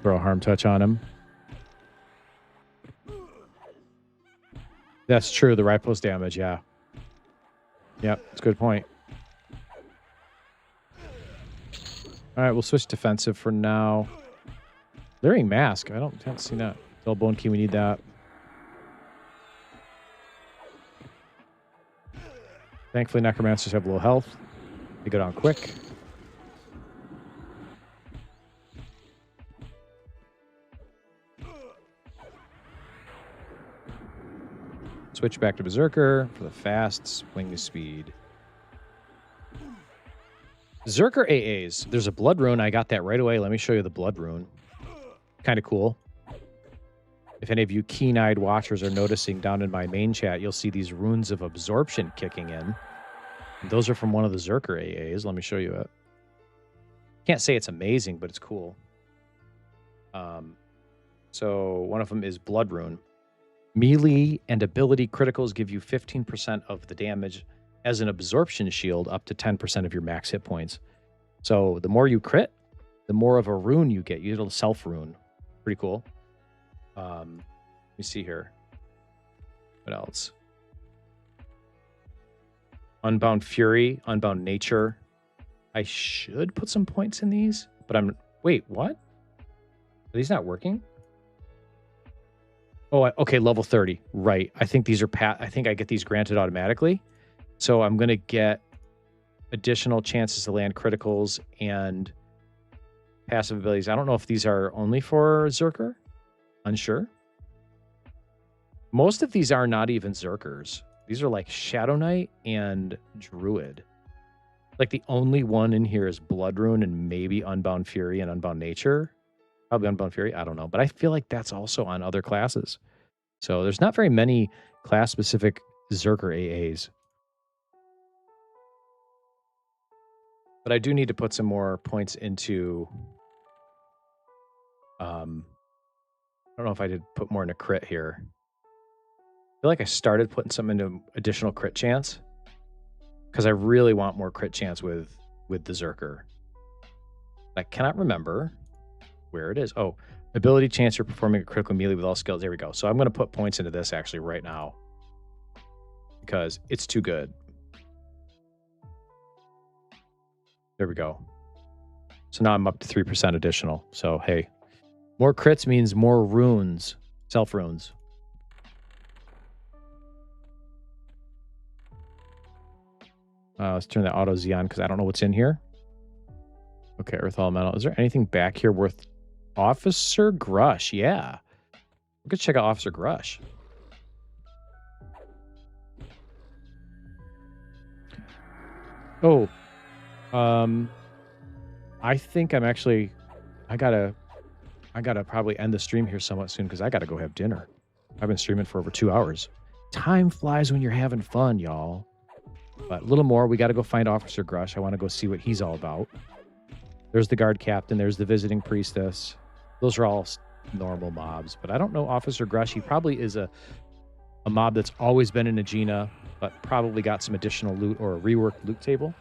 Throw a harm touch on him. That's true. The right post damage, yeah. Yep, that's a good point. All right, we'll switch defensive for now. Leering Mask. I haven't seen that. Double Bone Key, we need that. Thankfully, Necromancers have low health. They go down quick. Switch back to Berserker for the fast swing speed. Berserker AAs. There's a Blood Rune. I got that right away. Let me show you the Blood Rune. Kind of cool. If any of you keen-eyed watchers are noticing down in my main chat, you'll see these runes of absorption kicking in. And those are from one of the Berserker AAs. Let me show you it. Can't say it's amazing, but it's cool. So one of them is Blood Rune. Melee and ability criticals give you 15% of the damage as an absorption shield up to 10% of your max hit points. So the more you crit, the more of a rune you get. You get a self-rune. Pretty cool. Let me see here. What else? Unbound Fury, Unbound Nature. I should put some points in these, but wait, what? Are these not working? Oh, okay, level 30. Right. I think these are I think I get these granted automatically. So I'm going to get additional chances to land criticals and passive abilities. I don't know if these are only for Zerker. Unsure. Most of these are not even Zerkers. These are like Shadow Knight and Druid. Like the only one in here is Blood Rune and maybe Unbound Fury and Unbound Nature. Probably Unbound Fury. I don't know. But I feel like that's also on other classes. So there's not very many class-specific Zerker AAs. But I do need to put some more points into... I don't know if I did put more into crit here. I feel like I started putting some into additional crit chance. Because I really want more crit chance with the Zerker. I cannot remember where it is. Oh, ability chance you're performing a critical melee with all skills. There we go. So I'm going to put points into this actually right now. Because it's too good. There we go. So now I'm up to 3% additional. So, hey. More crits means more runes. Self-runes. Let's turn the auto Z on because I don't know what's in here. Okay, Earth Elemental. Is there anything back here worth... Officer Grush, yeah. We could check out Officer Grush. Oh. I think I'm actually... I gotta I gotta probably end the stream here somewhat soon because I gotta go have dinner. I've been streaming for over 2 hours. Time flies when you're having fun, y'all. But a little more. We got to go find Officer Grush. I want to go see what he's all about. There's the guard captain. There's the visiting priestess. Those are all normal mobs. But I don't know Officer Grush. He probably is a mob that's always been in Aegina, but probably got some additional loot or a reworked loot table.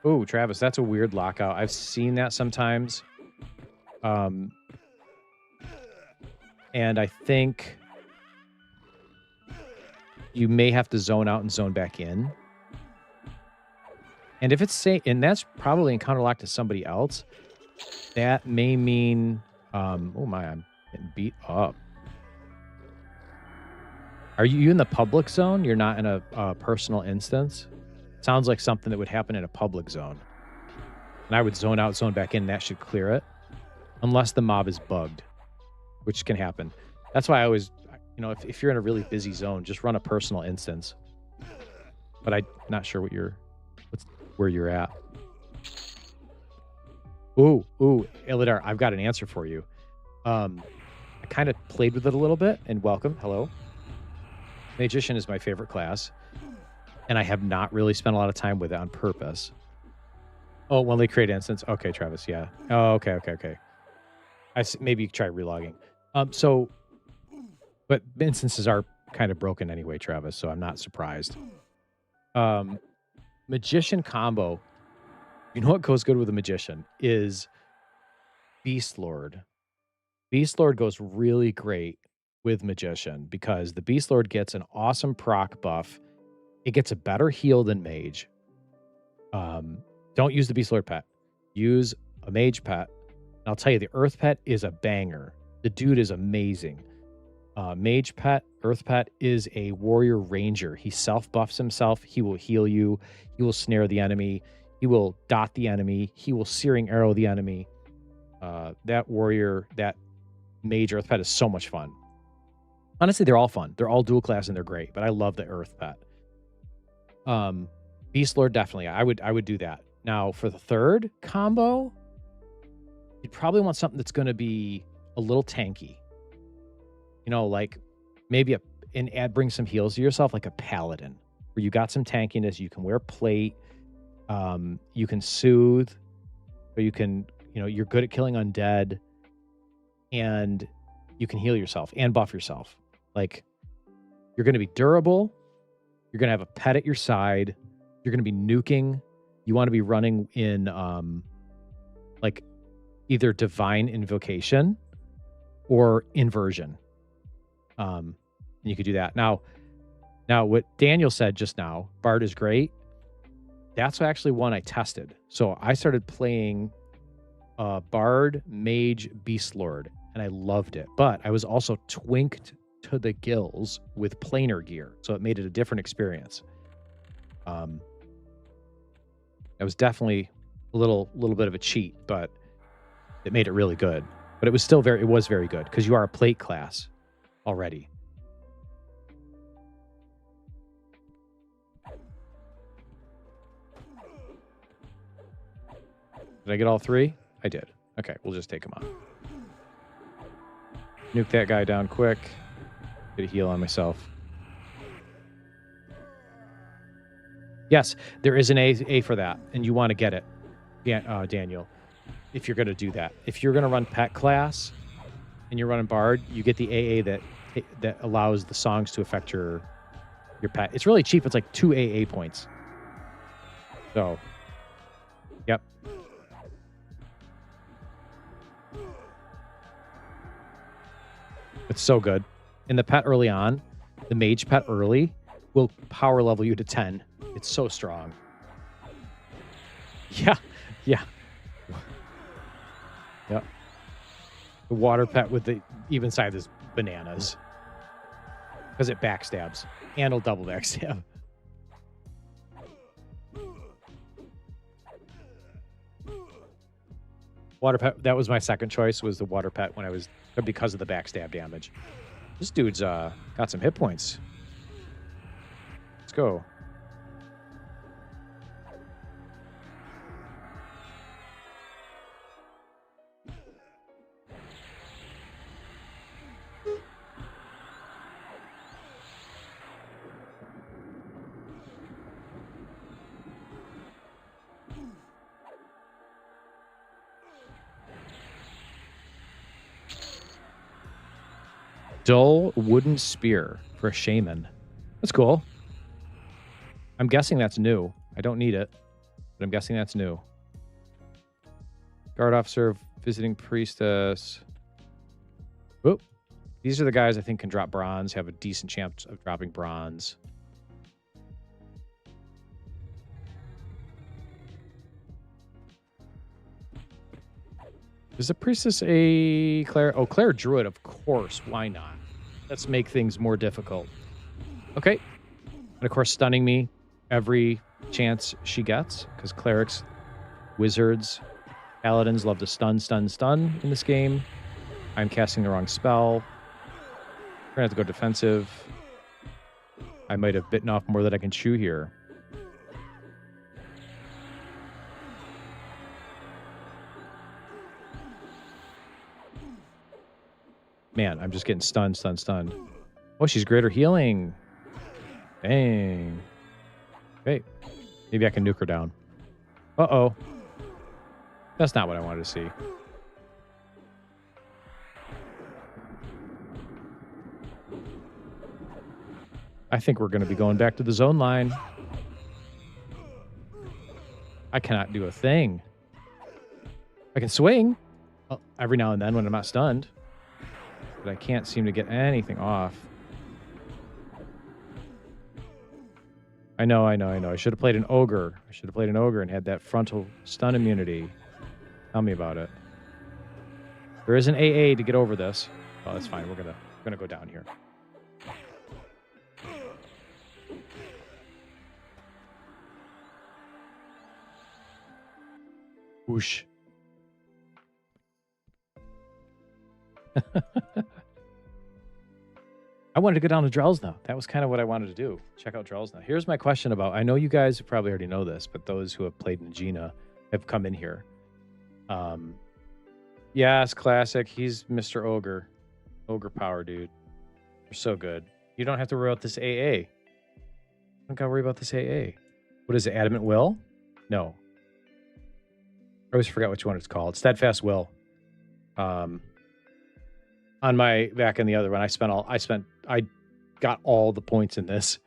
Oh, Travis, that's a weird lockout. I've seen that sometimes. And I think you may have to zone out and zone back in. And if it's and that's probably encounter locked to somebody else, that may mean, oh my, I'm getting beat up. Are you in the public zone? You're not in a personal instance? Sounds like something that would happen in a public zone. And I would zone out, zone back in, and that should clear it. Unless the mob is bugged, which can happen. That's why I always, you know, if you're in a really busy zone, just run a personal instance. But I'm not sure where you're at. Ooh, Elidar, I've got an answer for you. I kind of played with it a little bit, and welcome, hello. Magician is my favorite class. And I have not really spent a lot of time with it on purpose. Oh, when they create instance. Okay, Travis, yeah. Oh, okay. Maybe you try relogging. But instances are kind of broken anyway, Travis, so I'm not surprised. Magician combo. You know what goes good with a magician is Beast Lord. Beast Lord goes really great with magician because the Beast Lord gets an awesome proc buff. It gets a better heal than mage. Don't use the Beast Lord pet. Use a mage pet. And I'll tell you, the Earth pet is a banger. The dude is amazing. Mage pet, Earth pet is a warrior ranger. He self-buffs himself. He will heal you. He will snare the enemy. He will dot the enemy. He will searing arrow the enemy. That warrior, that mage Earth pet is so much fun. Honestly, they're all fun. They're all dual class and they're great, but I love the Earth pet. Beast Lord, definitely. I would do that. Now, for the third combo, you'd probably want something that's going to be a little tanky. You know, like maybe bring some heals to yourself, like a paladin, where you got some tankiness. You can wear plate. You can soothe, or you can, you know, you're good at killing undead, and you can heal yourself and buff yourself. Like, you're going to be durable. You're going to have a pet at your side. You're going to be nuking. You want to be running in, like, either divine invocation or inversion. And you could do that. Now, what Daniel said just now, Bard is great. That's actually one I tested. So I started playing Bard, Mage, Beast Lord, and I loved it. But I was also twinked to the gills with planar gear, so it made it a different experience. It was definitely a little bit of a cheat, but it made it really good. But it was still very good because you are a plate class already. Did I get all three? I did. Okay, we'll just take them on. Nuke that guy down quick. Get a heal on myself. Yes, there is an A for that, and you want to get it, Daniel, if you're going to do that. If you're going to run pet class and you're running Bard, you get the AA that allows the songs to affect your pet. It's really cheap. It's like 2 AA points. So, yep. It's so good. In the pet early on, the mage pet early will power level you to 10. It's so strong. Yeah. Yep. The water pet with the even side is bananas. Because it backstabs. And it'll double backstab. Water pet, that was my second choice, was the water pet because of the backstab damage. This dude's got some hit points. Let's go. Dull wooden spear for a shaman. That's cool. I'm guessing that's new. I don't need it, but I'm guessing that's new. Guard officer, visiting priestess. Whoop. These are the guys I think can drop bronze, have a decent chance of dropping bronze. Is the priestess a Claire? Oh, Claire Druid, of course. Why not? Let's make things more difficult. Okay. And of course, stunning me every chance she gets, because clerics, wizards, paladins love to stun in this game. I'm casting the wrong spell. We're gonna have to go defensive. I might have bitten off more than I can chew here. Man, I'm just getting stunned. Oh, she's greater healing. Dang. Okay. Maybe I can nuke her down. Uh-oh. That's not what I wanted to see. I think we're going to be going back to the zone line. I cannot do a thing. I can swing every now and then when I'm not stunned. But I can't seem to get anything off. I know. I should have played an ogre. And had that frontal stun immunity. Tell me about it. There is an AA to get over this. Oh, that's fine. We're gonna go down here. Whoosh. I wanted to go down to Drelsna. That was kind of what I wanted to do. Check out Drelsna. Here's my question about, I know you guys probably already know this, but those who have played Najina have come in here. Yes, classic. He's Mr. Ogre. Ogre power, dude. You're so good. You don't have to worry about this AA. Don't gotta worry about this AA. What is it, Adamant Will? No. I always forget which one it's called. Steadfast Will. On my back in the other one, I got all the points in this.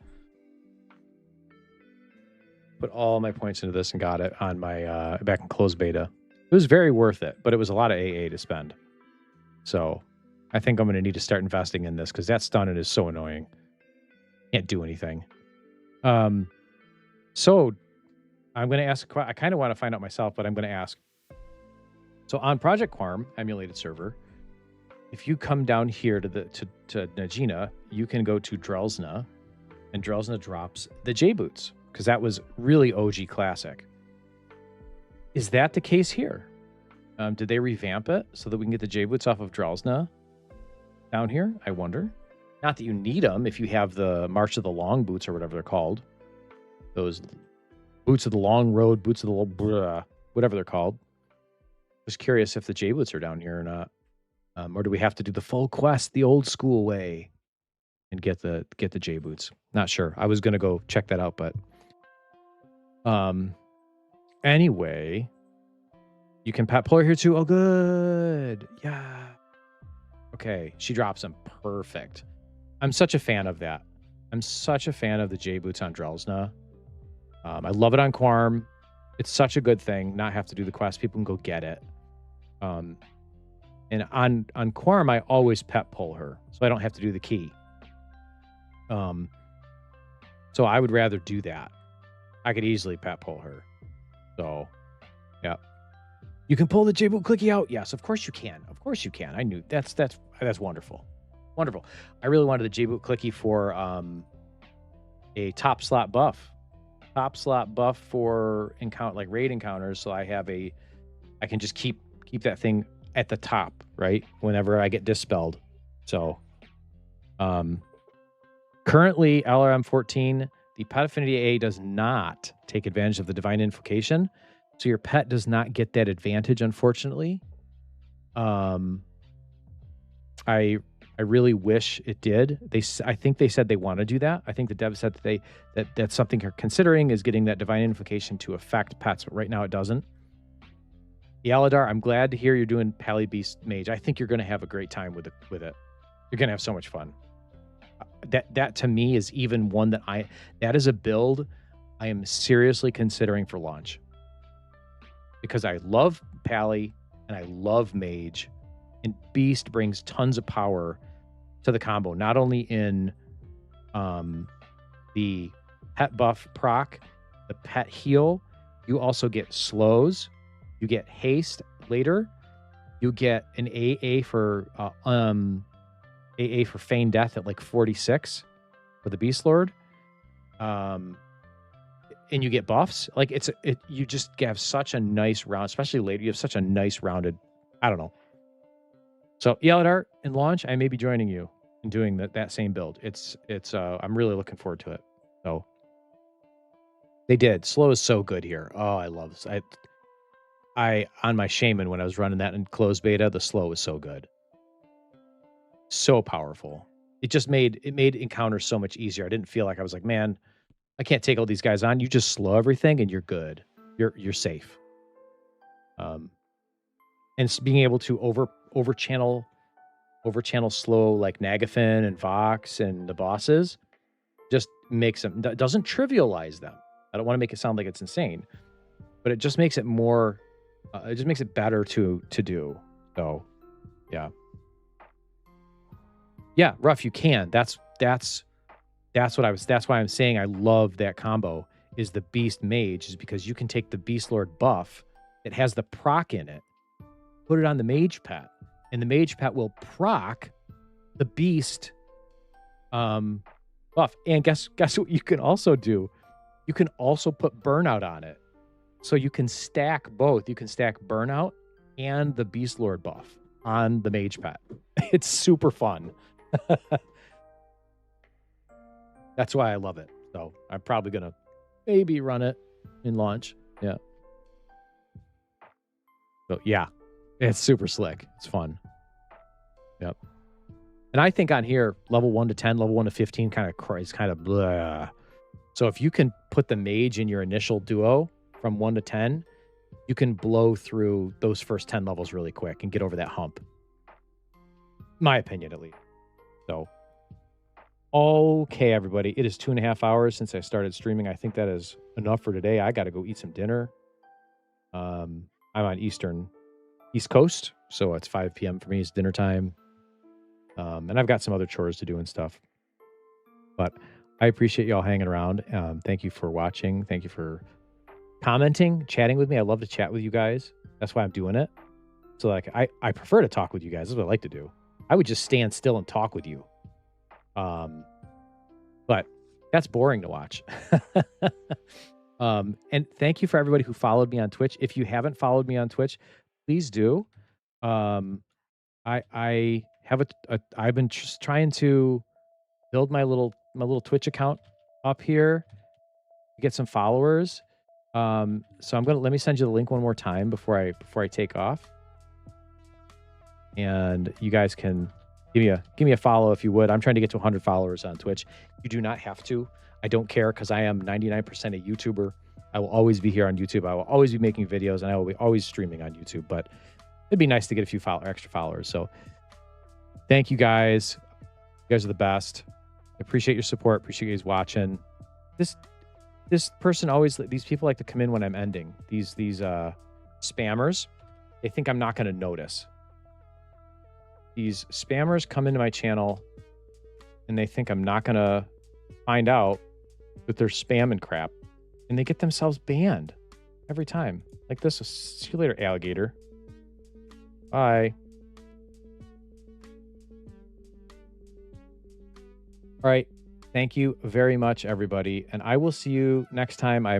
Put all my points into this and got it on my back in closed beta. It was very worth it, but it was a lot of AA to spend. So I think I'm going to need to start investing in this because that stunning is so annoying. Can't do anything. So I'm going to ask, I kind of want to find out myself, but I'm going to ask. So on Project Quarm emulated server, if you come down here to Najina, you can go to Drelsna, and Drelsna drops the J boots because that was really OG classic. Is that the case here? Did they revamp it so that we can get the J boots off of Drelsna down here? I wonder. Not that you need them if you have the March of the Long boots or whatever they're called. Those boots of the Long Road, boots of the whatever they're called. Just curious if the J boots are down here or not. Or do we have to do the full quest the old school way and get the J boots? Not sure. I was gonna go check that out, but anyway, you can pet pull her here too. Oh, good. Yeah. Okay, she drops them. Perfect. I'm such a fan of that. I'm such a fan of the J boots on Drelsna. I love it on Quarm. It's such a good thing. Not have to do the quest. People can go get it. And on Quarm, I always pet pull her, so I don't have to do the key. So I would rather do that. I could easily pet pull her. So, yeah. You can pull the J-Boot clicky out? Yes, of course you can. Of course you can. I knew. That's wonderful. Wonderful. I really wanted the J-Boot clicky for a top slot buff. Top slot buff for raid encounters, so I can just keep that thing at the top, right? Whenever I get dispelled. So currently LRM 14, the pet affinity AA does not take advantage of the divine invocation. So your pet does not get that advantage, unfortunately. I really wish it did. I think they said they want to do that. I think the dev said that that's something they're considering, is getting that divine invocation to affect pets, but right now it doesn't. Yaladar, I'm glad to hear you're doing Pally Beast Mage. I think you're going to have a great time with it. You're gonna have so much fun. That to me is even one that is a build I am seriously considering for launch. Because I love Pally and I love Mage, and Beast brings tons of power to the combo, not only in the pet buff proc, the pet heal, you also get slows, you get haste later, you get an AA for feign death at like 46 for the Beast Lord. And you get buffs. Like you just have such a nice round, especially later. You have such a nice rounded, I don't know. So Yell Art in launch, I may be joining you in doing that same build. I'm really looking forward to it. So they did. Slow is so good here. Oh, I love this. I on my Shaman when I was running that in closed beta, the slow was so good. So powerful. It made encounters so much easier. I didn't feel like I was like, man, I can't take all these guys on. You just slow everything and you're good. You're safe. And being able to over channel slow like Nagafin and Vox and the bosses just makes them, doesn't trivialize them. I don't want to make it sound like it's insane, but it just makes it more, it just makes it better to do. So yeah. Yeah, Rough, you can. That's why I'm saying I love that combo is the Beast Mage, is because you can take the Beast Lord buff that has the proc in it, put it on the Mage pet, and the Mage pet will proc the Beast buff. And guess what you can also do? You can also put Burnout on it. So you can stack both. You can stack Burnout and the Beast Lord buff on the Mage pet. It's super fun. That's why I love it. So I'm probably going to maybe run it in launch. Yeah. So yeah, it's super slick. It's fun. Yep. And I think on here, level 1 to 10, level 1 to 15 is kind of blah. So if you can put the Mage in your initial duo from 1 to 10, you can blow through those first 10 levels really quick and get over that hump. My opinion, at least. So, okay, everybody. It is 2.5 hours since I started streaming. I think that is enough for today. I got to go eat some dinner. I'm on East Coast, so it's 5 p.m. for me. It's dinner time. And I've got some other chores to do and stuff. But I appreciate y'all hanging around. Thank you for watching. Thank you for commenting, chatting with me. I love to chat with you guys. That's why I'm doing it. So like I prefer to talk with you guys. That's what I like to do. I would just stand still and talk with you. But that's boring to watch. And thank you for everybody who followed me on Twitch. If you haven't followed me on Twitch, please do. I have I've been just trying to build my little Twitch account up here to get some followers. So let me send you the link one more time before I take off. And you guys can give me a follow if you would. I'm trying to get to 100 followers on Twitch. You do not have to. I don't care because I am 99% a YouTuber. I will always be here on YouTube. I will always be making videos, and I will be always streaming on YouTube. But it'd be nice to get a few extra followers. So thank you guys. You guys are the best. I appreciate your support. Appreciate you guys watching. This person always, these people like to come in when I'm ending. These spammers, they think I'm not going to notice. These spammers come into my channel and they think I'm not going to find out that they're spamming crap, and they get themselves banned every time. Like this. See you later, alligator. Bye. All right. Thank you very much, everybody. And I will see you next time. I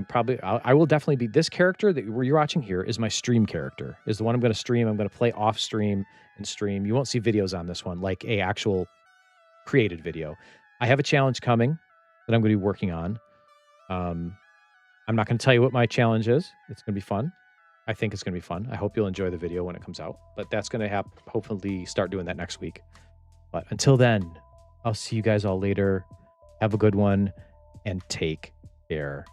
will definitely be, this character that you're watching here is my stream character, is the one I'm going to stream. I'm going to play off stream and stream. You won't see videos on this one, like a actual created video. I have a challenge coming that I'm going to be working on. I'm not going to tell you what my challenge is. It's going to be fun. I think it's going to be fun. I hope you'll enjoy the video when it comes out, but that's going to hopefully start doing that next week. But until then, I'll see you guys all later. Have a good one and take care.